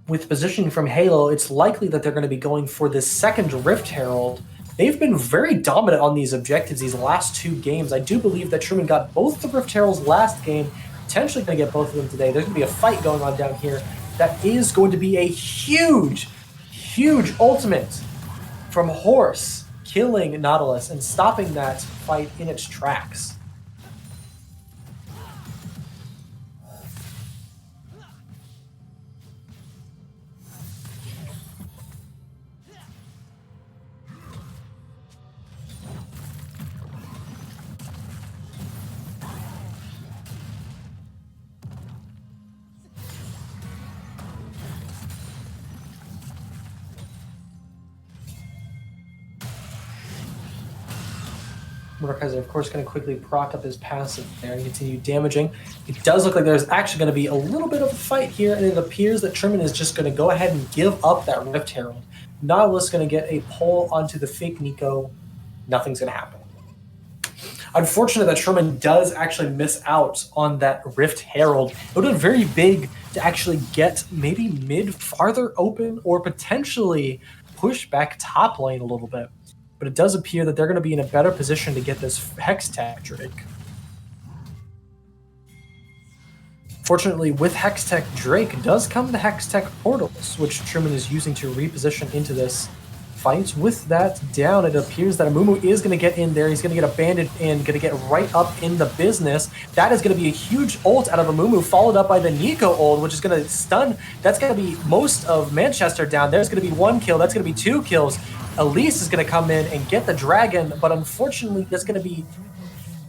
Speaker 5: With positioning from Halo, it's likely that they're going to be going for this second Rift Herald. They've been very dominant on these objectives these last 2 games. I do believe that Truman got both the Rift Heralds last game, potentially going to get both of them today. There's going to be a fight going on down here. That is going to be a huge, huge ultimate from Horse, killing Nautilus and stopping that fight in its tracks. Mordekaiser, of course, going to quickly proc up his passive there and continue damaging. It does look like there's actually going to be a little bit of a fight here, and it appears that Truman is just going to go ahead and give up that Rift Herald. Nautilus is going to get a pull onto the fake Nico. Nothing's going to happen. Unfortunate that Truman does actually miss out on that Rift Herald. It would have been very big to actually get maybe mid farther open or potentially push back top lane a little bit. But it does appear that they're going to be in a better position to get this Hextech Drake. Fortunately, with Hextech Drake does come the Hextech Portals, which Truman is using to reposition into this fights with that down. It appears that Amumu is going to get in there. He's going to get abandoned and going to get right up in the business. That is going to be a huge ult out of Amumu, followed up by the Nico ult, which is going to stun. That's going to be most of Manchester down. There's going to be 1 kill. That's going to be 2 kills. Elise is going to come in and get the dragon, but unfortunately, there's going to be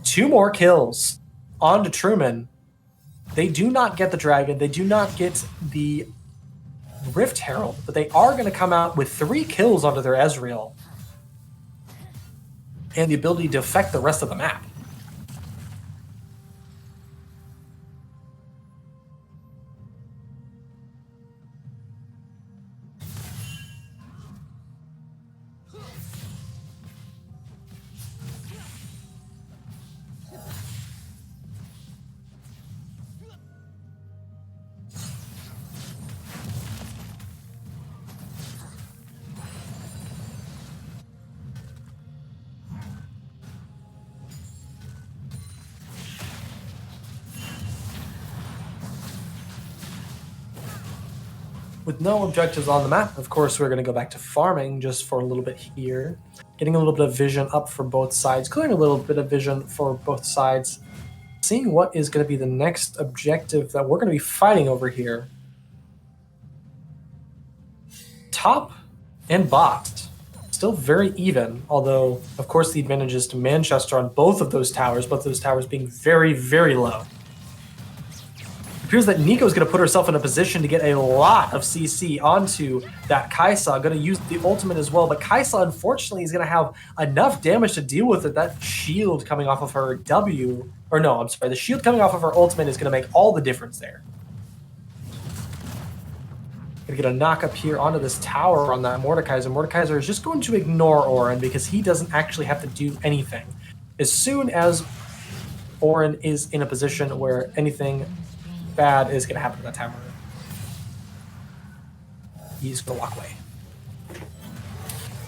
Speaker 5: 2 more kills onto Truman. They do not get the dragon. They do not get the Rift Herald, but they are going to come out with 3 kills onto their Ezreal and the ability to affect the rest of the map. With no objectives on the map, of course, we're going to go back to farming just for a little bit here. Getting a little bit of vision up for both sides, clearing a little bit of vision for both sides. Seeing what is going to be the next objective that we're going to be fighting over here. Top and bot. Still very even, although, of course, the advantage is to Manchester on both of those towers being very, very low. It appears that Nico's going to put herself in a position to get a lot of CC onto that Kaisa. Going to use the ultimate as well, but Kaisa, unfortunately, is going to have enough damage to deal with it. That shield coming off of her the shield coming off of her ultimate is going to make all the difference there. Going to get a knock up here onto this tower on that Mordekaiser. Mordekaiser is just going to ignore Orin because he doesn't actually have to do anything. As soon as Orin is in a position where anything bad is going to happen to that tower, he's going to walk away.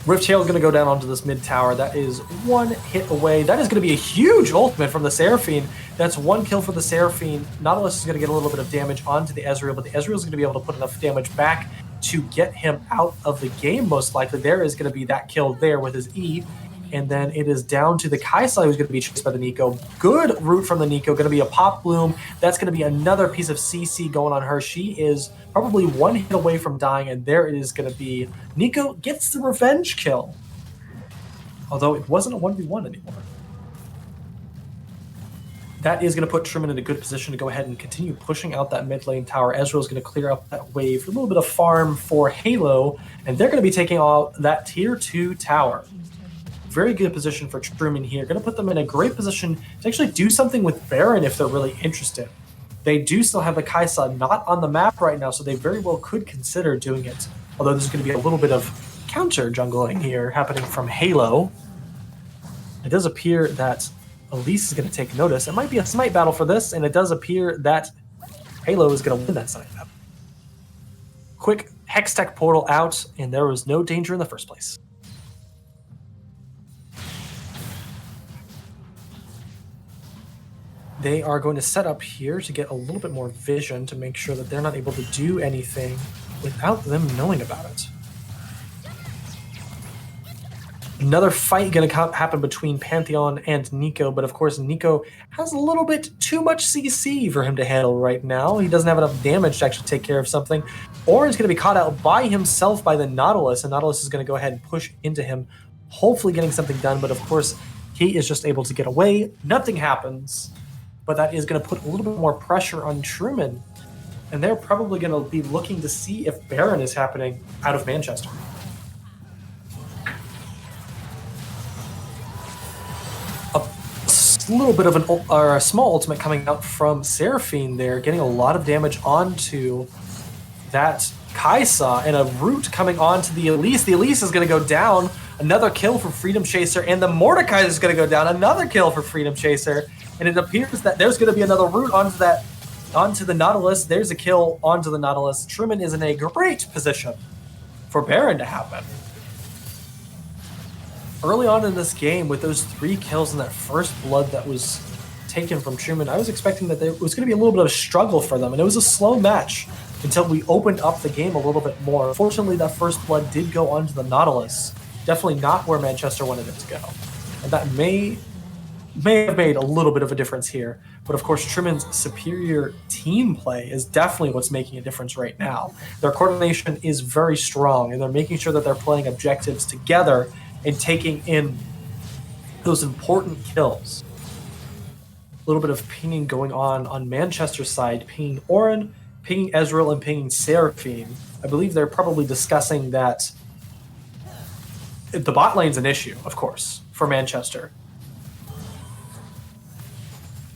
Speaker 5: Rift Tail is going to go down onto this mid tower. That is 1 hit away. That is going to be a huge ultimate from the Seraphine. That's 1 kill for the Seraphine. Nautilus is going to get a little bit of damage onto the Ezreal, but the Ezreal is going to be able to put enough damage back to get him out of the game, most likely. There is going to be that kill there with his E. And then it is down to the Kaisa, who's going to be chased by the Nico. Good route from the Nico. Going to be a Pop Bloom. That's going to be another piece of CC going on her. She is probably 1 hit away from dying, and there it is going to be. Nico gets the revenge kill. Although it wasn't a 1v1 anymore. That is going to put Truman in a good position to go ahead and continue pushing out that mid lane tower. Ezreal is going to clear up that wave for a little bit of farm for Halo, and they're going to be taking out that tier 2 tower. Very good position for Truman here. Going to put them in a great position to actually do something with Baron if they're really interested. They do still have the Kaisa not on the map right now, so they very well could consider doing it. Although there's going to be a little bit of counter jungling here happening from Halo. It does appear that Elise is going to take notice. It might be a smite battle for this, and it does appear that Halo is going to win that smite battle. Quick Hextech portal out, and there was no danger in the first place. They are going to set up here to get a little bit more vision to make sure that they're not able to do anything without them knowing about it. Another fight going to happen between Pantheon and Nico, but of course Nico has a little bit too much CC for him to handle right now. He doesn't have enough damage to actually take care of something. Orin's going to be caught out by himself by the Nautilus, and Nautilus is going to go ahead and push into him, hopefully getting something done, but of course he is just able to get away. Nothing happens. But that is going to put a little bit more pressure on Truman. And they're probably going to be looking to see if Baron is happening out of Manchester. A little bit of a small ultimate coming out from Seraphine there, getting a lot of damage onto that Kaisa, and a root coming onto the Elise. The Elise is going to go down. Another kill for Freedom Chaser, and the Mordekaiser is going to go down. Another kill for Freedom Chaser. And it appears that there's going to be another route onto the Nautilus. There's a kill onto the Nautilus. Truman is in a great position for Baron to happen. Early on in this game, with those 3 kills and that first blood that was taken from Truman, I was expecting that there was going to be a little bit of a struggle for them, and it was a slow match until we opened up the game a little bit more. Fortunately, that first blood did go onto the Nautilus. Definitely not where Manchester wanted it to go. And that may have made a little bit of a difference here. But of course, Truman's superior team play is definitely what's making a difference right now. Their coordination is very strong, and they're making sure that they're playing objectives together and taking in those important kills. A little bit of pinging going on Manchester's side, pinging Orin, pinging Ezreal, and pinging Seraphine. I believe they're probably discussing that the bot lane's an issue, of course, for Manchester.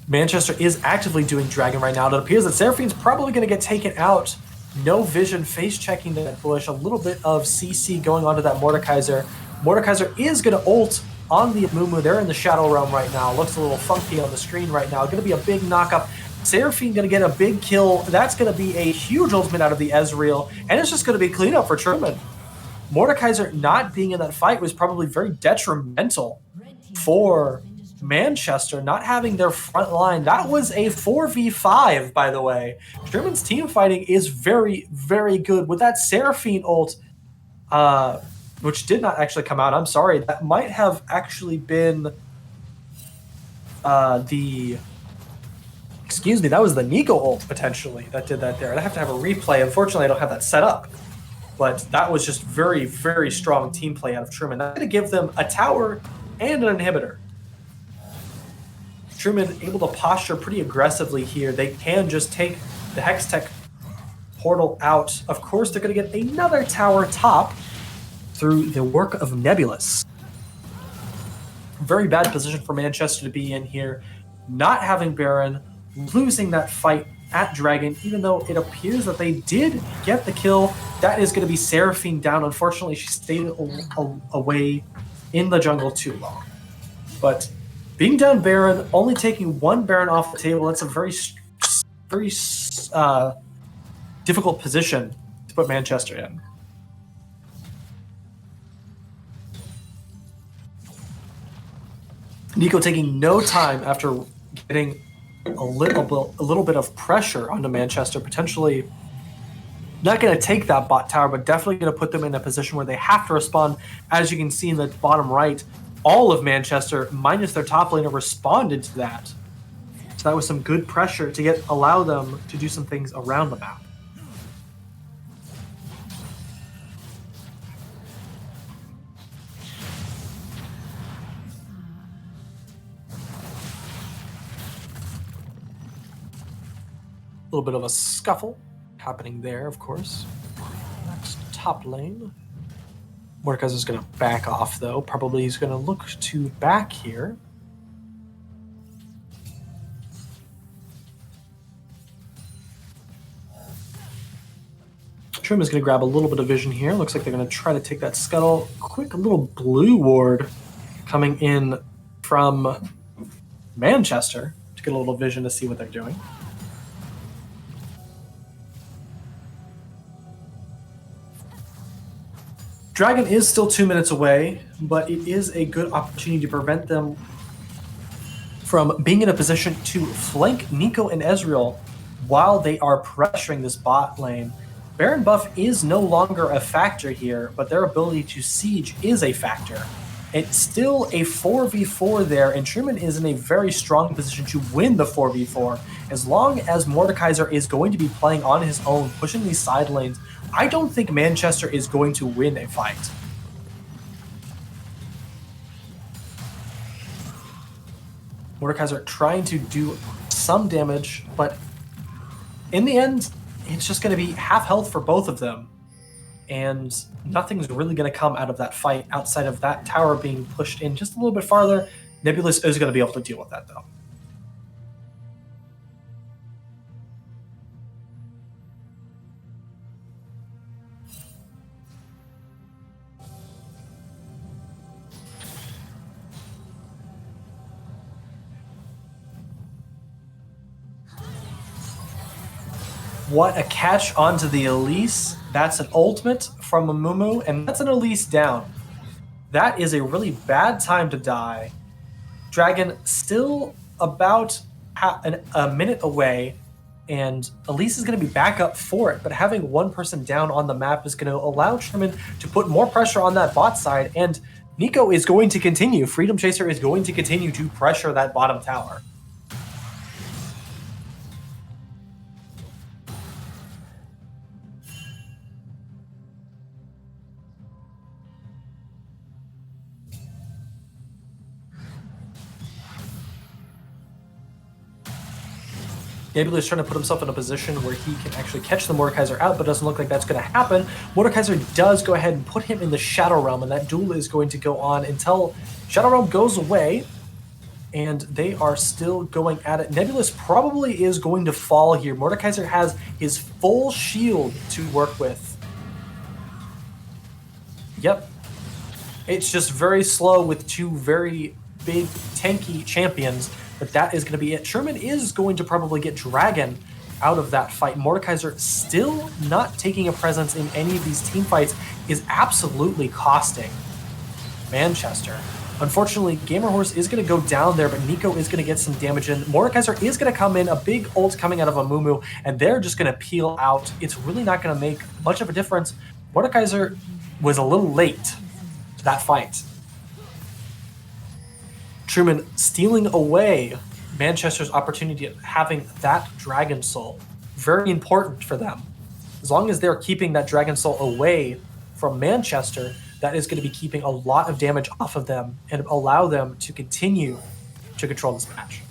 Speaker 5: Manchester is actively doing Dragon right now. It appears that Seraphine's probably going to get taken out. No vision, face checking that bush, a little bit of CC going onto that Mordekaiser. Mordekaiser is going to ult on the Amumu. They're in the Shadow Realm right now. Looks a little funky on the screen right now. Going to be a big knockup. Seraphine going to get a big kill. That's going to be a huge ultimate out of the Ezreal. And it's just going to be cleanup for Truman. Mordekaiser not being in that fight was probably very detrimental for Manchester, not having their front line. That was a 4v5, by the way. Truman's team fighting is very, very good. With that Seraphine ult, which did not actually come out, I'm sorry, that might have actually been excuse me, that was the Nico ult, potentially, that did that there. I'd have to have a replay. Unfortunately, I don't have that set up. But that was just very, very strong team play out of Truman. I'm going to give them a tower and an inhibitor. Truman able to posture pretty aggressively here. They can just take the Hextech portal out. Of course, they're going to get another tower top through the work of Nebulous. Very bad position for Manchester to be in here. Not having Baron, losing that fight at Dragon, even though it appears that they did get the kill. That is going to be Seraphine down. Unfortunately, she stayed away in the jungle too long. But being down Baron, only taking one Baron off the table, that's a very, very difficult position to put Manchester in. Nico taking no time after getting a little bit of pressure onto Manchester, potentially not going to take that bot tower, but definitely going to put them in a position where they have to respond. As you can see in the bottom right, all of Manchester, minus their top laner, responded to that. So that was some good pressure to allow them to do some things around the map. A little bit of a scuffle happening there, of course. Next, top lane. Mordekaiser's going to back off, though. Probably he's going to look to back here. Trim is going to grab a little bit of vision here. Looks like they're going to try to take that scuttle. Quick little blue ward coming in from Manchester to get a little vision to see what they're doing. Dragon is still 2 minutes away, but it is a good opportunity to prevent them from being in a position to flank Nico and Ezreal while they are pressuring this bot lane. Baron buff is no longer a factor here, but their ability to siege is a factor. It's still a 4v4 there, and Truman is in a very strong position to win the 4v4. As long as Mordekaiser is going to be playing on his own, pushing these side lanes, I don't think Manchester is going to win a fight. Mordekaiser trying to do some damage, but in the end, it's just going to be half health for both of them. And nothing's really going to come out of that fight outside of that tower being pushed in just a little bit farther. Nebulous is going to be able to deal with that, though. What a catch onto the Elise. That's an ultimate from Amumu, and that's an Elise down. That is a really bad time to die. Dragon still about a minute away. and Elise is going to be back up for it, but having one person down on the map is going to allow Truman to put more pressure on that bot side, and Nico is going to continue. Freedom Chaser is going to continue to pressure that bottom tower. Nebula is trying to put himself in a position where he can actually catch the Mordekaiser out, but doesn't look like that's going to happen. Mordekaiser does go ahead and put him in the Shadow Realm, and that duel is going to go on until Shadow Realm goes away, and they are still going at it. Nebulous probably is going to fall here. Mordekaiser has his full shield to work with. Yep. It's just very slow with two very big, tanky champions. But that is going to be it. Sherman is going to probably get Dragon out of that fight. Mordekaiser still not taking a presence in any of these team fights is absolutely costing Manchester. Unfortunately, Gamer Horse is going to go down there, but Nico is going to get some damage in. Mordekaiser is going to come in, a big ult coming out of a Mumu, and they're just going to peel out. It's really not going to make much of a difference. Mordekaiser was a little late to that fight. Truman stealing away Manchester's opportunity of having that Dragon Soul. Very important for them. As long as they're keeping that Dragon Soul away from Manchester, that is going to be keeping a lot of damage off of them and allow them to continue to control this match.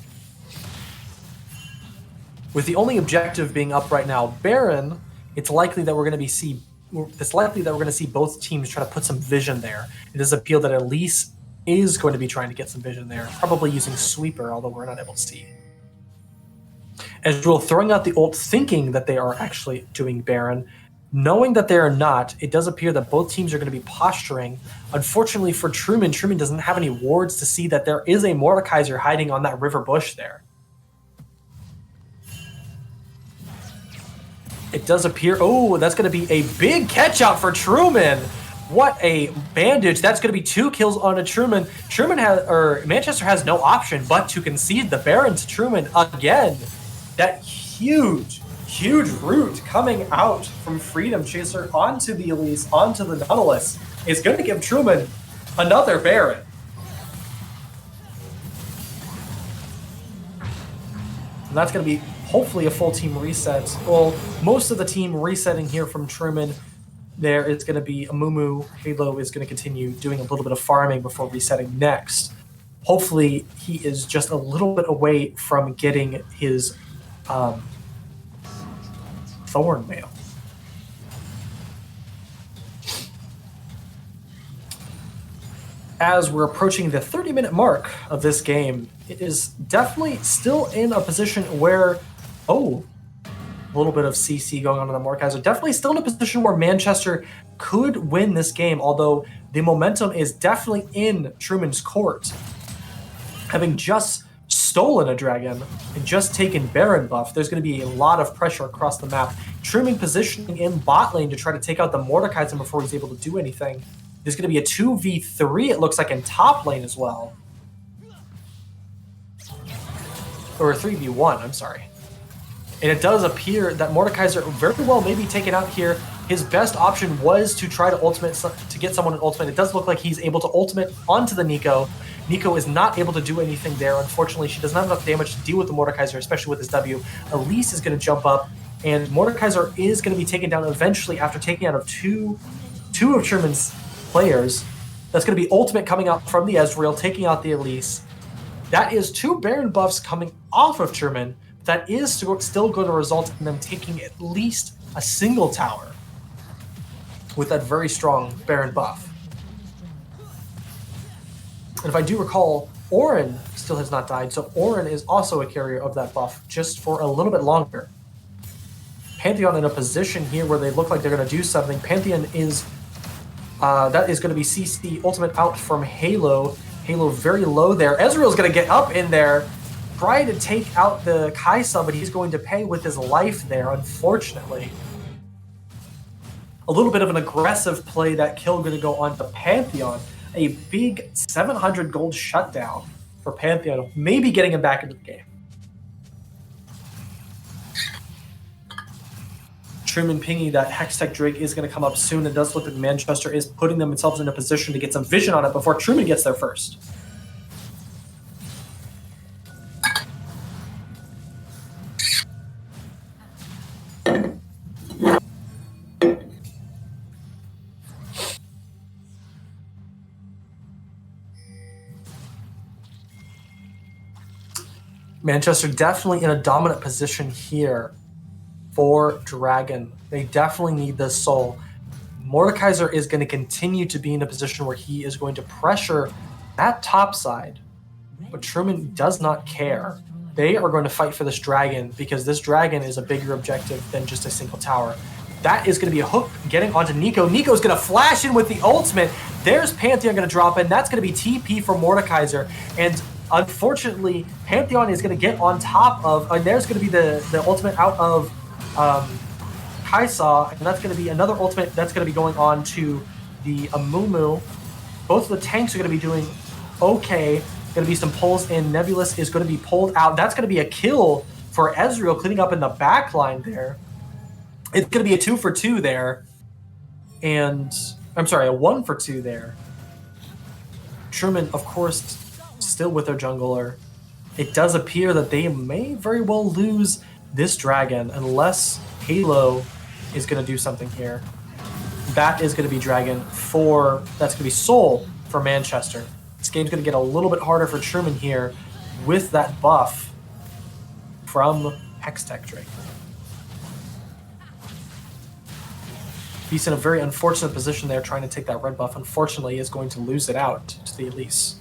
Speaker 5: With the only objective being up right now, Baron, it's likely that we're going to see both teams try to put some vision there. It does appear that Elise is going to be trying to get some vision there, probably using Sweeper, although we're not able to see. Ezreal throwing out the ult, thinking that they are actually doing Baron. Knowing that they are not, it does appear that both teams are going to be posturing. Unfortunately for Truman doesn't have any wards to see that there is a Mordekaiser hiding on that river bush there. It does appear, oh, that's going to be a big catch out for Truman. What a bandage. That's going to be 2 kills on a Truman. Manchester has no option but to concede the Baron to Truman again. That huge root coming out from Freedom Chaser onto the Elise, onto the Nautilus, is going to give Truman another Baron. And that's going to be hopefully a full team reset. Well, most of the team resetting here from Truman. There is going to be a Mumu. Halo is going to continue doing a little bit of farming before resetting next. Hopefully, he is just a little bit away from getting his Thorn Mail. As we're approaching the 30-minute mark of this game, it is definitely still in a position where, a little bit of CC going on in the Mordekaiser. Definitely still in a position where Manchester could win this game, although the momentum is definitely in Truman's court. Having just stolen a dragon and just taken Baron buff, there's going to be a lot of pressure across the map. Truman positioning in bot lane to try to take out the Mordekaiser before he's able to do anything. There's going to be a 2v3, it looks like, in top lane as well. Or a 3v1, I'm sorry. And it does appear that Mordekaiser very well may be taken out here. His best option was to try to get someone an ultimate. It does look like he's able to ultimate onto the Nico. Nico is not able to do anything there. Unfortunately, she doesn't have enough damage to deal with the Mordekaiser, especially with his W. Elise is going to jump up, and Mordekaiser is going to be taken down eventually after taking out of two of Sherman's players. That's going to be ultimate coming out from the Ezreal, taking out the Elise. That is 2 Baron buffs coming off of Sherman. That is still going to result in them taking at least a single tower with that very strong Baron buff. And if I do recall, Orin still has not died, so Orin is also a carrier of that buff, just for a little bit longer. Pantheon in a position here where they look like they're going to do something. Pantheon is, that is going to be CC ultimate out from Halo. Halo very low there. Ezreal's going to get up in there, try to take out the Kaisa, but he's going to pay with his life there, unfortunately. A little bit of an aggressive play. That kill going to go on to Pantheon. A big 700 gold shutdown for Pantheon, maybe getting him back into the game. Truman pinging that Hextech Drake is going to come up soon. It does look like Manchester is putting themselves in a position to get some vision on it before Truman gets there first. Manchester definitely in a dominant position here for Dragon. They definitely need this soul. Mordekaiser is going to continue to be in a position where he is going to pressure that top side, but Truman does not care. They are going to fight for this dragon because this dragon is a bigger objective than just a single tower. That is going to be a hook getting onto Nico. Nico's going to flash in with the ultimate. There's Pantheon going to drop in. That's going to be TP for Mordekaiser. And unfortunately, Pantheon is going to get on top of, and there's going to be the ultimate out of Kaisa, and that's going to be another ultimate that's going to be going on to the Amumu. Both of the tanks are going to be doing okay. Going to be some pulls in. Nebulous is going to be pulled out. That's going to be a kill for Ezreal, cleaning up in the back line there. It's going to be a 2 for 2 there. And, I'm sorry, a 1 for 2 there. Truman, of course, still with their jungler. It does appear that they may very well lose this dragon unless Halo is going to do something here. That is going to be dragon for, that's going to be soul for Manchester. This game's going to get a little bit harder for Truman here with that buff from Hextech Drake. He's in a very unfortunate position there trying to take that red buff. Unfortunately, is going to lose it out to the Elise.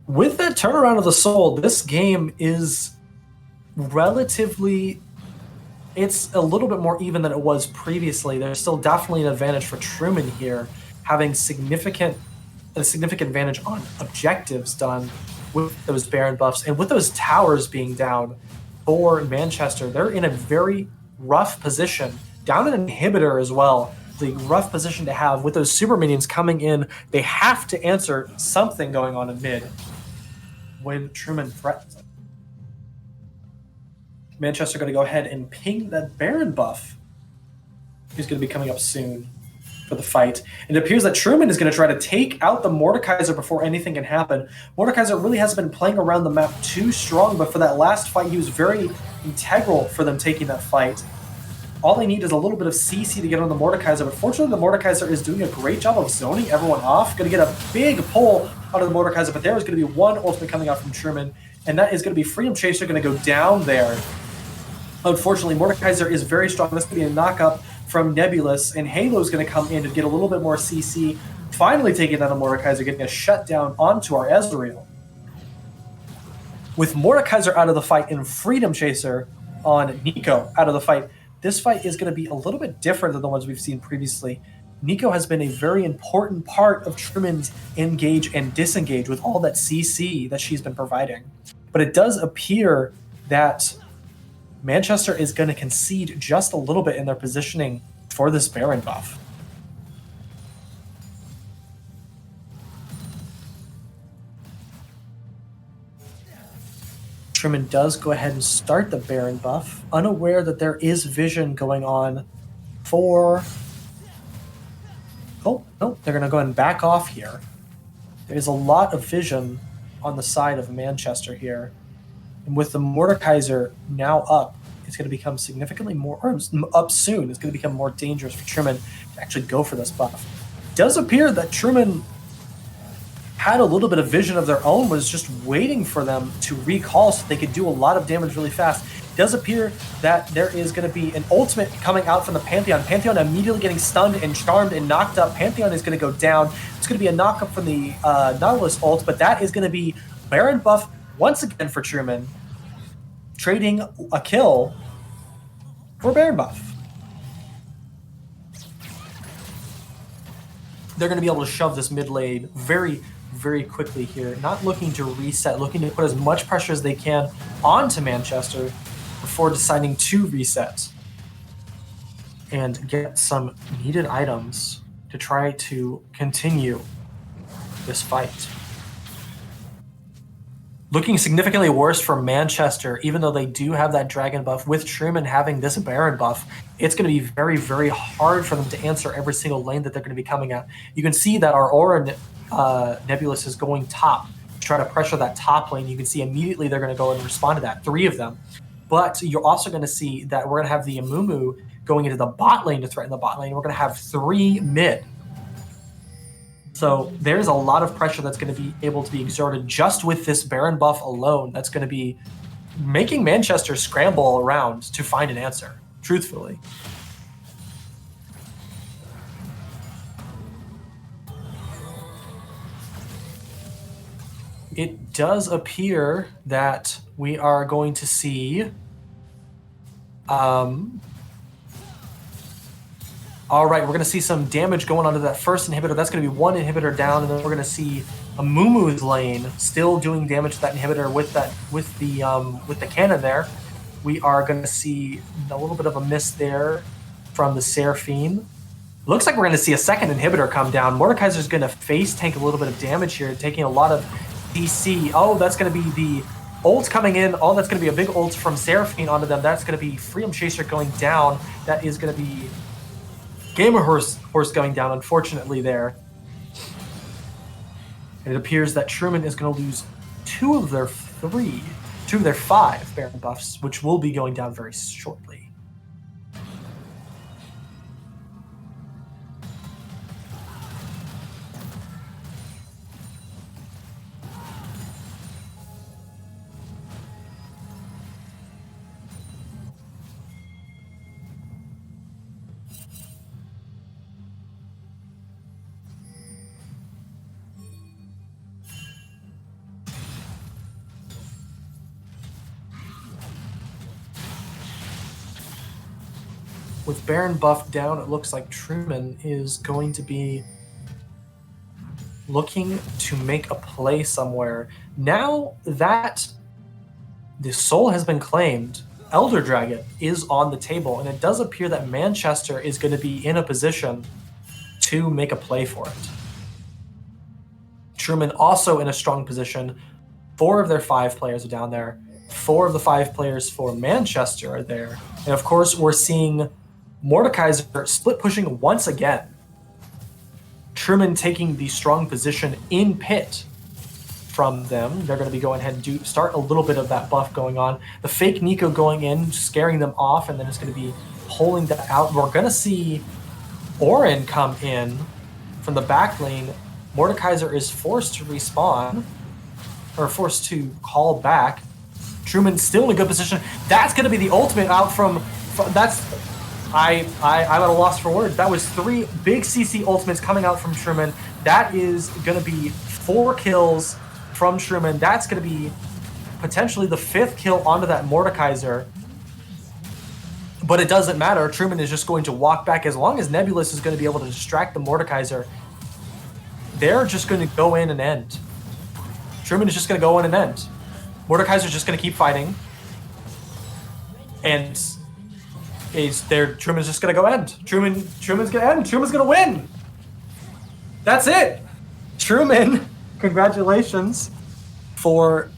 Speaker 5: With that turnaround of the soul, this game is relatively, it's a little bit more even than it was previously. There's still definitely an advantage for Truman here, having a significant advantage on objectives done with those Baron buffs and with those towers being down for Manchester. They're in a very rough position, down an inhibitor as well. The rough position to have with those super minions coming in. They have to answer something going on in mid when Truman threatens it. Manchester going to go ahead and ping that Baron buff, who's going to be coming up soon for the fight. And it appears that Truman is going to try to take out the Mordekaiser before anything can happen. Mordekaiser really hasn't been playing around the map too strong, but for that last fight, he was very integral for them taking that fight. All they need is a little bit of CC to get on the Mordekaiser, but fortunately the Mordekaiser is doing a great job of zoning everyone off. Going to get a big pull out of the Mordekaiser, but there is going to be one ultimate coming out from Truman, and that is going to be Freedom Chaser going to go down there. Unfortunately, Mordekaiser is very strong. This could be a knock-up from Nebulous, and Halo's going to come in to get a little bit more CC, finally taking down the Mordekaiser, getting a shutdown onto our Ezreal. With Mordekaiser out of the fight and Freedom Chaser on Nico out of the fight, this fight is going to be a little bit different than the ones we've seen previously. Nico has been a very important part of Truman's engage and disengage with all that CC that she's been providing. But it does appear that Manchester is going to concede just a little bit in their positioning for this Baron buff. Truman does go ahead and start the Baron buff, unaware that there is vision going on for... Oh, no, they're going to go ahead and back off here. There's a lot of vision on the side of Manchester here. And with the Mordekaiser now up, it's going to become significantly more, or up soon, it's going to become more dangerous for Truman to actually go for this buff. It does appear that Truman had a little bit of vision of their own, was just waiting for them to recall so they could do a lot of damage really fast. It does appear that there is going to be an ultimate coming out from the Pantheon. Pantheon immediately getting stunned and charmed and knocked up. Pantheon is going to go down. It's going to be a knock-up from the Nautilus ult, but that is going to be Baron buff once again for Truman, trading a kill for Baron buff. They're going to be able to shove this mid lane very, very quickly here, not looking to reset, looking to put as much pressure as they can onto Manchester before deciding to reset and get some needed items to try to continue this fight. Looking significantly worse for Manchester, even though they do have that dragon buff. With Truman having this Baron buff, it's going to be very, very hard for them to answer every single lane that they're going to be coming at. You can see that our Aura Nebulous is going top to try to pressure that top lane. You can see immediately they're going to go and respond to that, 3 of them. But you're also going to see that we're going to have the Amumu going into the bot lane to threaten the bot lane. We're going to have 3 mid. So there's a lot of pressure that's going to be able to be exerted just with this Baron buff alone. That's going to be making Manchester scramble around to find an answer, truthfully. It does appear that we are going to see all right, we're going to see some damage going onto that first inhibitor. That's going to be 1 inhibitor down, and then we're going to see Amumu's lane still doing damage to that inhibitor with the cannon there. We are going to see a little bit of a miss there from the Seraphine. Looks like we're going to see a second inhibitor come down. Mordekaiser's going to face tank a little bit of damage here, taking a lot of DC. Oh, that's going to be the ult coming in. Oh, that's going to be a big ult from Seraphine onto them. That's going to be Freedom Chaser going down. That is going to be Gamer Horse going down, unfortunately, there. And it appears that Truman is going to lose 2 of their 5 Baron buffs, which will be going down very shortly. With Baron buff down, it looks like Truman is going to be looking to make a play somewhere. Now that the soul has been claimed, Elder Dragon is on the table, and it does appear that Manchester is going to be in a position to make a play for it. Truman also in a strong position. 4 of their 5 players are down there. 4 of the 5 players for Manchester are there. And of course, we're seeing Mordekaiser split pushing once again. Truman taking the strong position in pit from them. They're going to be going ahead and start a little bit of that buff going on. The fake Nico going in, scaring them off, and then it's going to be pulling that out. We're going to see Orin come in from the back lane. Mordekaiser is forced to respawn, or forced to call back. Truman's still in a good position. That's going to be the ultimate out from that's... I'm at a loss for words. That was 3 big CC ultimates coming out from Truman. That is going to be 4 kills from Truman. That's going to be potentially the 5th kill onto that Mordekaiser. But it doesn't matter. Truman is just going to walk back. As long as Nebulous is going to be able to distract the Mordekaiser, they're just going to go in and end. Truman is just going to go in and end. Mordekaiser is just going to keep fighting. And Truman's just going to go end. Truman's going to end. Truman's going to win. That's it. Truman, congratulations for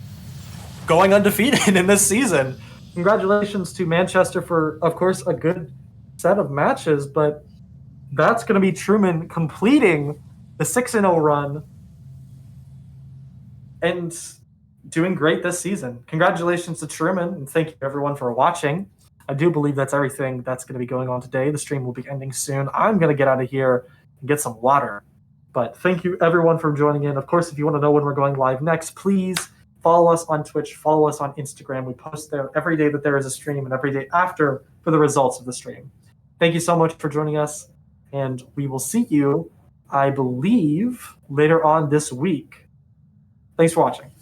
Speaker 5: going undefeated in this season. Congratulations to Manchester for, of course, a good set of matches, but that's going to be Truman completing the 6-0 run and doing great this season. Congratulations to Truman, and thank you everyone for watching. I do believe that's everything that's going to be going on today. The stream will be ending soon. I'm going to get out of here and get some water. But thank you everyone for joining in. Of course, if you want to know when we're going live next, please follow us on Twitch, follow us on Instagram. We post there every day that there is a stream and every day after for the results of the stream. Thank you so much for joining us, and we will see you, I believe, later on this week. Thanks for watching.